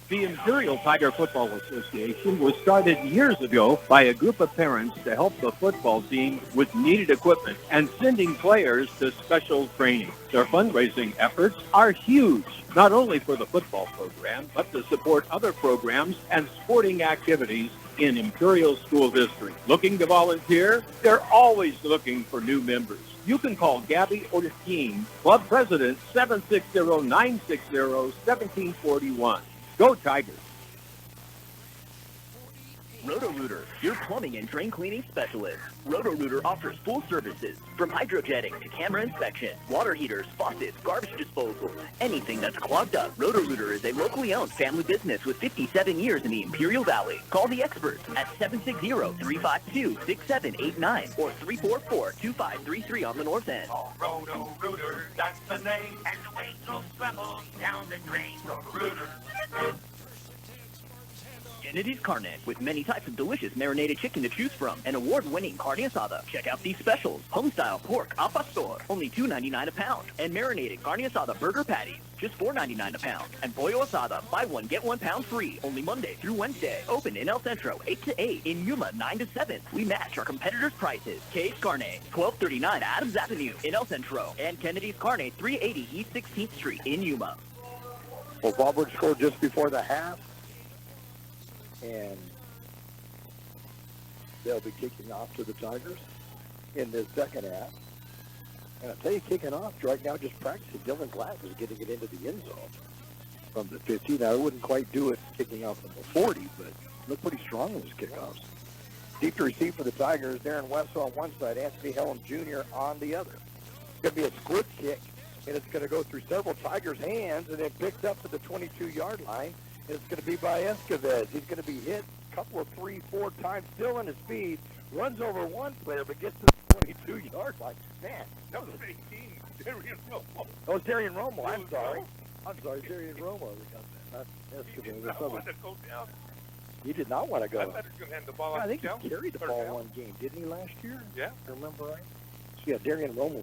[SPEAKER 9] The Imperial Tiger Football Association was started years ago by a group of parents to help the football team with needed equipment and sending players to special training. Their fundraising efforts are huge, not only for the football program, but to support other programs and sporting activities in Imperial School District. Looking to volunteer? They're always looking for new members. You can call Gabby or the team, Club President, 760-960-1741. Go Tigers.
[SPEAKER 8] Roto-Rooter, your plumbing and drain cleaning specialist. Roto-Rooter offers full services from hydrojetting to camera inspection, water heaters, faucets, garbage disposal, anything that's clogged up. Roto-Rooter is a locally owned family business with 57 years in the Imperial Valley. Call the experts at 760-352-6789 or 344-2533 on the north end.
[SPEAKER 10] Oh, Roto-Rooter, that's the name. And the weight will travel down the drain. Roto-Rooter.
[SPEAKER 8] Kennedy's Carne, with many types of delicious marinated chicken to choose from, and award-winning carne asada. Check out these specials: home-style pork al pastor, only $2.99 a pound, and marinated carne asada burger patties, just $4.99 a pound, and pollo asada, buy one get 1 pound free, only Monday through Wednesday. Open in El Centro 8 to 8, in Yuma 9 to 7. We match our competitors' prices. Kxo Carne, 1239 Adams Avenue in El Centro, and Kennedy's Carne, 380 East 16th Street in Yuma.
[SPEAKER 1] Well, Fallbrook scored just before the half, and they'll be kicking off to the Tigers in this second half. And I tell you, kicking off right now, just practicing. Dylan Glass is getting it into the end zone from the 50. Now, I wouldn't quite do it kicking off from the 40, but look pretty strong in his kickoffs. Deep to receive for the Tigers. Darren West on one side, Anthony Helm Jr. on the other. It's going to be a split kick, and it's going to go through several Tigers' hands, and then picked up to the 22-yard line. And it's going to be by Escoves. He's going to be hit a couple of 3-4 times, still in his speed. Runs over one player, but gets to the 22-yard line. Man,
[SPEAKER 2] that was 18. Darian Romo.
[SPEAKER 1] Oh, Darian Romo. I'm sorry. Darian Romo. Not Escoves.
[SPEAKER 2] I want to go down.
[SPEAKER 1] He did not want to go.
[SPEAKER 2] I thought he was going to hand the ball off.
[SPEAKER 1] I think he carried the ball one game, didn't he, last year?
[SPEAKER 2] Yeah.
[SPEAKER 1] I remember right. Yeah, Darian Romo.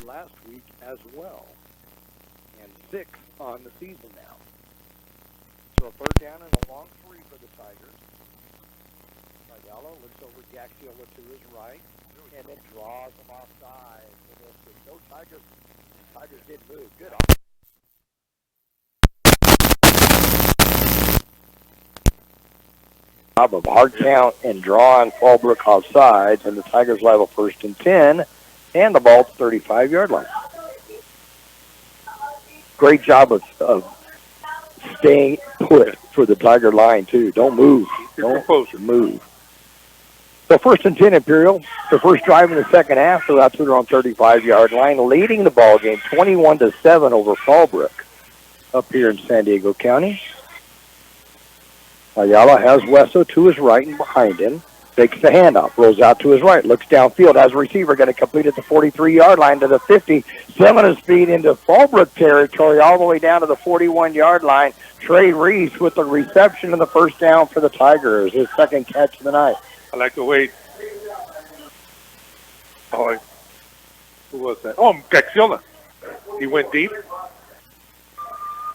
[SPEAKER 1] Last week as well, and 6 on the season now. So a third down and a long 3 for the Tigers. Ayala looks over Gaxiola to his right, and then draws him offside. No Tigers. Tigers did move. Good. Job of hard count and draw on Fallbrook offsides, and the Tigers level 1st and 10. And the ball at the 35-yard line. Great job of staying put for the Tiger line, too. Don't move. Don't move. So 1st and 10, Imperial. The first drive in the second half, so that's their own 35-yard line, leading the ball game 21-7 over Fallbrook up here in San Diego County. Ayala has Wesso to his right and behind him. Takes the handoff, rolls out to his right, looks downfield, has a receiver going to complete at the 43-yard line to the 50. 7 speed into Fallbrook territory all the way down to the 41-yard line. Trey Reese with the reception and the first down for the Tigers, his second catch of the night.
[SPEAKER 2] I like the way. Oh, who was that? Oh, Gaxiola. He went deep,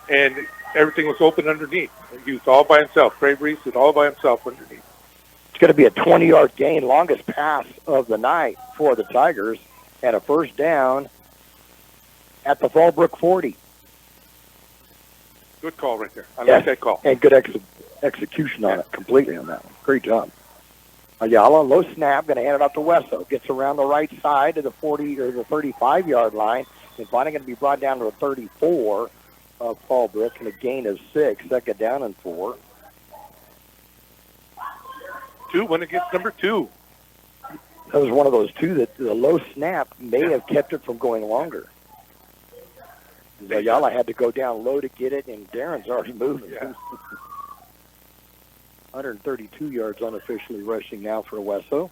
[SPEAKER 2] and everything was open underneath. He was all by himself. Trey Reese was all by himself underneath.
[SPEAKER 1] It's going to be a 20-yard gain, longest pass of the night for the Tigers, and a first down at the Fallbrook 40.
[SPEAKER 2] Good call right there. I like that call.
[SPEAKER 1] And good execution on it, completely on that one. Great job. Ayala, low snap, going to hand it off to Wesso. Gets around the right side to the 40 or the 35-yard line, and finally going to be brought down to the 34 of Fallbrook, and a gain of 6, second down and 4.
[SPEAKER 2] 2 went against number 2.
[SPEAKER 1] That was one of those two that the low snap may have kept it from going longer. Ayala had to go down low to get it, and Darren's already moving.
[SPEAKER 2] Yeah.
[SPEAKER 1] 132 yards unofficially rushing now for Wesso.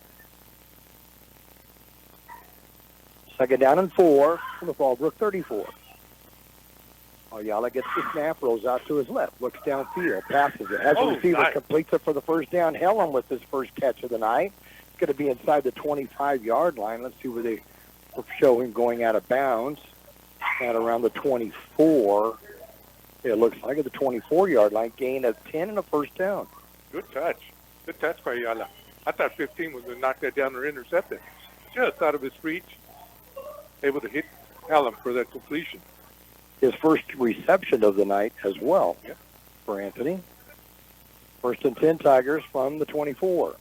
[SPEAKER 1] Second down and 4 from the Fallbrook 34. Ayala gets the snap, rolls out to his left, looks downfield, passes it. Has a receiver,
[SPEAKER 2] nice.
[SPEAKER 1] Completes it for the first down. Helen with his first catch of the night. It's going to be inside the 25-yard line. Let's see where they show him going out of bounds. At around the 24. It looks like at the 24-yard line, gain of 10 and a first down.
[SPEAKER 2] Good touch. Good touch by Ayala. I thought 15 was going to knock that down or intercept it. Just out of his reach. Able to hit Allen for that completion.
[SPEAKER 1] His first reception of the night as well.
[SPEAKER 2] Yep.
[SPEAKER 1] For Anthony. First and 10 Tigers from the 24.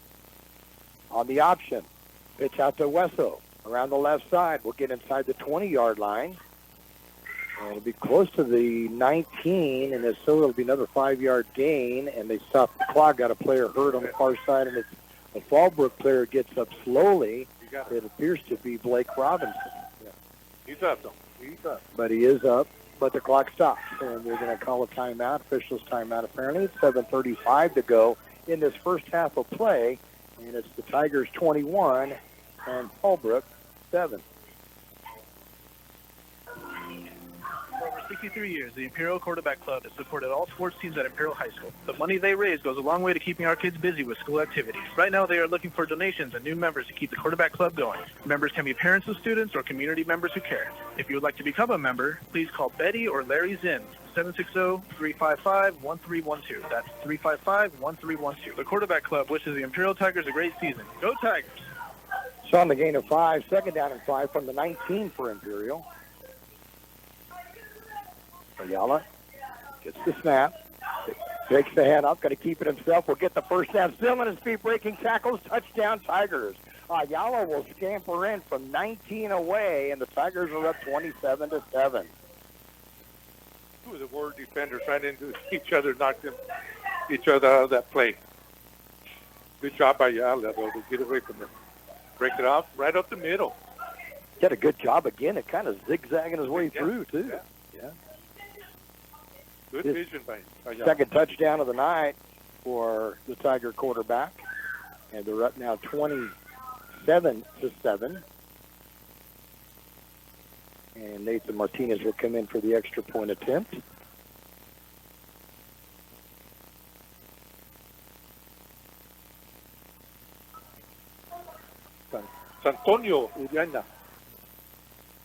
[SPEAKER 1] On the option. Pitch out to Wesso. Around the left side. We'll get inside the 20-yard line. And it'll be close to the 19, and so it'll be another 5-yard gain, and they stop the clock. Got a player hurt on the far side, and it's a Fallbrook player gets up slowly. It appears to be Blake Robinson.
[SPEAKER 2] Yeah. He's up, though. He's up.
[SPEAKER 1] But he is up, but the clock stops, and they're going to call a timeout. Officials timeout, apparently. It's 7:35 to go in this first half of play, and it's the Tigers 21 and Fallbrook 7.
[SPEAKER 7] For over 63 years, the Imperial Quarterback Club has supported all sports teams at Imperial High School. The money they raise goes a long way to keeping our kids busy with school activities. Right now, they are looking for donations and new members to keep the Quarterback Club going. Members can be parents of students or community members who care. If you would like to become a member, please call Betty or Larry Zinn, 760-355-1312. That's 355-1312. The Quarterback Club wishes the Imperial Tigers a great season. Go Tigers!
[SPEAKER 1] So on the gain of 5, second down and 5 from the 19 for Imperial. Ayala gets the snap, takes the hand up, going to keep it himself. Will get the first down, still on his feet, breaking tackles, touchdown Tigers. Ayala will scamper in from 19 away, and the Tigers are up 27-7.
[SPEAKER 2] Two of the Warrior defenders ran into each other, knocked each other out of that play. Good job by Ayala, though, to get away from them. Break it off right up the middle.
[SPEAKER 1] Did a good job again at kind of zigzagging his way through, too. Yeah.
[SPEAKER 2] Good vision by Ayala.
[SPEAKER 1] Second touchdown of the night for the Tiger quarterback. And they're up now 27-7. And Nathan Martinez will come in for the extra point attempt.
[SPEAKER 2] Antonio Uriana.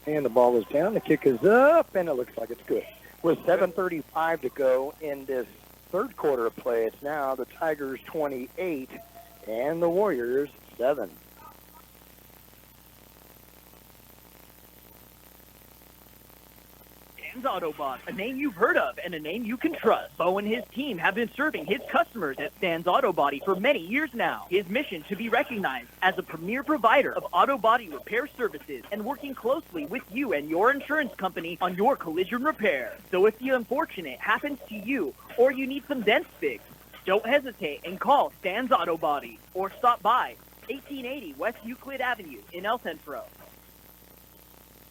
[SPEAKER 1] And the ball is down. The kick is up, and it looks like it's good. With 7:35 to go in this third quarter of play, it's now the Tigers 28 and the Warriors 7.
[SPEAKER 8] Autobot, a name you've heard of and a name you can trust. Bo and his team have been serving his customers at Stan's Auto Body for many years now. His mission to be recognized as a premier provider of auto body repair services and working closely with you and your insurance company on your collision repair. So if the unfortunate happens to you or you need some dents fixed, don't hesitate and call Stan's Auto Body or stop by 1880 West Euclid Avenue in El Centro.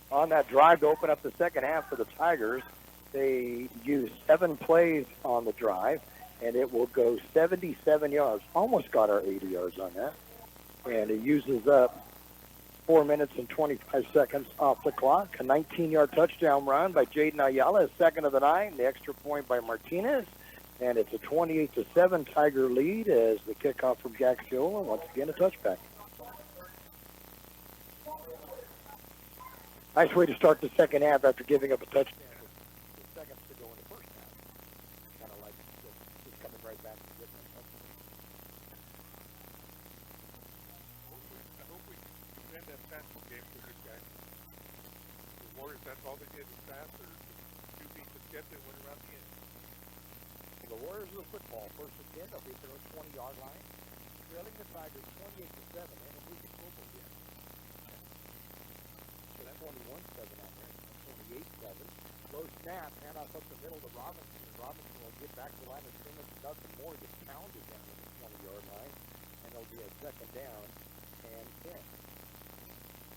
[SPEAKER 1] On that drive to open up the second half for the Tigers, they used 7 plays on the drive, and it will go 77 yards. Almost got our 80 yards on that. And it uses up 4 minutes and 25 seconds off the clock. A 19-yard touchdown run by Jaden Ayala, his second of the night. The extra point by Martinez. And it's a 28-7 Tiger lead as the kickoff from Kxo, and once again a touchback. Nice way to start the second half after giving up a touchdown with seconds to go in the first half. Kind of like just coming right back to get that touchdown.
[SPEAKER 2] I hope we win that fastball game for this guy. The Warriors, that's all they did was fast, or 2 beats to get there, went around the end.
[SPEAKER 1] The Warriors of the football, first and 10, they'll be at their own 20-yard line.
[SPEAKER 11] trailing the Tigers 28-7, and a moving football game. So that's 21-7 on there. 28-7. Low snap, handoff up the middle to Robinson. And Robinson will get back to the line of scrimmage. Nothing more. Gets pounded down to the 20-yard line, and it'll be a second down and 10.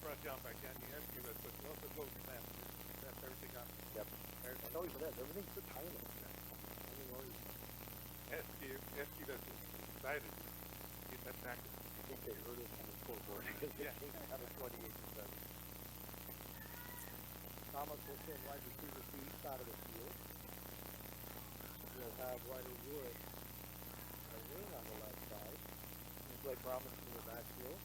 [SPEAKER 2] Front jump back down. You have to give us a low snap. That's everything up.
[SPEAKER 11] Yep. I know even that. Everything's so tiny.
[SPEAKER 2] Esky doesn't excited to get that back.
[SPEAKER 11] I think they heard us on the scoreboard. Yeah. Out of 28-7. Thomas will send wide receiver to each side of the field. We'll have Ryder Wood a wing on the left side. And Blake Robinson in the backfield.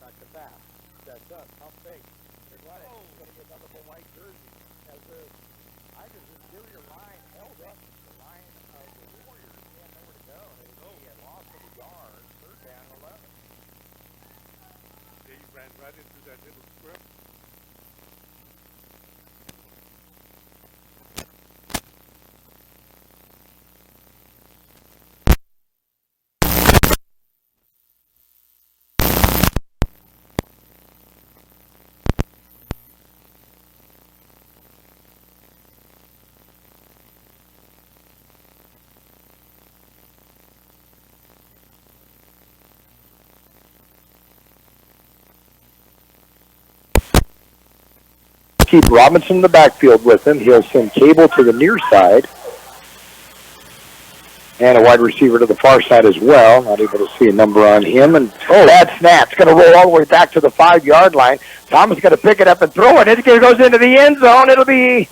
[SPEAKER 11] Back to pass. That's up. Pump fake. They're right. He's going to get another white jersey. As the Tigers' interior line held up the line of the Warriors. They had nowhere to go. He had lost of the yard. Third down 11.
[SPEAKER 2] They ran right into that little script.
[SPEAKER 1] Keep Robinson in the backfield with him. He'll send Cable to the near side. And a wide receiver to the far side as well. Not able to see a number on him. And, that snap's going to roll all the way back to the 5-yard line. Thomas going to pick it up and throw it. It goes into the end zone. It'll be...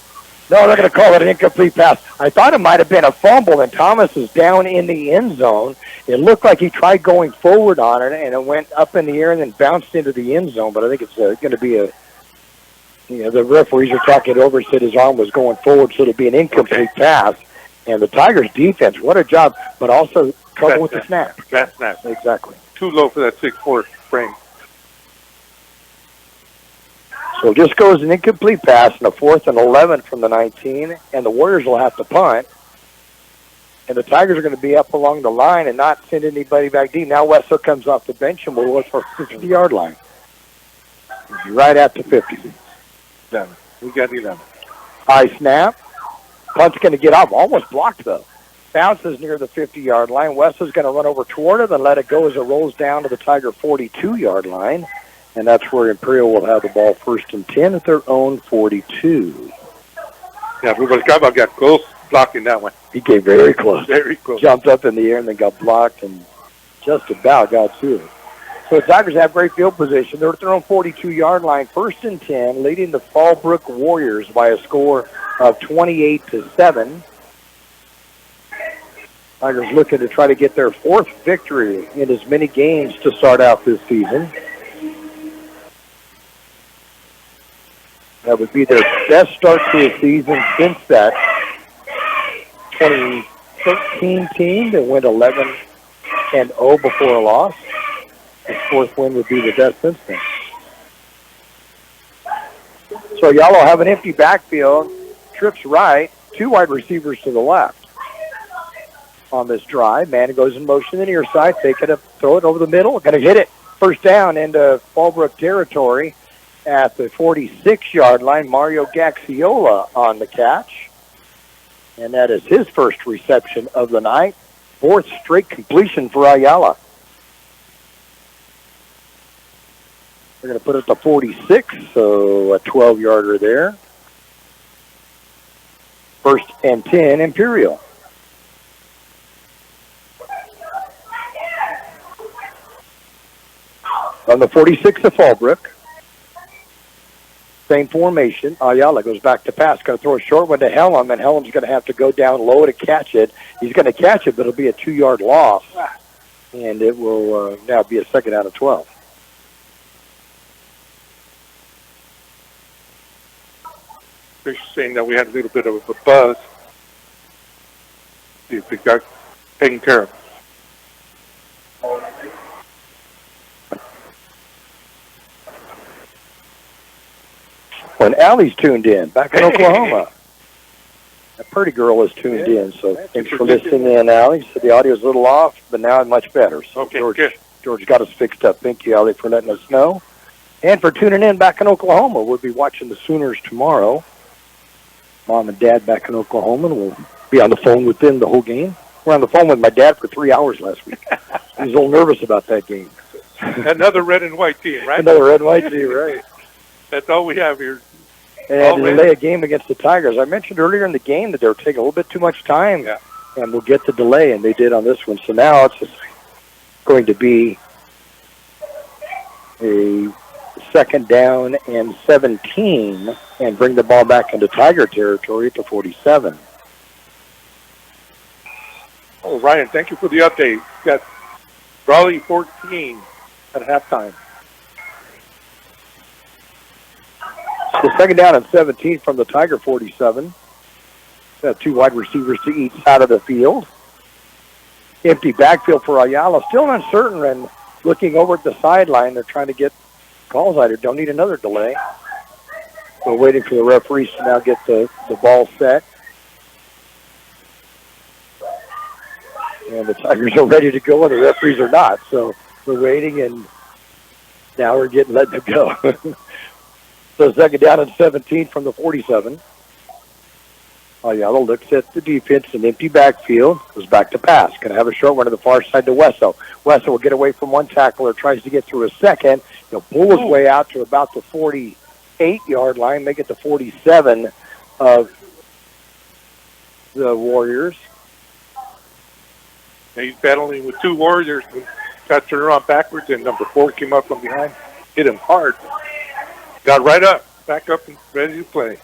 [SPEAKER 1] No, they're going to call it an incomplete pass. I thought it might have been a fumble, and Thomas is down in the end zone. It looked like he tried going forward on it, and it went up in the air and then bounced into the end zone. But I think it's going to be a... the referees are talking it over, said his arm was going forward, so it'll be an incomplete pass. And the Tigers' defense, what a job, but also trouble with the snap.
[SPEAKER 2] Bad snap.
[SPEAKER 1] Exactly.
[SPEAKER 2] Too low for that 6'4" frame.
[SPEAKER 1] So just goes an incomplete pass and a 4th and 11 from the 19, and the Warriors will have to punt. And the Tigers are going to be up along the line and not send anybody back deep. Now Wessel comes off the bench and will look for a 50-yard line. Right at the 50.
[SPEAKER 2] 11. We got 11.
[SPEAKER 1] High snap. Punt's going to get off. Almost blocked, though. Bounces near the 50-yard line. West is going to run over toward it and let it go as it rolls down to the Tiger 42-yard line. And that's where Imperial will have the ball 1st and 10 at their own 42.
[SPEAKER 2] Yeah, Grijalva got close blocking that one.
[SPEAKER 1] He came very close.
[SPEAKER 2] Very close.
[SPEAKER 1] Jumped up in the air and then got blocked and just about got to it. So the Tigers have great field position. They're at their own 42-yard line, 1st and 10, leading the Fallbrook Warriors by a score of 28-7. Tigers looking to try to get their 4th victory in as many games to start out this season. That would be their best start to a season since that 2013 team that went 11-0 before a loss. The 4th win would be the best since then. So y'all will have an empty backfield, trips right, 2 wide receivers to the left. On this drive, man goes in motion to the near side, take it up, throw it over the middle, going to hit it. 1st down into Fallbrook territory at the 46-yard line. Mario Gaxiola on the catch. And that is his first reception of the night. 4th straight completion for Ayala. They're going to put it to 46, so a 12-yarder there. 1st and 10, Imperial. On the 46 of Fallbrook. Same formation. Ayala goes back to pass. Going to throw a short one to Helm, and Helm's going to have to go down low to catch it. He's going to catch it, but it'll be a 2-yard loss. And it will now be a 2nd out of 12.
[SPEAKER 2] They're saying that we had a little bit of a buzz. See if it got taken care of.
[SPEAKER 1] When Allie's tuned in, back in Oklahoma. A pretty girl is tuned in, so thanks for listening in, Allie. So the audio's a little off, but now it's much better. So
[SPEAKER 2] Okay,
[SPEAKER 1] George,
[SPEAKER 2] good.
[SPEAKER 1] George got us fixed up. Thank you, Ellie, for letting us know. And for tuning in back in Oklahoma. We'll be watching the Sooners tomorrow. Mom and Dad back in Oklahoma, and we'll be on the phone with them the whole game. We're on the phone with my dad for 3 hours last week. He was a little nervous about that game.
[SPEAKER 2] Another red and white team, right?
[SPEAKER 1] Another red and white team, right.
[SPEAKER 2] That's all we have here.
[SPEAKER 1] And to delay a game against the Tigers. I mentioned earlier in the game that they were taking a little bit too much time, and we'll get the delay, and they did on this one. So now it's just going to be a 2nd down and 17 and bring the ball back into Tiger territory at the 47.
[SPEAKER 2] Oh, Ryan, thank you for the update. You got Raleigh 14 at halftime.
[SPEAKER 1] The 2nd down and 17 from the Tiger 47. Got 2 wide receivers to each side of the field. Empty backfield for Ayala. Still uncertain and looking over at the sideline. They're trying to get calls either. Don't need another delay. So waiting for the referees to now get the ball set. And the Tigers are ready to go, and the referees are not. So we're waiting, and now we're letting them go. So 2nd down and 17 from the 47. Ayala looks at the defense, an empty backfield, goes back to pass. Going to have a short one to the far side to Wesso. Wesso will get away from one tackler, tries to get through a second. He'll pull his way out to about the 48-yard line, make it the 47 of the Warriors.
[SPEAKER 2] Now he's battling with 2 Warriors. Got turned around backwards, and number 4 came up from behind. Hit him hard. Got right up, back up, and ready to play.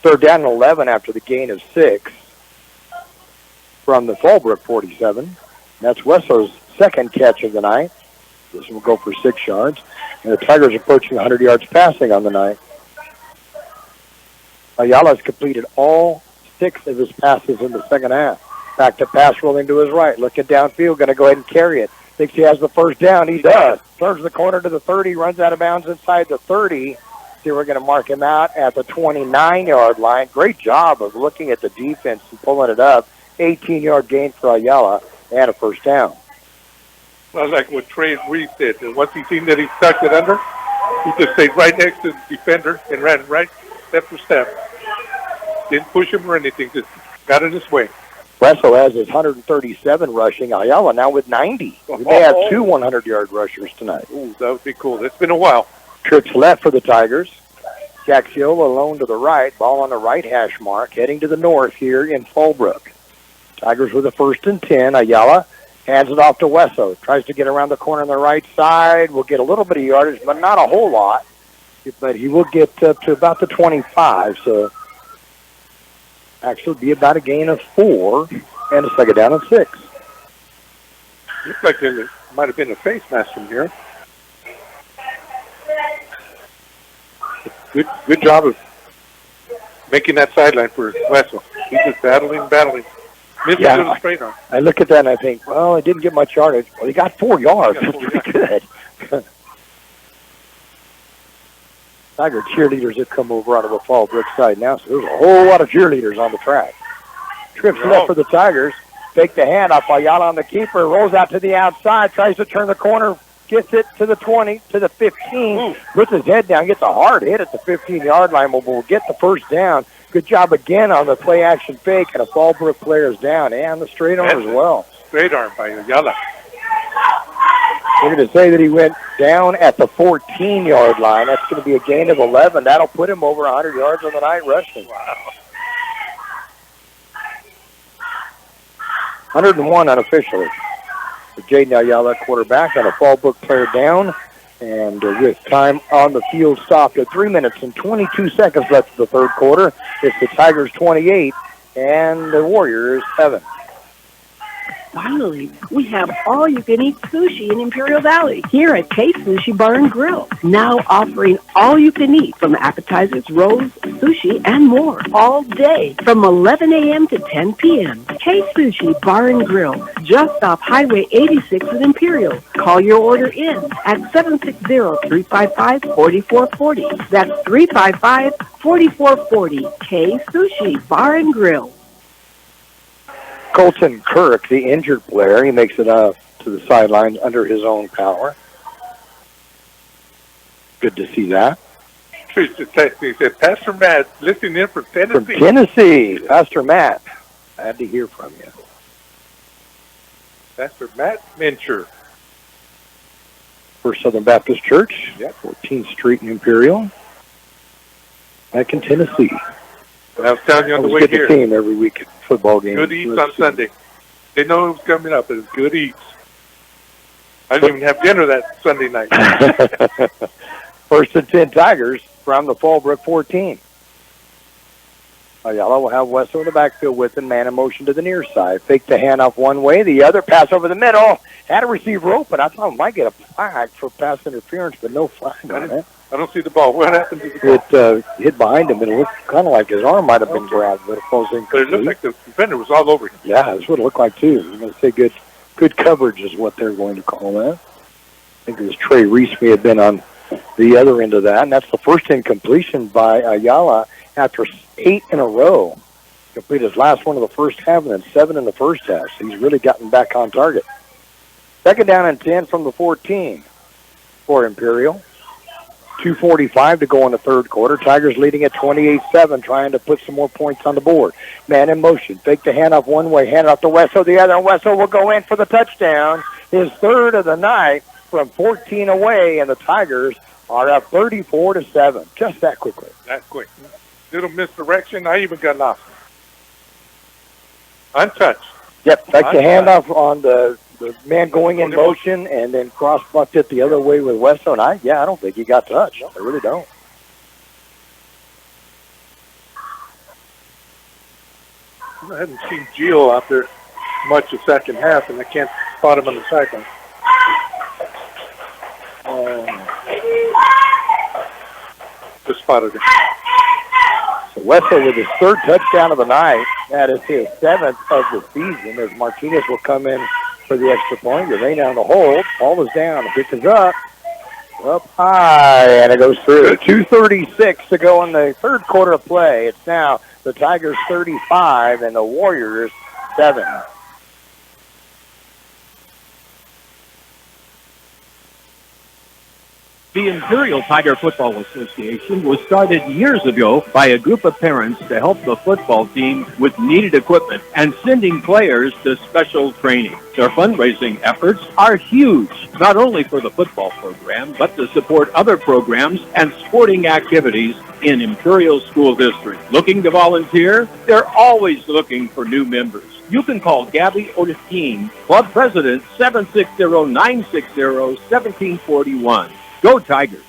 [SPEAKER 1] 3rd down and 11 after the gain of 6 from the Fallbrook 47. That's Wesso's 2nd catch of the night. This will go for 6 yards. And the Tigers approaching 100 yards passing on the night. Ayala has completed all 6 of his passes in the second half. Back to pass, rolling to his right. Looking downfield, going to go ahead and carry it. Thinks he has the 1st down. He does. Turns the corner to the 30, runs out of bounds inside the 30. See, we're going to mark him out at the 29-yard line. Great job of looking at the defense and pulling it up. 18-yard gain for Ayala and a 1st down.
[SPEAKER 2] Well, like what Trey Reed said, and once he seen that he stuck it under, he just stayed right next to the defender and ran right step for step. Didn't push him or anything, just got it his way.
[SPEAKER 1] Wesso has his 137 rushing. Ayala now with 90. We may have 2 100-yard rushers tonight.
[SPEAKER 2] Ooh, that would be cool. It's been a while.
[SPEAKER 1] Trips left for the Tigers. Jaxiola alone to the right. Ball on the right hash mark. Heading to the north here in Fallbrook. Tigers with a 1st and 10. Ayala hands it off to Wesso. Tries to get around the corner on the right side. Will get a little bit of yardage, but not a whole lot. But he will get up to about the 25. So actually be about a gain of 4 and a 2nd down and 6.
[SPEAKER 2] Looks like there might have been a face mask from here. Good job of making that sideline for Wesso. He's just battling. Missed it to the straight arm.
[SPEAKER 1] I look at that and I think, well, he didn't get much yardage. Well, he got 4 yards. That's pretty good. Tiger cheerleaders have come over out of the Fallbrook side now, so there's a whole lot of cheerleaders on the track. Trips left for the Tigers. Take the handoff. Ayala on the keeper. Rolls out to the outside. Tries to turn the corner. Gets it to the 20, to the 15. Ooh. Puts his head down. Gets a hard hit at the 15-yard line. But we'll get the 1st down. Good job again on the play-action fake. And a Fallbrook player's down. And the straight arm as well.
[SPEAKER 2] Straight arm by Ayala.
[SPEAKER 1] We're going to say that he went down at the 14-yard line. That's going to be a gain of 11. That'll put him over 100 yards on the night rushing. Wow. 101 unofficially. For Jaden Ayala, quarterback, and a Fallbrook player down. And with time on the field stopped at 3 minutes and 22 seconds left of the 3rd quarter, it's the Tigers 28 and the Warriors 7.
[SPEAKER 3] Finally, we have all-you-can-eat sushi in Imperial Valley here at Kxo Sushi Bar and Grill. Now offering all-you-can-eat from appetizers, rolls, sushi, and more all day from 11 a.m. to 10 p.m. Kxo Sushi Bar and Grill, just off Highway 86 in Imperial. Call your order in at 760-355-4440. That's 355-4440. Kxo Sushi Bar and Grill.
[SPEAKER 1] Colton Kirk, the injured player, he makes it to the sideline under his own power. Good to see that.
[SPEAKER 2] He said, Pastor Matt, listening in from Tennessee.
[SPEAKER 1] From Tennessee, Pastor Matt. Glad to hear from you.
[SPEAKER 2] Pastor Matt Mincher.
[SPEAKER 1] First Southern Baptist Church, 14th Street in Imperial. Back in Tennessee.
[SPEAKER 2] I was telling you on the way here.
[SPEAKER 1] I get to see him every week at football games.
[SPEAKER 2] Good eats on Sunday. They know it was coming up. It was good eats. I didn't even have dinner that Sunday night.
[SPEAKER 1] First and 10 Tigers from the Fallbrook 14. Ayala will have Wesso in the backfield with him. Man in motion to the near side. Fake the handoff one way. The other pass over the middle. Had a receiver open. I thought he might get a flag for pass interference, but no flag on it.
[SPEAKER 2] I don't see the ball. What happened to the ball?
[SPEAKER 1] It hit behind him, and it looked kind of like his arm might have been grabbed, but it falls in.
[SPEAKER 2] But it looked like the defender was all over him.
[SPEAKER 1] Yeah, that's what it looked like, too. I'm going to say good coverage is what they're going to call that. I think it was Trey Reese may have been on the other end of that, and that's the first incompletion by Ayala after 8 in a row. Completed his last one of the first half and then 7 in the first half, so he's really gotten back on target. Second down and 10 from the 14 for Imperial. 2:45 to go in the third quarter. Tigers leading at 28-7, trying to put some more points on the board. Man in motion. Fake the handoff one way, hand off to Wesso the other. Wesso will go in for the touchdown. His third of the night from 14 away, and the Tigers are up 34-7. Just that quickly.
[SPEAKER 2] That quick. Little misdirection. I even got lost. Untouched.
[SPEAKER 1] Yep. Fake the handoff on the man going in motion and then cross-bucked it the other way with Wesso. And I don't think he got touched. I really don't.
[SPEAKER 2] I haven't seen Gio out there much the second half, and I can't spot him on the sideline. Just spotted him.
[SPEAKER 1] So Wesso with his third touchdown of the night. That is his 7th of the season as Martinez will come in for the extra point. They down the hold. Ball is down. The pitch is up high, and it goes through. 2:36 to go in the third quarter of play. It's now the Tigers 35 and the Warriors 7.
[SPEAKER 9] The Imperial Tiger Football Association was started years ago by a group of parents to help the football team with needed equipment and sending players to special training. Their fundraising efforts are huge, not only for the football program, but to support other programs and sporting activities in Imperial School District. Looking to volunteer? They're always looking for new members. You can call Gabby Ortine, Club President, 760-960-1741. Go Tigers.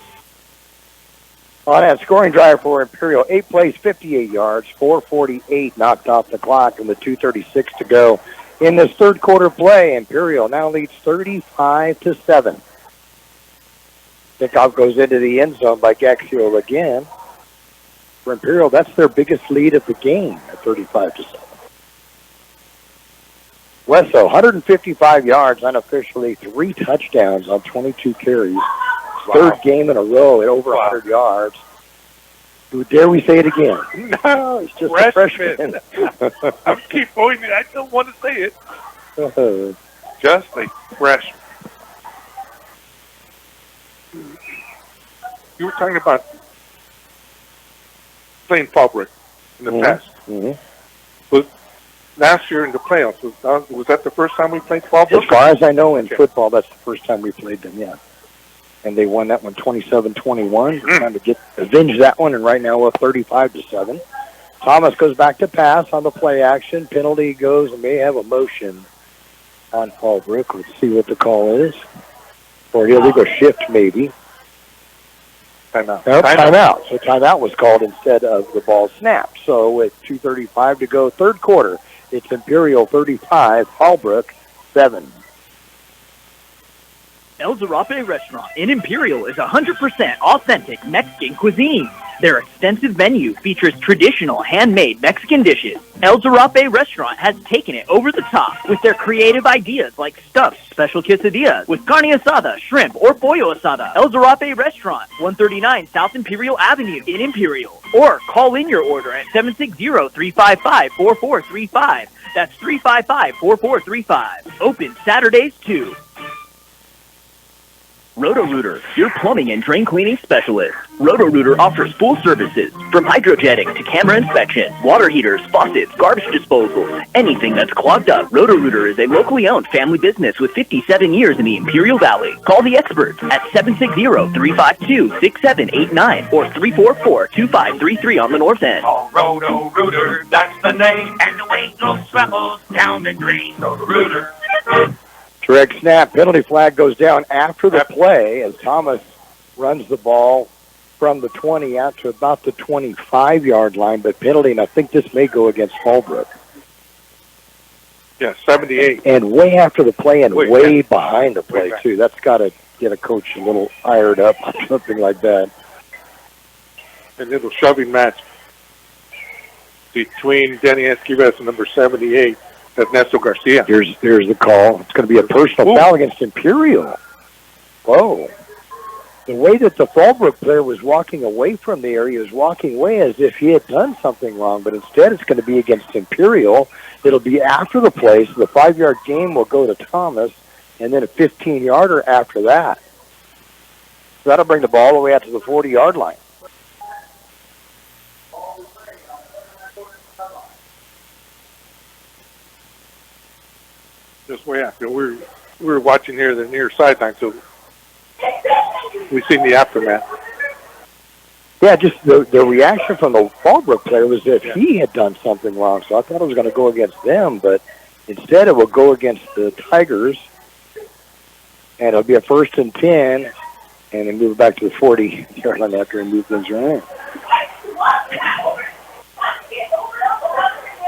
[SPEAKER 1] On that scoring drive for Imperial, 8 plays, 58 yards, 4:48 knocked off the clock, and with 2:36 to go in this third quarter play. Imperial now leads 35-7. Kickoff goes into the end zone by Kxo again. For Imperial, that's their biggest lead of the game at 35-7. Wesso, 155 yards unofficially, 3 touchdowns on 22 carries. Wow. Third game in a row at over 100 yards. Dare we say it again?
[SPEAKER 2] No,
[SPEAKER 1] it's just a freshman.
[SPEAKER 2] I keep pointing. I don't want to say it. Just a freshman. You were talking about playing Fallbrook in the past.
[SPEAKER 1] Mm-hmm.
[SPEAKER 2] Was last year in the playoffs, was that the first time we played Fallbrook?
[SPEAKER 1] As far as I know, in football, that's the first time we played them, yeah. And they won that one 27-21. We're trying to avenge that one, and right now we're 35-7. Thomas goes back to pass on the play action. Penalty goes and may have a motion on Fallbrook. Let's see what the call is. Or illegal shift, maybe.
[SPEAKER 2] Timeout.
[SPEAKER 1] Timeout. So timeout was called instead of the ball snapped. So with 2:35 to go, third quarter, it's Imperial 35, Fallbrook 7.
[SPEAKER 8] El Zarape Restaurant in Imperial is 100% authentic Mexican cuisine. Their extensive menu features traditional handmade Mexican dishes. El Zarape Restaurant has taken it over the top with their creative ideas like stuffed special quesadillas with carne asada, shrimp, or pollo asada. El Zarape Restaurant, 139 South Imperial Avenue in Imperial. Or call in your order at 760-355-4435. That's 355-4435. Open Saturdays, too. Roto-Rooter, your plumbing and drain cleaning specialist. Roto-Rooter offers full services, from hydrojetting to camera inspection, water heaters, faucets, garbage disposal, anything that's clogged up. Roto-Rooter is a locally owned family business with 57 years in the Imperial Valley. Call the experts at 760-352-6789 or 344-2533 on the north end.
[SPEAKER 10] Oh, Roto-Rooter, that's the name. And the way goes travels down the drain. Roto-Rooter.
[SPEAKER 1] Direct snap, penalty flag goes down after the play as Thomas runs the ball from the 20 out to about the 25-yard line, but penalty, and I think this may go against Fallbrook.
[SPEAKER 2] Yeah, 78.
[SPEAKER 1] And way after the play and way behind the play, too. That's got to get a coach a little fired up or something like that.
[SPEAKER 2] A little shoving match between Denny Esquives and number 78. Ernesto Garcia.
[SPEAKER 1] Here's the call. It's going to be a personal foul against Imperial. Whoa. The way that the Fallbrook player was walking away from the area, he was walking away as if he had done something wrong, but instead it's going to be against Imperial. It'll be after the play, so the 5-yard gain will go to Thomas, and then a 15-yarder after that. So that'll bring the ball all the way out to the 40-yard line.
[SPEAKER 2] Just way after. We were watching here the near sideline, so we've seen the aftermath.
[SPEAKER 1] Yeah, just the reaction from the Fallbrook player was that he had done something wrong, so I thought it was going to go against them, but instead it will go against the Tigers, and it'll be a 1st and 10, and they move it back to the 40-yard line after he moved things around.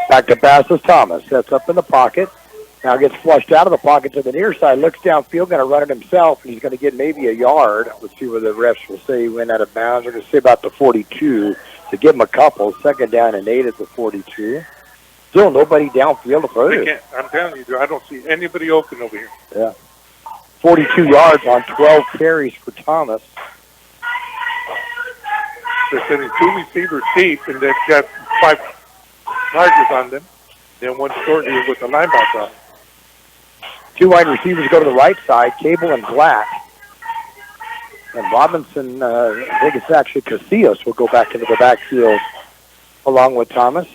[SPEAKER 1] Back to pass is Thomas. Sets up in the pocket. Now gets flushed out of the pocket to the near side, looks downfield, going to run it himself, and he's going to get maybe a yard. Let's see where the refs will say he went out of bounds. They're going to say about the 42 to give him a couple. 2nd down and 8 at the 42. Still nobody downfield to throw it.
[SPEAKER 2] I'm telling you, I don't see anybody open over here.
[SPEAKER 1] Yeah. 42 yards on 12 carries for Thomas.
[SPEAKER 2] They're sending 2 receivers deep, and they've got 5 Tigers on them. Then 1 short here with the linebacker on.
[SPEAKER 1] 2 wide receivers go to the right side, Cable and Black. And Robinson, I think it's actually Casillas, will go back into the backfield along with Thomas.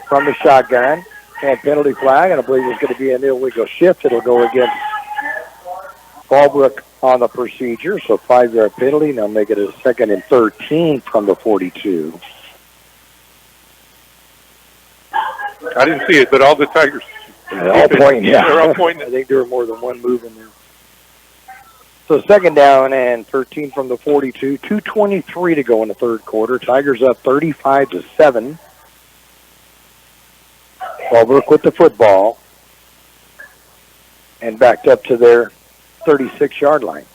[SPEAKER 1] From the shotgun, and penalty flag, and I believe it's going to be an illegal shift. It'll go against Fallbrook on the procedure, so 5-yard penalty. Now make it a 2nd and 13 from the 42.
[SPEAKER 2] I didn't see it, but all the Tigers.
[SPEAKER 1] They're all pointing, yeah.
[SPEAKER 2] They're all pointing.
[SPEAKER 1] I think there were more than one move in there. So 2nd down and 13 from the 42. 2:23 to go in the 3rd quarter. Tigers up 35-7. Fallbrook with the football. And backed up to their 36-yard line.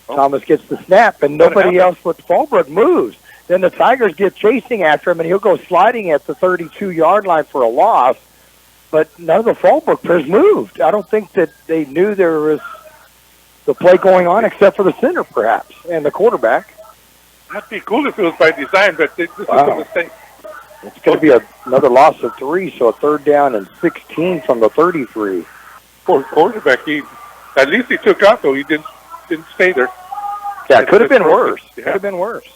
[SPEAKER 1] Thomas gets the snap, and nobody else but Fallbrook moves. Then the Tigers get chasing after him, and he'll go sliding at the 32-yard line for a loss. But none of the Fallbrook players moved. I don't think that they knew there was the play going on except for the center, perhaps, and the quarterback.
[SPEAKER 2] That'd be cool if it was by design, but this is a mistake.
[SPEAKER 1] It's going to be another loss of 3, so a 3rd down and 16 from the 33.
[SPEAKER 2] Poor quarterback. At least he took off, though. He didn't stay there.
[SPEAKER 1] Yeah, it could have been worse. Could have been worse.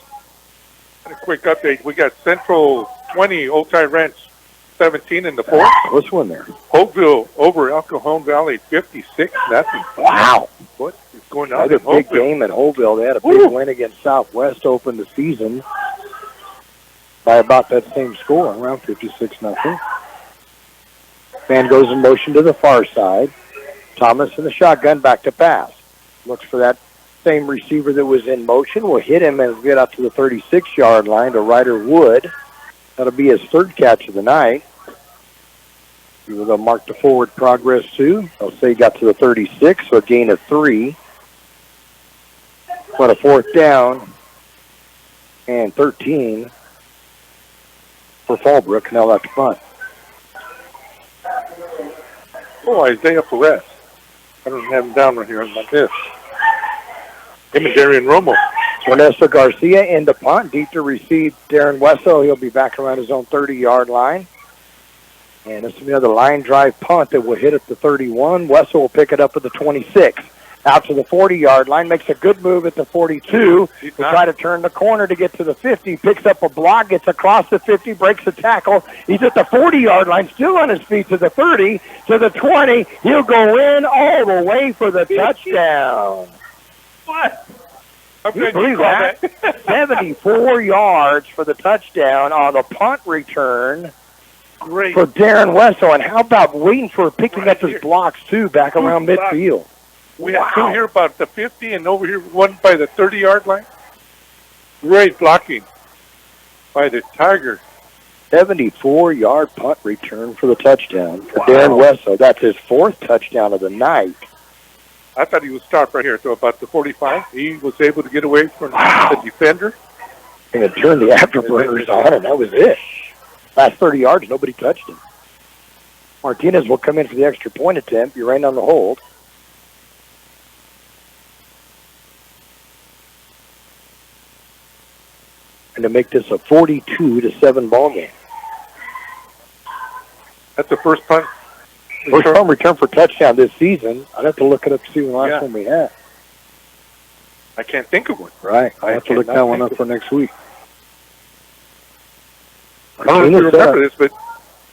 [SPEAKER 2] A quick update. We got Centro 20, Old Time Ranch 17 in the 4th.
[SPEAKER 1] What's one there?
[SPEAKER 2] Hopeville over El Cajon Valley 56-0.
[SPEAKER 1] Wow.
[SPEAKER 2] What is going on?
[SPEAKER 1] Another big game at Hopeville. They had a big win against Southwest to open the season by about that same score, around 56-0. Fan goes in motion to the far side. Thomas in the shotgun, back to pass. Looks for that same receiver that was in motion. Will hit him and get up to the 36-yard line to Ryder Wood. That'll be his 3rd catch of the night. They'll mark the forward progress, too. They'll say he got to the 36, so a gain of 3. But a 4th down and 13 for Fallbrook. Now that's punt.
[SPEAKER 2] Oh, Isaiah Perez. I don't have him down right here on my list. Him and Darian Romo.
[SPEAKER 1] Ernesto Garcia in the punt. Deep to receive Darren Wesso. He'll be back around his own 30-yard line. And this will be another line drive punt that will hit at the 31. Wesso will pick it up at the 26. Out to the 40-yard line. Makes a good move at the 42. Will try to turn the corner to get to the 50. Picks up a block. Gets across the 50. Breaks the tackle. He's at the 40-yard line. Still on his feet to the 30. To the 20. He'll go in all the way for the touchdown.
[SPEAKER 2] What?
[SPEAKER 1] Can you believe that? 74 yards for the touchdown on the punt return.
[SPEAKER 2] Great.
[SPEAKER 1] For Darren Wesso. And how about waiting for picking up his blocks, too, back around midfield?
[SPEAKER 2] We have two here about the 50 and over here one by the 30-yard line. Great blocking by the Tigers.
[SPEAKER 1] 74-yard punt return for the touchdown for Darren Wesso. That's his fourth touchdown of the night.
[SPEAKER 2] I thought he would stop right here to about the 45. He was able to get away from the defender.
[SPEAKER 1] And it turned the afterburners on, and that was it. Last 30 yards, nobody touched him. Martinez will come in for the extra point attempt. You're right on the hold. And to make this a 42-7 ball game.
[SPEAKER 2] That's the first punt.
[SPEAKER 1] First punt return for touchdown this season. I'd have to look it up to see when the last one we had.
[SPEAKER 2] I can't think of one.
[SPEAKER 1] Right. I have to look that one up for next week.
[SPEAKER 2] I don't know if you remember this, but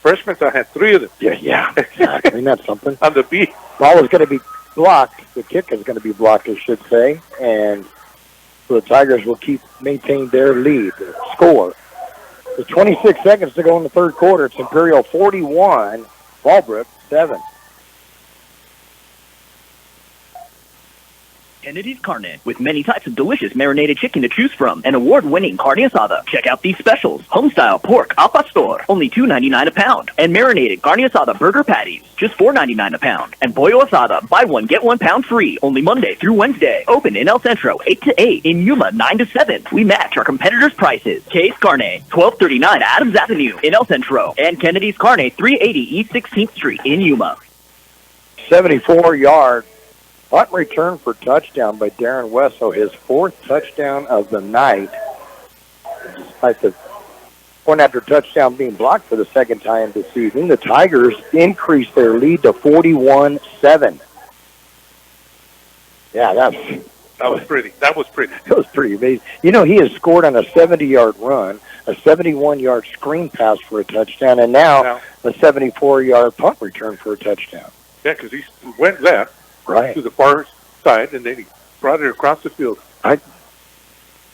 [SPEAKER 2] freshmen, I had 3 of them.
[SPEAKER 1] Yeah, exactly. Isn't that something?
[SPEAKER 2] On the beat.
[SPEAKER 1] Ball is going to be blocked. The kick is going to be blocked, I should say. And so the Tigers will maintain their lead, the score. There's 26 seconds to go in the third quarter. It's Imperial 41, Fallbrook 7.
[SPEAKER 8] Kennedy's Carne, with many types of delicious marinated chicken to choose from, and award-winning carne asada. Check out these specials: home-style pork al pastor, only $2.99 a pound, and marinated carne asada burger patties, just $4.99 a pound, and pollo asada, buy one get 1 pound free, only Monday through Wednesday. Open in El Centro 8 to 8, in Yuma 9 to 7. We match our competitors' prices. K's Carne, 1239 Adams Avenue in El Centro, and Kennedy's Carne, 380 East 16th Street in Yuma.
[SPEAKER 1] 74-yard punt return for touchdown by Darren Wesso, his fourth touchdown of the night. Despite the point after touchdown being blocked for the second time this season, the Tigers increased their lead to 41-7. Yeah, that was
[SPEAKER 2] pretty. That was pretty.
[SPEAKER 1] That was pretty amazing. You know, he has scored on a 70-yard run, a 71-yard screen pass for a touchdown, and now a 74-yard punt return for a touchdown.
[SPEAKER 2] Yeah, because he went left.
[SPEAKER 1] Right.
[SPEAKER 2] To the far side, and then he brought it across the field.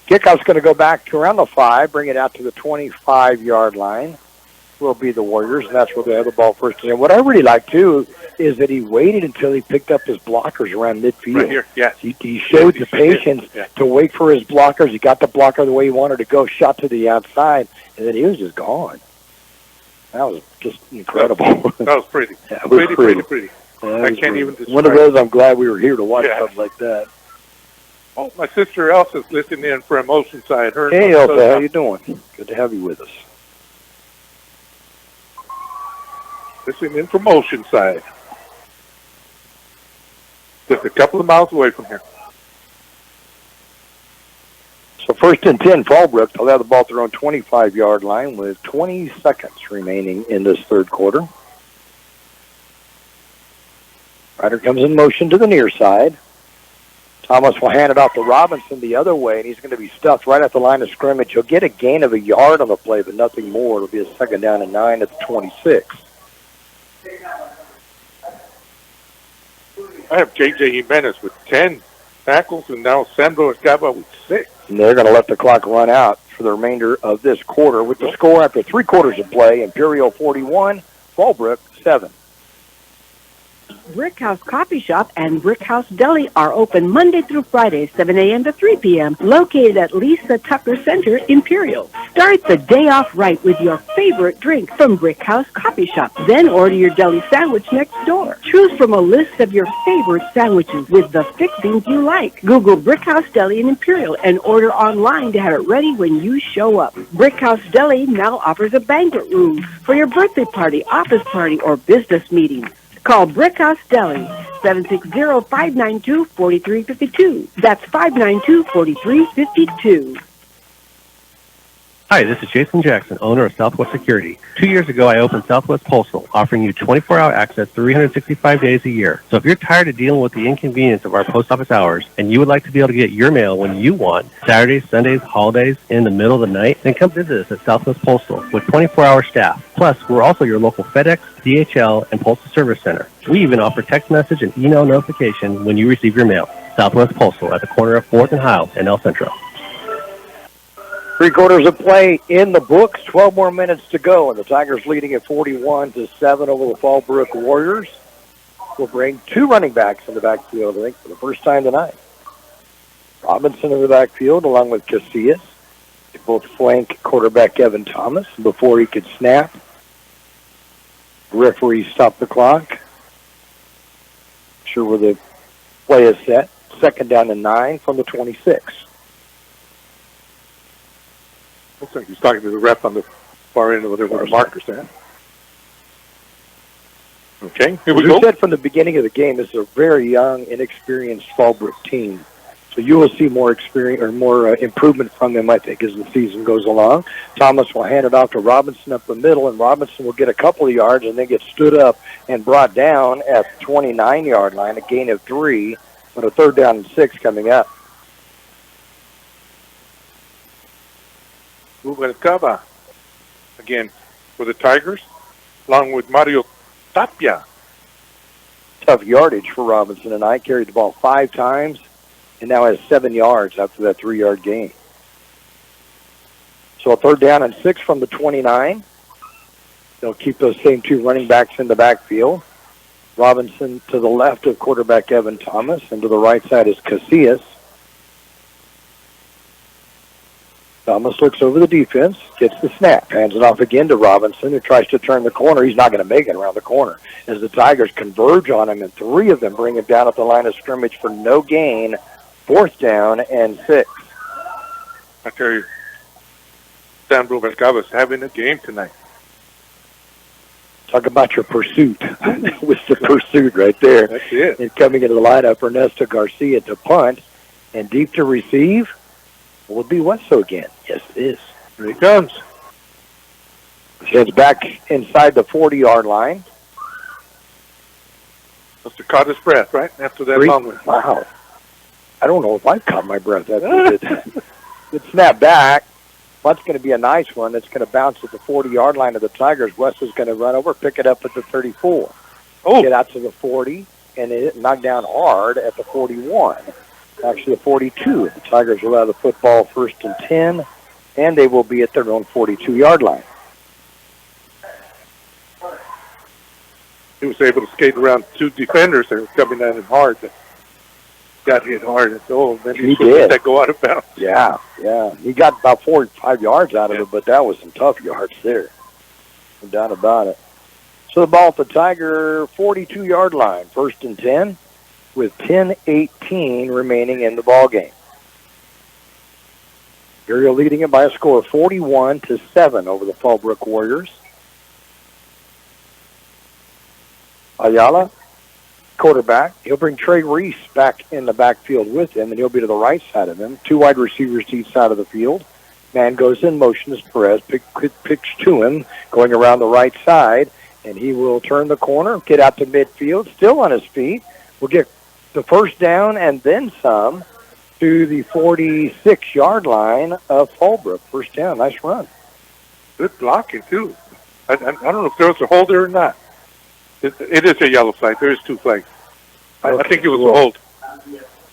[SPEAKER 1] Kickoff's going to go back to around the 5, bring it out to the 25-yard line. Will be the Warriors, and that's where they have the ball first. And what I really like, too, is that he waited until he picked up his blockers around midfield.
[SPEAKER 2] Right here, yeah.
[SPEAKER 1] He showed the patience to wait for his blockers. He got the blocker the way he wanted to go, shot to the outside, and then he was just gone. That was just incredible.
[SPEAKER 2] That was pretty.
[SPEAKER 1] Yeah, it was
[SPEAKER 2] pretty.
[SPEAKER 1] I
[SPEAKER 2] can't even describe.
[SPEAKER 1] One of those, I'm glad we were here to watch something like that.
[SPEAKER 2] Oh, my sister Elsa's listening in from Oceanside.
[SPEAKER 1] Hey, Elsa, how you doing? Good to have you with us.
[SPEAKER 2] Listening in from Oceanside. Just a couple of miles away from here.
[SPEAKER 1] So 1st and 10, Fallbrook. They'll have the ball at their own 25-yard line with 20 seconds remaining in this third quarter. Ryder comes in motion to the near side. Thomas will hand it off to Robinson the other way, and he's going to be stuffed right at the line of scrimmage. He'll get a gain of a yard on the play, but nothing more. It'll be a 2nd down and 9 at the 26.
[SPEAKER 2] I have J.J. Jimenez with 10 tackles, and now Centro has got with 6.
[SPEAKER 1] And they're going to let the clock run out for the remainder of this quarter. With the score after 3 quarters of play, Imperial 41, Fallbrook 7.
[SPEAKER 3] Brick House Coffee Shop and Brick House Deli are open Monday through Friday, 7 a.m. to 3 p.m., located at Lisa Tucker Center, Imperial. Start the day off right with your favorite drink from Brick House Coffee Shop. Then order your deli sandwich next door. Choose from a list of your favorite sandwiches with the fixings you like. Google Brick House Deli in Imperial and order online to have it ready when you show up. Brick House Deli now offers a banquet room for your birthday party, office party, or business meeting. Call Brickhouse Deli, 760-592-4352. That's 592-4352.
[SPEAKER 5] Hi, this is Jason Jackson, owner of Southwest Security. 2 years ago, I opened Southwest Postal, offering you 24-hour access 365 days a year. So if you're tired of dealing with the inconvenience of our post office hours and you would like to be able to get your mail when you want, Saturdays, Sundays, holidays, in the middle of the night, then come visit us at Southwest Postal with 24-hour staff. Plus, we're also your local FedEx, DHL, and Postal Service Center. We even offer text message and email notification when you receive your mail. Southwest Postal at the corner of 4th and Hiles and El Centro.
[SPEAKER 1] 3 quarters of play in the books, 12 more minutes to go, and the Tigers leading at 41-7 over the Fallbrook Warriors. Will bring 2 running backs in the backfield, I think, for the first time tonight. Robinson in the backfield, along with Casillas. They both flank quarterback Evan Thomas before he could snap. The referee stopped the clock. Sure where the play is set. 2nd down and 9 from the 26.
[SPEAKER 2] Looks like he's talking to the ref on the far end of where the marker's at. Okay, here we go.
[SPEAKER 1] We said from the beginning of the game, this is a very young, inexperienced Fallbrook team. So you will see more experience or more improvement from them, I think, as the season goes along. Thomas will hand it off to Robinson up the middle, and Robinson will get a couple of yards and then get stood up and brought down at the 29-yard line, a gain of 3, but a 3rd down and 6 coming up.
[SPEAKER 2] Rubalcaba again for the Tigers, along with Mario Tapia.
[SPEAKER 1] Tough yardage for Robinson tonight. Carried the ball 5 times and now has 7 yards after that 3-yard gain. So a 3rd down and 6 from the 29. They'll keep those same 2 running backs in the backfield. Robinson to the left of quarterback Evan Thomas, and to the right side is Casillas. Thomas looks over the defense, gets the snap, hands it off again to Robinson, who tries to turn the corner. He's not going to make it around the corner as the Tigers converge on him, and 3 of them bring him down at the line of scrimmage for no gain. 4th down and 6.
[SPEAKER 2] I tell you, Sam Rubalcaba is having a game tonight.
[SPEAKER 1] Talk about your pursuit. That was the pursuit right there.
[SPEAKER 2] That's it.
[SPEAKER 1] And coming into the lineup, Ernesto Garcia to punt, and deep to receive. Will it be Wetzel again? Yes, it is.
[SPEAKER 2] Here he comes.
[SPEAKER 1] Heads back inside the 40-yard line.
[SPEAKER 2] Must have caught his breath, right? After that long one.
[SPEAKER 1] Wow. I don't know if I've caught my breath after it. Good snap back. That's going to be a nice one. It's going to bounce at the 40-yard line of the Tigers. Wetzel's going to run over, pick it up at the 34.
[SPEAKER 2] Oh.
[SPEAKER 1] Get out to the 40, and it knocked down hard at the 41. Actually, the 42. The Tigers will have the football 1st and 10, and they will be at their own 42-yard line.
[SPEAKER 2] He was able to skate around 2 defenders that were coming at him hard. That got hit hard. And maybe he did. Let that go out of bounds.
[SPEAKER 1] Yeah. He got about 4 or 5 yards out of it, but that was some tough yards there. No doubt about it. So the ball at the Tiger 42-yard line, 1st and 10. With 10:18 remaining in the ball game. Imperial leading it by a score of 41-7 over the Fallbrook Warriors. Ayala, quarterback. He'll bring Trey Reese back in the backfield with him, and he'll be to the right side of him. 2 wide receivers to each side of the field. Man goes in motion as Perez picks to him, going around the right side, and he will turn the corner, get out to midfield, still on his feet. We'll get the 1st down and then some to the 46-yard line of Fallbrook. 1st down, nice run.
[SPEAKER 2] Good blocking, too. I don't know if there was a hold there or not. It is a yellow flag. There is 2 flags. I think it was a hold.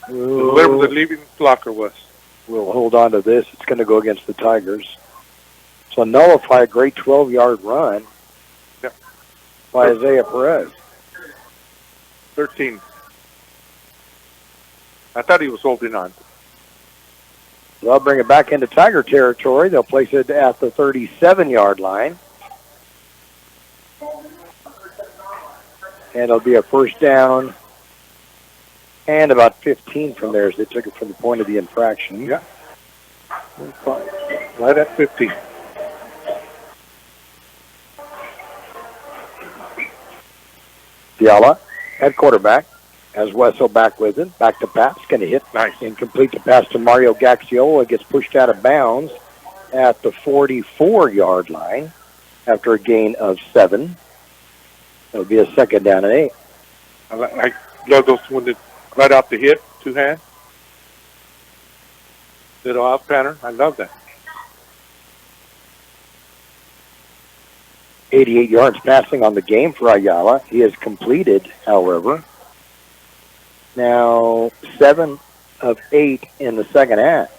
[SPEAKER 2] Whoever the leading blocker was.
[SPEAKER 1] We'll hold on to this. It's going to go against the Tigers. So nullify a great 12-yard run by Isaiah Perez.
[SPEAKER 2] 13. I thought he was holding on.
[SPEAKER 1] They'll bring it back into Tiger territory. They'll place it at the 37-yard line. And it'll be a 1st down and about 15 from there as they took it from the point of the infraction.
[SPEAKER 2] Yeah. Right at 15.
[SPEAKER 1] Ayala at quarterback. Has Wessel back with it. Back to pass. Going to hit.
[SPEAKER 2] Nice.
[SPEAKER 1] Incomplete to pass to Mario Gaxiola. Gets pushed out of bounds at the 44-yard line after a gain of 7. It'll be a 2nd down and 8.
[SPEAKER 2] I love those when they right off the hip, 2 hands. Little off pattern. I love that.
[SPEAKER 1] 88 yards passing on the game for Ayala. He has completed, however, now 7 of 8 in the second half.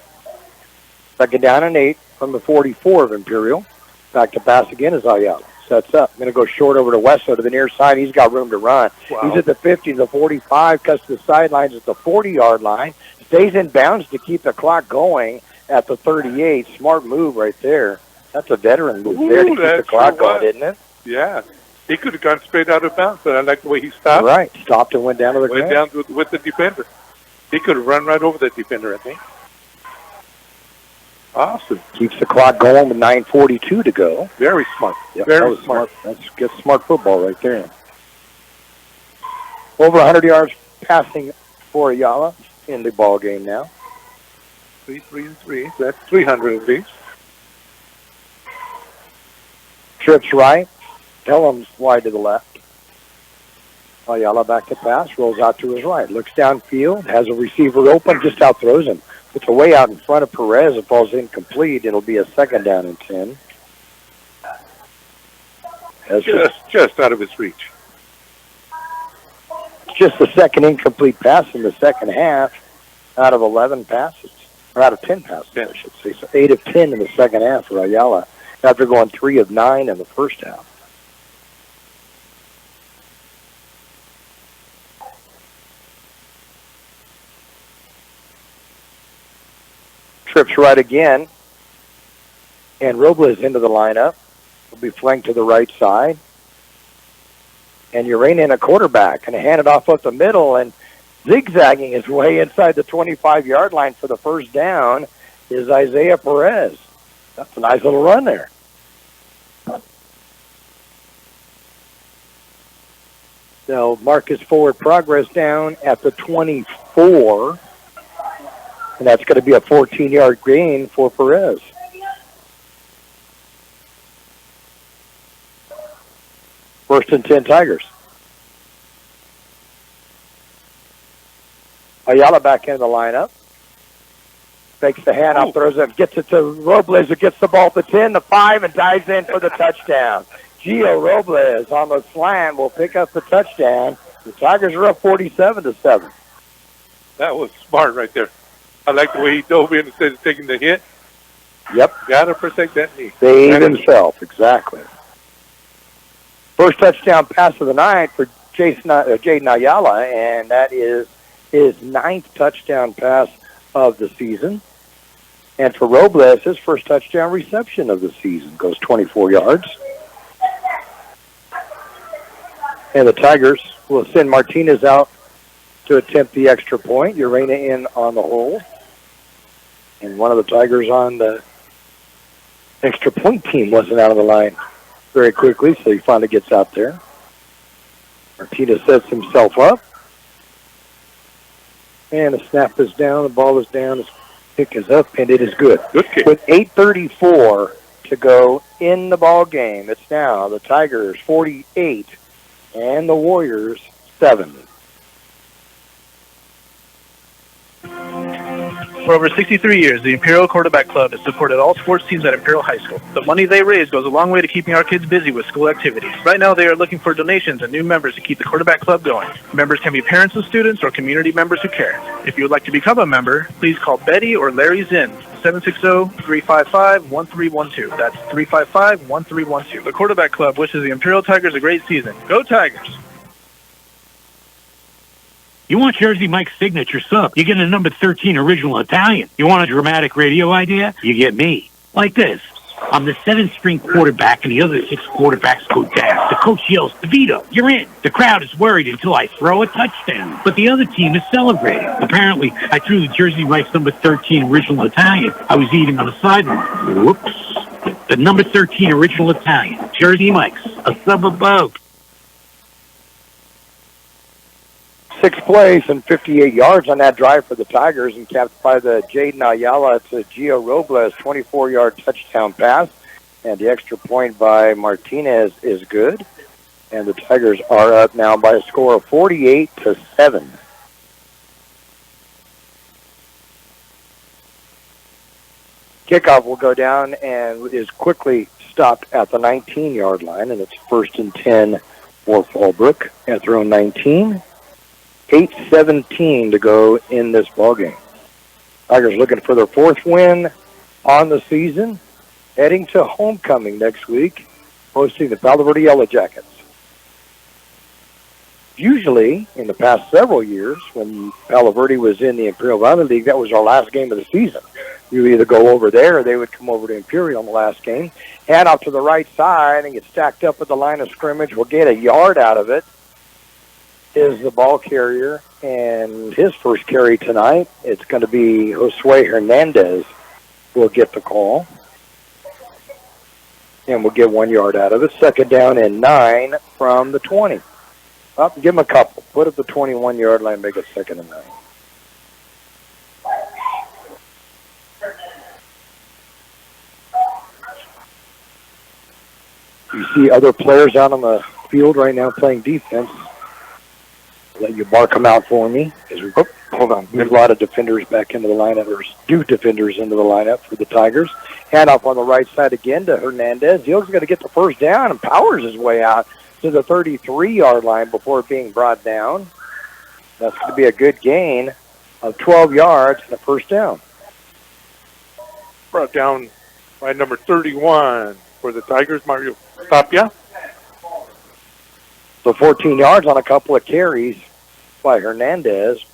[SPEAKER 1] 2nd down and 8 from the 44 of Imperial. Back to pass again is Ayala. Sets up. Going to go short over to Wesso to the near side. He's got room to run.
[SPEAKER 2] Wow.
[SPEAKER 1] He's at the 50, the 45, cuts to the sidelines at the 40-yard line. Stays in bounds to keep the clock going at the 38. Smart move right there. That's a veteran move there to keep the clock going, isn't it?
[SPEAKER 2] Yeah. He could have gone straight out of bounds, but I like the way he stopped.
[SPEAKER 1] Right. Stopped and went down to the ground.
[SPEAKER 2] Went down with the defender. He could have run right over the defender, I think. Awesome.
[SPEAKER 1] Keeps the clock going with 9:42 to go.
[SPEAKER 2] Very smart.
[SPEAKER 1] Yep,
[SPEAKER 2] Very
[SPEAKER 1] smart. That's good, smart football right there. Over 100 yards passing for Ayala in the ball game now.
[SPEAKER 2] 3, 3, and 3. That's 300 of these.
[SPEAKER 1] Trips right. Helms wide to the left. Ayala back to pass. Rolls out to his right. Looks downfield. Has a receiver open. Just out throws him. It's way out in front of Perez. It falls incomplete. It'll be a 2nd down and 10.
[SPEAKER 2] Just out of his reach.
[SPEAKER 1] Just the second incomplete pass in the second half out of 11 passes. Or out of 10 passes, I should say. So 8 of 10 in the second half for Ayala after going 3 of 9 in the first half. Trips right again. And Robles into the lineup. Will be flanked to the right side. And Urena in a quarterback. And hand it off up the middle. And zigzagging his way inside the 25-yard line for the first down is Isaiah Perez. That's a nice little run there. They'll mark his forward progress down at the 24. And that's going to be a 14-yard gain for Perez. First and 10 Tigers. Ayala back into the lineup. Fakes the handoff, throws it, gets it to Robles, who gets the ball to 10, the 5, and dives in for the touchdown. Gio Robles on the slant will pick up the touchdown. The Tigers are up 47-7.
[SPEAKER 2] That was smart right there. I like the way he dove in instead of taking the hit.
[SPEAKER 1] Yep.
[SPEAKER 2] Got to protect that knee.
[SPEAKER 1] Save himself, exactly. First touchdown pass of the night for Jaden Ayala, and that is his 9th touchdown pass of the season. And for Robles, his first touchdown reception of the season goes 24 yards. And the Tigers will send Martinez out to attempt the extra point. Urena in on the hold. And one of the Tigers on the extra point team wasn't out of the line very quickly, so he finally gets out there. Martinez sets himself up. And the snap is down, the ball is down, his kick is up, and it is good.
[SPEAKER 2] Good kick.
[SPEAKER 1] With 8:34 to go in the ball game, it's now the Tigers 48 and the Warriors 7.
[SPEAKER 7] For over 63 years, the Imperial Quarterback Club has supported all sports teams at Imperial High School. The money they raise goes a long way to keeping our kids busy with school activities. Right now, they are looking for donations and new members to keep the Quarterback Club going. Members can be parents of students or community members who care. If you would like to become a member, please call Betty or Larry Zinn, 760-355-1312. That's 355-1312. The Quarterback Club wishes the Imperial Tigers a great season. Go Tigers!
[SPEAKER 6] You want Jersey Mike's signature sub, you get a number 13 original Italian. You want a dramatic radio idea? You get me. Like this. I'm the 7th-string quarterback, and the other 6 quarterbacks go down. The coach yells, DeVito, you're in. The crowd is worried until I throw a touchdown. But the other team is celebrating. Apparently, I threw the Jersey Mike's number 13 original Italian. I was eating on the sideline. Whoops. The number 13 original Italian. Jersey Mike's. A sub above.
[SPEAKER 1] sixth place and 58 yards on that drive for the Tigers, and capped by the Jaden Ayala to Gio Robles 24-yard touchdown pass. And the extra point by Martinez is good. And the Tigers are up now by a score of 48-7. Kickoff will go down and is quickly stopped at the 19-yard line, and it's 1st and 10 for Fallbrook at their own 19. 8:17 to go in this ballgame. Tigers looking for their 4th win on the season, heading to homecoming next week, hosting the Palo Verde Yellow Jackets. Usually, in the past several years, when Palo Verde was in the Imperial Valley League, that was our last game of the season. We would either go over there or they would come over to Imperial in the last game. Hand off to the right side and get stacked up at the line of scrimmage. We'll get a yard out of it. Is the ball carrier, and his first carry tonight, it's going to be Josue Hernandez will get the call. And we'll get 1 yard out of it. 2nd down and 9 from the 20. Up, give him a couple. Put up the 21-yard line, make it 2nd and 9. You see other players out on the field right now playing defense. Let you mark them out for me. Hold on. There's a lot of defenders back into the lineup. There's 2 defenders into the lineup for the Tigers. Hand off on the right side again to Hernandez. He's going to get the 1st down and powers his way out to the 33-yard line before being brought down. That's going to be a good gain of 12 yards and a 1st down.
[SPEAKER 2] Brought down by number 31 for the Tigers, Mario Tapia.
[SPEAKER 1] So 14 yards on a couple of carries by Hernandez.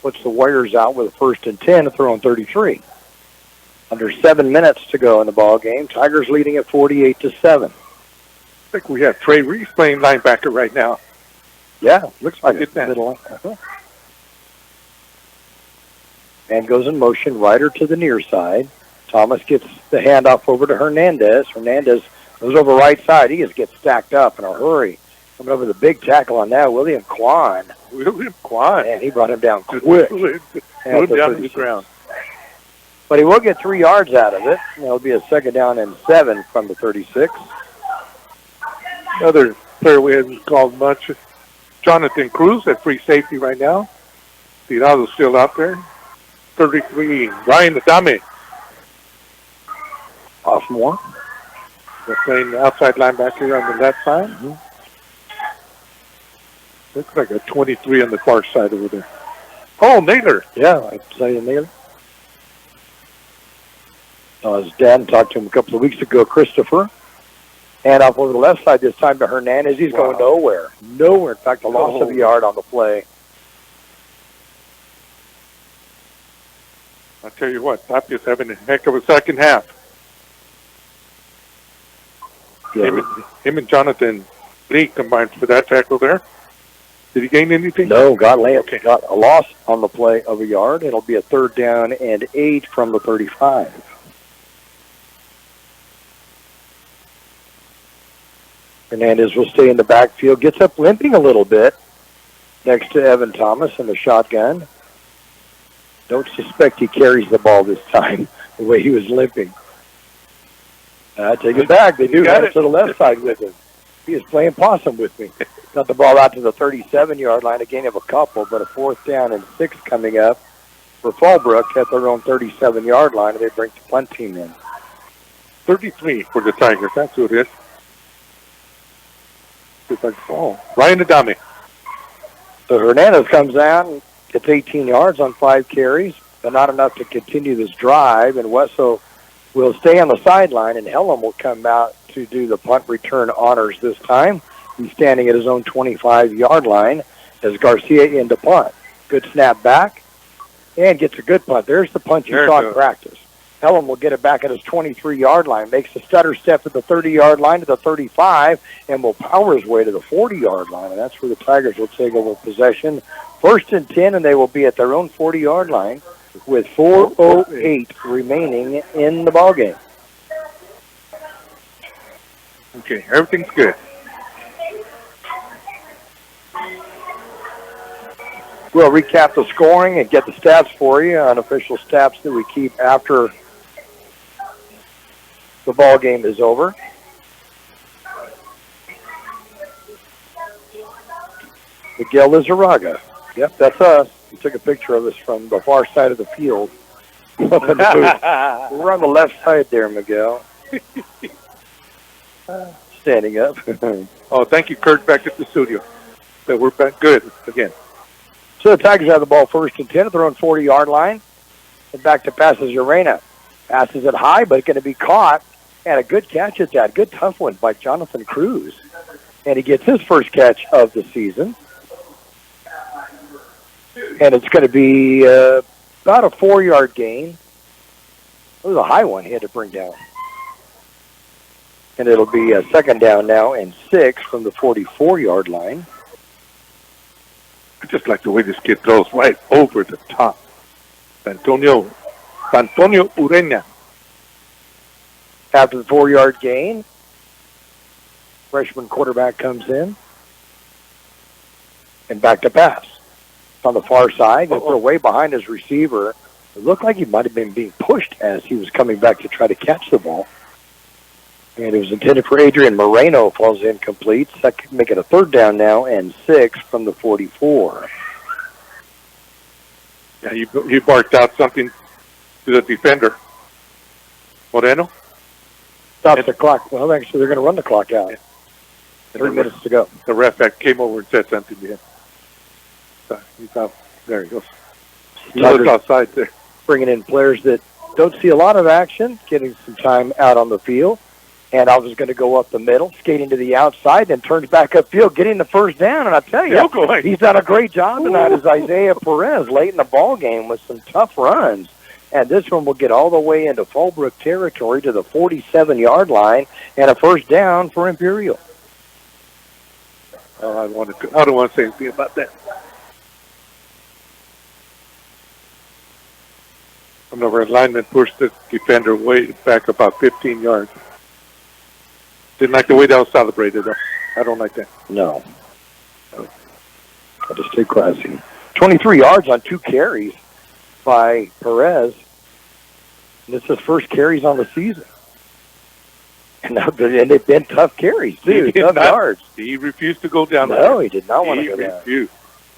[SPEAKER 1] Puts the Warriors out with a 1st and 10 to throw on 33. Under 7 minutes to go in the ball game. Tigers leading at 48-7.
[SPEAKER 2] I think we have Trey Reese playing linebacker right now.
[SPEAKER 1] Yeah, looks like
[SPEAKER 2] it's
[SPEAKER 1] middle. And goes in motion, Ryder to the near side. Thomas gets the handoff over to Hernandez. Hernandez goes over right side. He just gets stacked up in a hurry. Coming over the big tackle on that, William Kwan. And he brought him down quick.
[SPEAKER 2] Put him down to the ground.
[SPEAKER 1] But he will get 3 yards out of it. It'll be a 2nd down and 7 from the 36.
[SPEAKER 2] Another player we haven't called much, Jonathan Cruz at free safety right now. Tirado's still out there. 33, Ryan Adame.
[SPEAKER 1] Sophomore.
[SPEAKER 2] They're playing outside linebacker on the left side.
[SPEAKER 1] Mm-hmm.
[SPEAKER 2] Looks like a 23 on the far side over there. Oh, Naylor.
[SPEAKER 1] Yeah, I'd say Naylor. His dad talked to him a couple of weeks ago, Christopher. And off over the left side this time to Hernandez. He's going nowhere. Nowhere. In fact, a loss of a yard on the play.
[SPEAKER 2] I'll tell you what, Tapia's having a heck of a second half.
[SPEAKER 1] Yeah.
[SPEAKER 2] Him and Jonathan Lee combined for that tackle there. Did he gain anything?
[SPEAKER 1] No, got a loss on the play of a yard. It'll be a 3rd down and 8 from the 35. Hernandez will stay in the backfield. Gets up limping a little bit next to Evan Thomas in the shotgun. Don't suspect he carries the ball this time the way he was limping. I take it back. They do have it to the left side with him. He is playing possum with me. Got the ball out to the 37-yard line, a gain of a couple, but a 4th down and 6 coming up for Fallbrook at their own 37-yard line, and they bring the punt team in.
[SPEAKER 2] 33 for the Tigers. That's who it is. Ryan Adame.
[SPEAKER 1] So Hernandez comes out and gets 18 yards on 5 carries, but not enough to continue this drive, and Wesso will stay on the sideline, and Hellam will come out to do the punt return honors this time. He's standing at his own 25-yard line as Garcia into punt. Good snap back and gets a good punt. There's the punt you saw in practice. Hellam will get it back at his 23-yard line, makes the stutter step at the 30-yard line to the 35, and will power his way to the 40-yard line, and that's where the Tigers will take over possession. 1st and 10, and they will be at their own 40-yard line with 4:08 remaining in the ballgame.
[SPEAKER 2] Okay, everything's good.
[SPEAKER 1] We'll recap the scoring and get the stats for you, unofficial stats that we keep after the ball game is over. Miguel Lizarraga. Yep, that's us. We took a picture of us from the far side of the field. Up in the booth. We're on the left side there, Miguel. Standing up.
[SPEAKER 2] Oh, thank you, Kurt, back at the studio. So we're back good again.
[SPEAKER 1] So the Tigers have the ball first and 10 at their own 40-yard line. And back to passes Urena. Passes it high, but going to be caught. And a good catch at that. Good tough one by Jonathan Cruz. And he gets his first catch of the season. And it's going to be about a 4-yard gain. It was a high one he had to bring down. And it'll be a second down now and 6 from the 44-yard line.
[SPEAKER 2] I just like the way this kid throws right over the top. Antonio Urena.
[SPEAKER 1] After the 4-yard gain, freshman quarterback comes in. And back to pass. On the far side, we're way behind his receiver. It looked like he might have been being pushed as he was coming back to try to catch the ball. And it was intended for Adrian Moreno, falls incomplete. Second, make it a third down now and 6 from the 44.
[SPEAKER 2] Yeah, he barked out something to the defender. Moreno?
[SPEAKER 1] Stops the clock. Well, actually, they're going to run the clock out. 3 minutes to go.
[SPEAKER 2] The ref came over and said something to him. So he's out. There he goes. He was outside there.
[SPEAKER 1] Bringing in players that don't see a lot of action, getting some time out on the field. And I was going to go up the middle, skating to the outside, then turns back upfield, getting the first down. And I tell you, he's done a great job tonight as Isaiah Perez late in the ball game with some tough runs. And this one will get all the way into Fallbrook territory to the 47-yard line and a first down for Imperial.
[SPEAKER 2] I don't want to say anything about that. Another lineman pushed the defender way back about 15 yards. Didn't like the way that was celebrated, though. I don't like that.
[SPEAKER 1] No. I'll just stay classy. 23 yards on 2 carries by Perez. And it's his first carries on the season. And they've been tough carries, too. Tough yards.
[SPEAKER 2] He refused to go down there.
[SPEAKER 1] No, he did not want to go down.
[SPEAKER 2] He refused.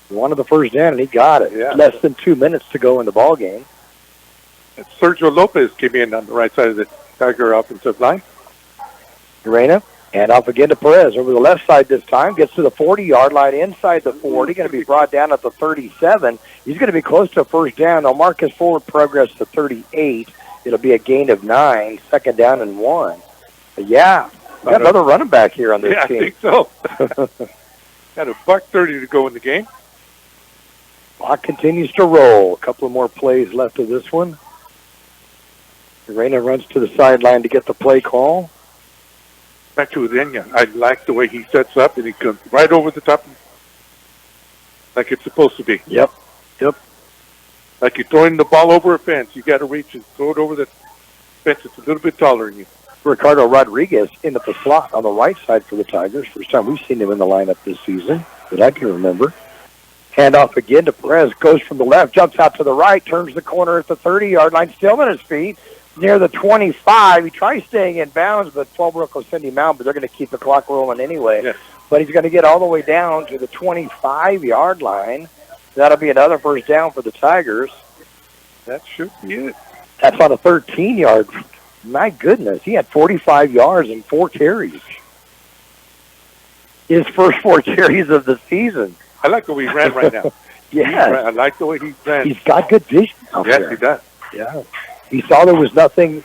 [SPEAKER 1] He wanted the first down, and he got it.
[SPEAKER 2] Yeah.
[SPEAKER 1] Less than 2 minutes to go in the ball game.
[SPEAKER 2] And Sergio Lopez came in on the right side of the Tiger offensive line.
[SPEAKER 1] Urena, and off again to Perez over the left side this time. Gets to the 40-yard line inside the 40. Going to be brought down at the 37. He's going to be close to a first down. They'll mark his forward progress to 38. It'll be a gain of 9, second down and 1. But yeah, we got another running back here on this team.
[SPEAKER 2] Yeah, I think so. Got a $1:30 to go in the game.
[SPEAKER 1] Clock continues to roll. A couple of more plays left of this one. Urena runs to the sideline to get the play call.
[SPEAKER 2] Back to Urena. I like the way he sets up, and he comes right over the top like it's supposed to be.
[SPEAKER 1] Yep.
[SPEAKER 2] Like you're throwing the ball over a fence. You got to reach and throw it over the fence. It's a little bit taller than you.
[SPEAKER 1] Ricardo Rodriguez in at the slot on the right side for the Tigers. First time we've seen him in the lineup this season that I can remember. Hand off again to Perez. Goes from the left, jumps out to the right, turns the corner at the 30-yard line, still on his feet. Near the 25. He tries staying in bounds, but Fallbrook will send him out, but they're going to keep the clock rolling anyway.
[SPEAKER 2] Yes.
[SPEAKER 1] But he's going to get all the way down to the 25-yard line. That'll be another first down for the Tigers.
[SPEAKER 2] That should be it.
[SPEAKER 1] That's on a 13-yard. My goodness, he had 45 yards and 4 carries. His first 4 carries of the season.
[SPEAKER 2] I like the way he ran right now.
[SPEAKER 1] Yeah.
[SPEAKER 2] I like the way he ran.
[SPEAKER 1] He's got good vision out there.
[SPEAKER 2] Yes, he does.
[SPEAKER 1] Yeah. He saw there was nothing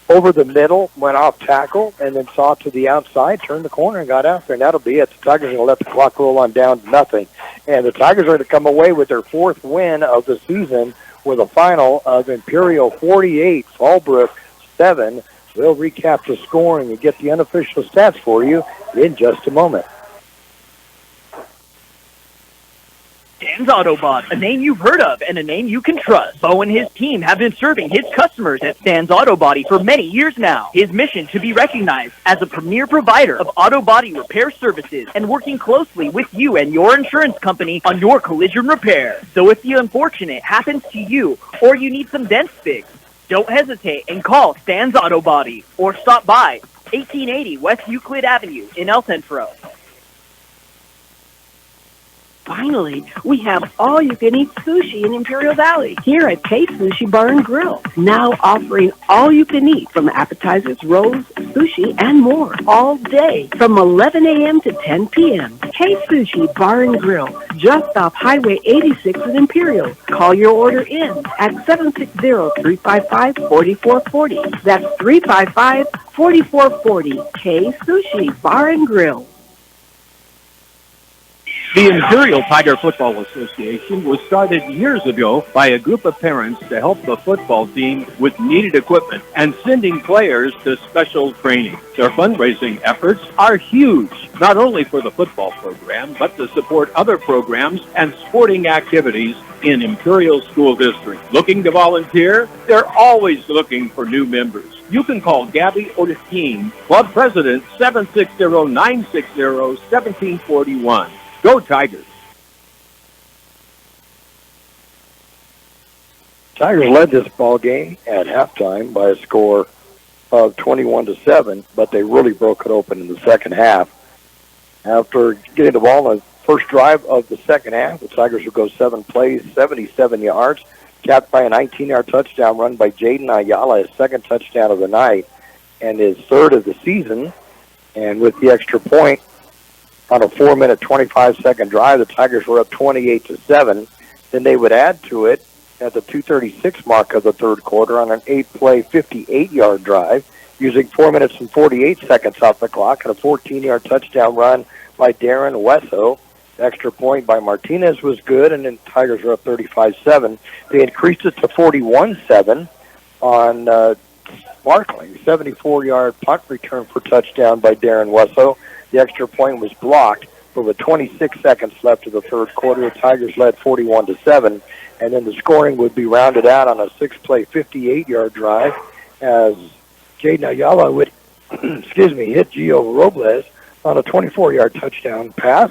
[SPEAKER 1] over the middle, went off tackle, and then saw to the outside, turned the corner, and got after. And that'll be it. The Tigers are going to let the clock roll on down to nothing. And the Tigers are going to come away with their 4th win of the season with a final of Imperial 48, Fallbrook 7. We'll recap the scoring and get the unofficial stats for you in just a moment.
[SPEAKER 8] Stan's Autobody, a name you've heard of and a name you can trust. Bo and his team have been serving his customers at Stan's Autobody for many years now. His mission to be recognized as a premier provider of auto body repair services and working closely with you and your insurance company on your collision repair. So if the unfortunate happens to you or you need some dents fixed, don't hesitate and call Stan's Autobody or stop by 1880 West Euclid Avenue in El Centro.
[SPEAKER 3] Finally, we have all-you-can-eat sushi in Imperial Valley here at Kxo Sushi Bar and Grill. Now offering all-you-can-eat from appetizers, rolls, sushi, and more all day from 11 a.m. to 10 p.m. Kxo Sushi Bar and Grill, just off Highway 86 in Imperial. Call your order in at 760-355-4440. That's 355-4440. Kxo Sushi Bar and Grill.
[SPEAKER 9] The Imperial Tiger Football Association was started years ago by a group of parents to help the football team with needed equipment and sending players to special training. Their fundraising efforts are huge, not only for the football program, but to support other programs and sporting activities in Imperial School District. Looking to volunteer? They're always looking for new members. You can call Gabby or the team, Club President, 760-960-1741. Go Tigers!
[SPEAKER 1] Tigers led this ball game at halftime by a score of 21-7, but they really broke it open in the second half. After getting the ball on the first drive of the second half, the Tigers would go 7 plays, 77 yards, capped by a 19-yard touchdown run by Jaden Ayala, his second touchdown of the night and his third of the season. And with the extra point, on a 4-minute, 25-second drive, the Tigers were up 28-7. Then they would add to it at the 2:36 mark of the third quarter on an 8-play, 58-yard drive, using 4 minutes and 48 seconds off the clock, and a 14-yard touchdown run by Darren Wesso. The extra point by Martinez was good, and then Tigers were up 35-7. They increased it to 41-7 on sparkling 74-yard punt return for touchdown by Darren Wesso. The extra point was blocked, but with 26 seconds left of the third quarter, the Tigers led 41-7, and then the scoring would be rounded out on a 6-play, 58-yard drive as Jaden Ayala would, hit Gio Robles on a 24-yard touchdown pass.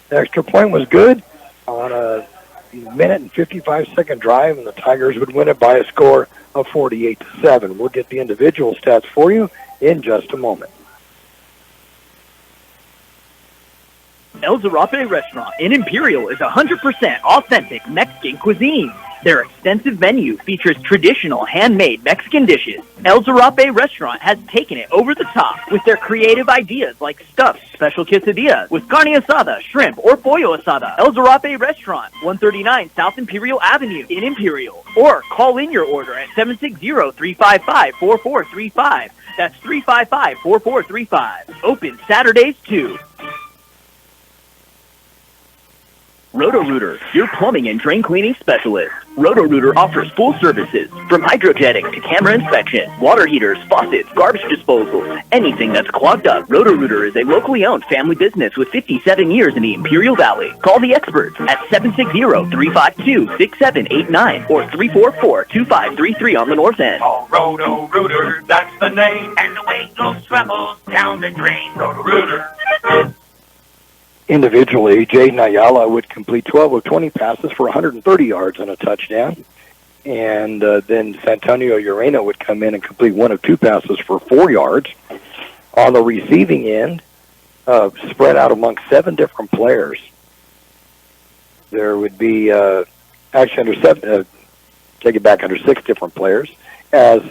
[SPEAKER 1] The extra point was good on a minute and 55-second drive, and the Tigers would win it by a score of 48-7. We'll get the individual stats for you in just a moment.
[SPEAKER 8] El Zarape Restaurant in Imperial is 100% authentic Mexican cuisine. Their extensive menu features traditional handmade Mexican dishes. El Zarape Restaurant has taken it over the top with their creative ideas like stuffed special quesadillas with carne asada, shrimp, or pollo asada. El Zarape Restaurant, 139 South Imperial Avenue in Imperial. Or call in your order at 760-355-4435. That's 355-4435. Open Saturdays too. Roto-Rooter, your plumbing and drain cleaning specialist. Roto-Rooter offers full services, from hydrojetting to camera inspection, water heaters, faucets, garbage disposal, anything that's clogged up. Roto-Rooter is a locally owned family business with 57 years in the Imperial Valley. Call the experts at 760-352-6789 or 344-2533 on the north end.
[SPEAKER 10] Oh, Roto-Rooter, that's the name, and the way goes travels down the drain. Roto-Rooter.
[SPEAKER 1] Individually, Jaden Ayala would complete 12 of 20 passes for 130 yards and a touchdown. And then Santonio Urena would come in and complete 1 of 2 passes for 4 yards. On the receiving end, spread out among 7 different players. There would be, under 6 different players, as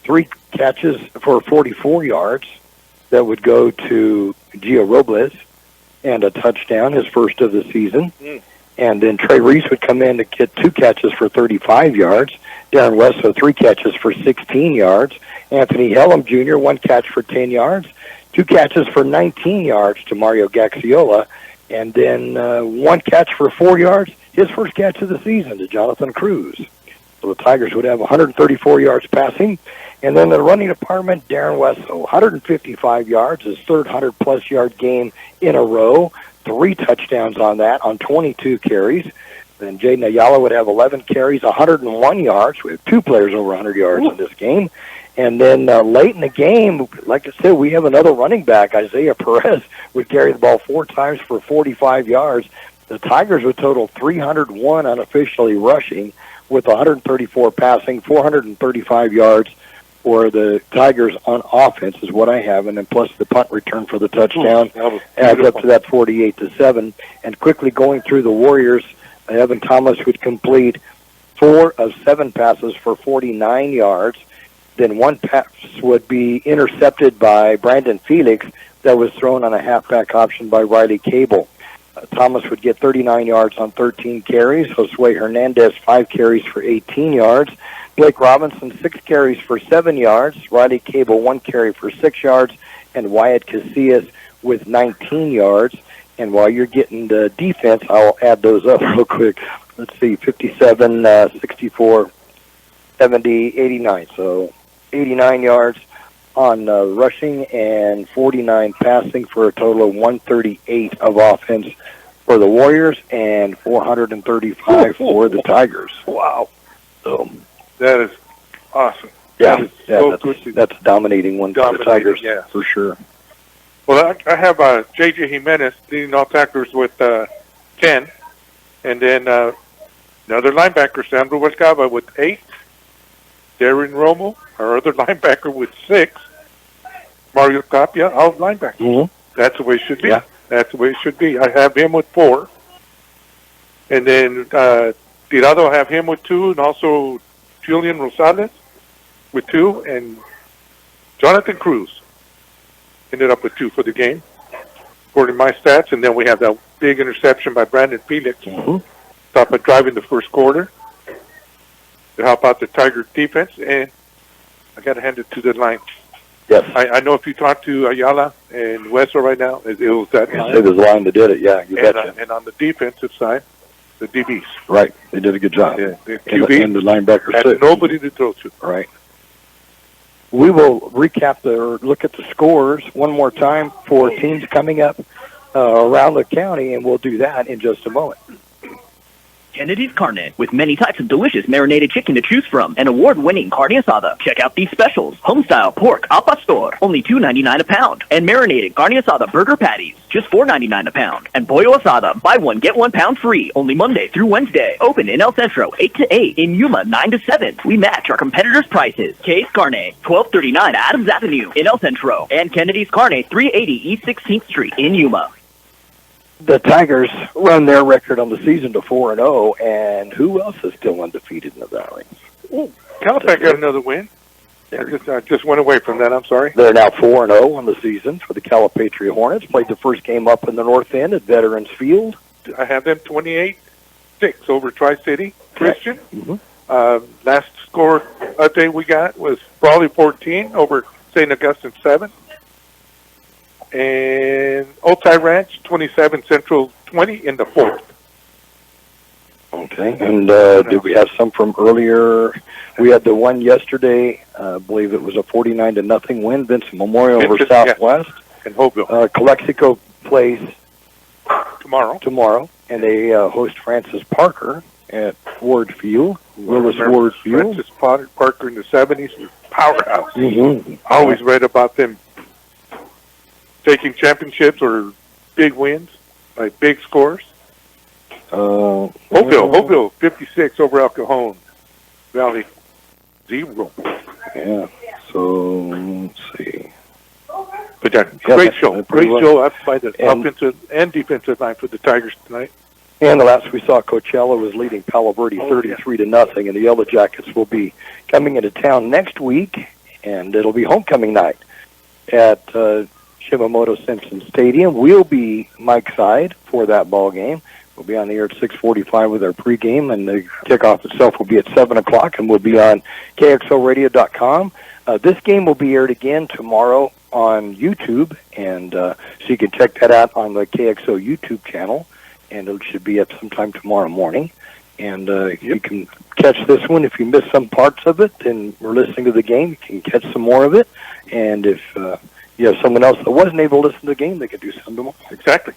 [SPEAKER 1] 3 catches for 44 yards that would go to Gio Robles and a touchdown, his first of the season. And then Trey Reese would come in to get 2 catches for 35 yards. Darren Wesso, 3 catches for 16 yards. Anthony Hellam Jr., 1 catch for 10 yards. 2 catches for 19 yards to Mario Gaxiola. And then 1 catch for 4 yards, his first catch of the season, to Jonathan Cruz. So the Tigers would have 134 yards passing. And then the running department, Darren Wesso, 155 yards, his third 100-plus yard game in a row. 3 touchdowns on that on 22 carries. Then Jaden Ayala would have 11 carries, 101 yards. We have 2 players over 100 yards in this game. And then late in the game, like I said, we have another running back, Isaiah Perez, would carry the ball 4 times for 45 yards. The Tigers would total 301 unofficially rushing with 134 passing, 435 yards for the Tigers on offense is what I have, and then plus the punt return for the touchdown adds up to that 48-7. And quickly going through the Warriors, Evan Thomas would complete 4 of 7 passes for 49 yards. Then 1 pass would be intercepted by Brandon Felix that was thrown on a halfback option by Riley Cable. Thomas would get 39 yards on 13 carries. Josue Hernandez, 5 carries for 18 yards. Blake Robinson, 6 carries for 7 yards. Riley Cable, 1 carry for 6 yards. And Wyatt Casillas with 19 yards. And while you're getting the defense, I'll add those up real quick. Let's see, 57, 64, 70, 89. So 89 yards on rushing and 49 passing for a total of 138 of offense for the Warriors and 435 for the Tigers. Wow. So
[SPEAKER 2] that is awesome.
[SPEAKER 1] Yeah, that's a dominating one for the Tigers,
[SPEAKER 2] yeah,
[SPEAKER 1] for sure.
[SPEAKER 2] Well, I have J.J. Jimenez leading all tacklers with 10, and then another linebacker, Sandro Huescava, with 8. Darren Romo, our other linebacker, with 6. Mario Tapia, all linebackers.
[SPEAKER 1] Mm-hmm.
[SPEAKER 2] That's the way it should be.
[SPEAKER 1] Yeah.
[SPEAKER 2] That's the way it should be. I have him with 4. And then Tirado, I have him with 2, and also Julian Rosales with 2, and Jonathan Cruz ended up with 2 for the game, according to my stats. And then we have that big interception by Brandon Felix, top of driving the first quarter to help out the Tiger defense. And I got to hand it to the line.
[SPEAKER 1] Yes.
[SPEAKER 2] I know if you talk to Ayala and Wessel right now, it was that line.
[SPEAKER 1] It was the line that did it, yeah, you betcha.
[SPEAKER 2] And on the defensive side, the DBs.
[SPEAKER 1] Right, they did a good job.
[SPEAKER 2] Yeah, the QB
[SPEAKER 1] and the linebackers
[SPEAKER 2] had
[SPEAKER 1] too.
[SPEAKER 2] nobody to throw to.
[SPEAKER 1] Right. We will recap or look at the scores one more time for teams coming up around the county, and we'll do that in just a moment.
[SPEAKER 8] Kennedy's Carne, with many types of delicious marinated chicken to choose from, and award-winning carne asada. Check out these specials: home-style pork al pastor, only $2.99 a pound, and marinated carne asada burger patties, just $4.99 a pound, and pollo asada, buy one get 1 pound free, only Monday through Wednesday. Open in El Centro 8 to 8, in Yuma 9 to 7. We match our competitors' prices. K's Carne, 1239 Adams Avenue in El Centro, and Kennedy's Carne, 380 East 16th Street in Yuma.
[SPEAKER 1] The Tigers run their record on the season to 4-0, and who else is still undefeated in the Valley?
[SPEAKER 2] Calipak got another win. I just went away from that. I'm sorry.
[SPEAKER 1] They're now 4-0 on the season for the Calipatria Hornets. Played the first game up in the North End at Veterans Field.
[SPEAKER 2] I have them 28-6 over Tri-City Christian.
[SPEAKER 1] Mm-hmm.
[SPEAKER 2] Last score update we got was Brawley 14 over St. Augustine 7. And Otay Ranch 27, Central 20 in the 4th.
[SPEAKER 1] Okay, and did we have some from earlier? We had the one yesterday. I believe it was a 49-0 win. Vincent Memorial over Southwest.
[SPEAKER 2] Yeah. In Hopeville.
[SPEAKER 1] Calexico plays
[SPEAKER 2] tomorrow,
[SPEAKER 1] and they host Francis Parker at Ward Field. Willis Ward Field.
[SPEAKER 2] Francis Parker in the 70s, powerhouse.
[SPEAKER 1] Mm-hmm.
[SPEAKER 2] Always read about them taking championships or big wins by big scores. Hopeville 56 over El Cajon Valley 0.
[SPEAKER 1] Yeah. So let's see.
[SPEAKER 2] But great show up by the offensive and defensive line for the Tigers tonight.
[SPEAKER 1] And the last we saw, Coachella was leading Palo Verde 33-0, and the Yellow Jackets will be coming into town next week, and it'll be homecoming night at Shimamoto Simpson Stadium. We'll be Mike Side for that ball game. We'll be on the air at 6:45 with our pregame, and the kickoff itself will be at 7 o'clock, and we'll be on KXORadio.com. This game will be aired again tomorrow on YouTube, and so you can check that out on the KXO YouTube channel, and it should be up sometime tomorrow morning. And you can catch this one. If you missed some parts of it and we're listening to the game, you can catch some more of it. And if you have someone else that wasn't able to listen to the game, they could do something tomorrow.
[SPEAKER 2] Exactly.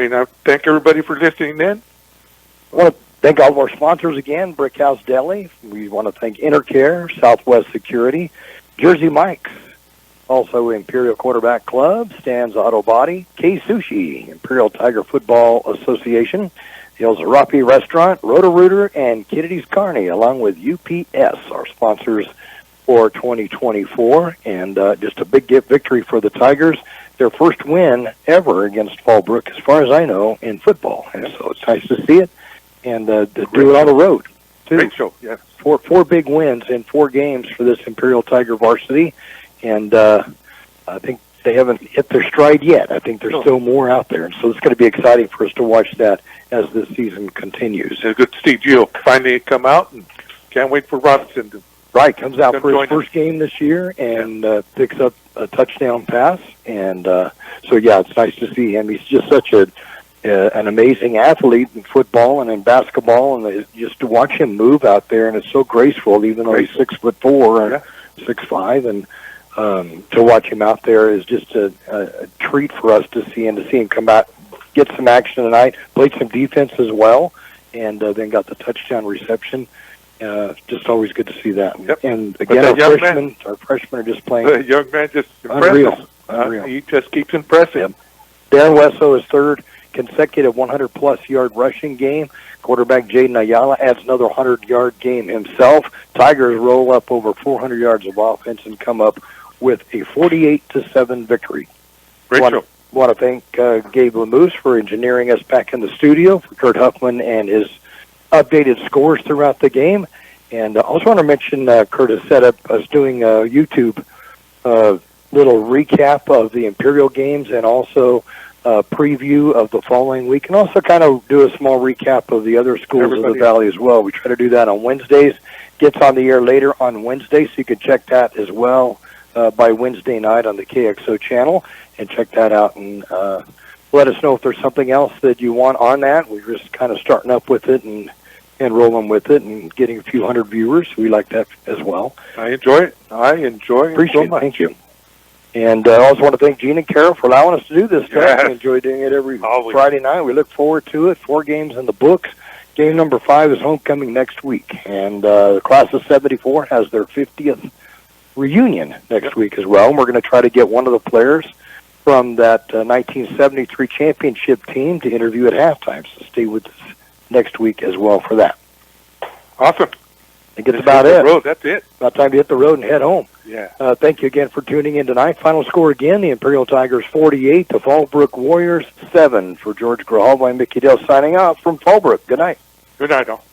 [SPEAKER 2] And I thank everybody for listening in.
[SPEAKER 1] I want to thank all of our sponsors again, Brick House Deli. We want to thank Intercare, Southwest Security, Jersey Mike's, also Imperial Quarterback Club, Stan's Auto Body, K Sushi, Imperial Tiger Football Association, the El Zarapi Restaurant, Roto-Rooter, and Kennedy's Carney, along with UPS, our sponsors for 2024. And just a big victory for the Tigers, their first win ever against Fallbrook, as far as I know, in football. And so it's nice to see it, and to do it on the road, too.
[SPEAKER 2] Great show, yes.
[SPEAKER 1] Four big wins in 4 games for this Imperial Tiger varsity, and I think they haven't hit their stride yet. I think there's still more out there, and so it's going to be exciting for us to watch that as this season continues.
[SPEAKER 2] It's good to see Gio finally come out, and can't wait for Robinson to
[SPEAKER 1] comes out for his first game this year and picks up a touchdown pass, and so yeah, it's nice to see him. He's just such an amazing athlete in football and in basketball, and just to watch him move out there, and it's so graceful, even though he's 6'4" and 6'5", and to watch him out there is just a treat for us to see, and to see him come out, get some action tonight, played some defense as well, and then got the touchdown reception. Just always good to see that.
[SPEAKER 2] Yep.
[SPEAKER 1] And again, our freshmen are just playing.
[SPEAKER 2] The young man just
[SPEAKER 1] unreal.
[SPEAKER 2] He just keeps impressing.
[SPEAKER 1] Yep. Darren Wesso is third consecutive 100-plus yard rushing game. Quarterback Jaden Ayala adds another 100-yard game himself. Tigers roll up over 400 yards of offense and come up with a 48-7 victory.
[SPEAKER 2] Great show.
[SPEAKER 1] Want to thank Gabe Lamoose for engineering us back in the studio, for Kurt Huffman and his updated scores throughout the game. And I also want to mention Kurt has set up us doing a YouTube little recap of the Imperial games, and also a preview of the following week, and also kind of do a small recap of the other schools of the Valley as well. We try to do that on Wednesdays. Gets on the air later on Wednesday, so you can check that as well by Wednesday night on the KXO channel, and check that out, and let us know if there's something else that you want on that. We're just kind of starting up with it and rolling with it and getting a few hundred viewers. We like that as well.
[SPEAKER 2] I enjoy it.
[SPEAKER 1] Appreciate
[SPEAKER 2] so much.
[SPEAKER 1] It. Thank you. And I also want to thank Gene and Carol for allowing us to do this. We enjoy doing it every Friday night. We look forward to it. 4 games in the books. Game number 5 is homecoming next week. And the class of 74 has their 50th reunion next week as well. And we're going to try to get one of the players from that 1973 championship team to interview at halftime. So stay with us next week as well for that.
[SPEAKER 2] Awesome.
[SPEAKER 1] I think that's about it.
[SPEAKER 2] That's it.
[SPEAKER 1] About time to hit the road and head home.
[SPEAKER 2] Yeah.
[SPEAKER 1] Thank you again for tuning in tonight. Final score again, the Imperial Tigers 48, the Fallbrook Warriors 7. For George Grijalva and Mickey Dale signing out from Fallbrook. Good night.
[SPEAKER 2] Good night, all.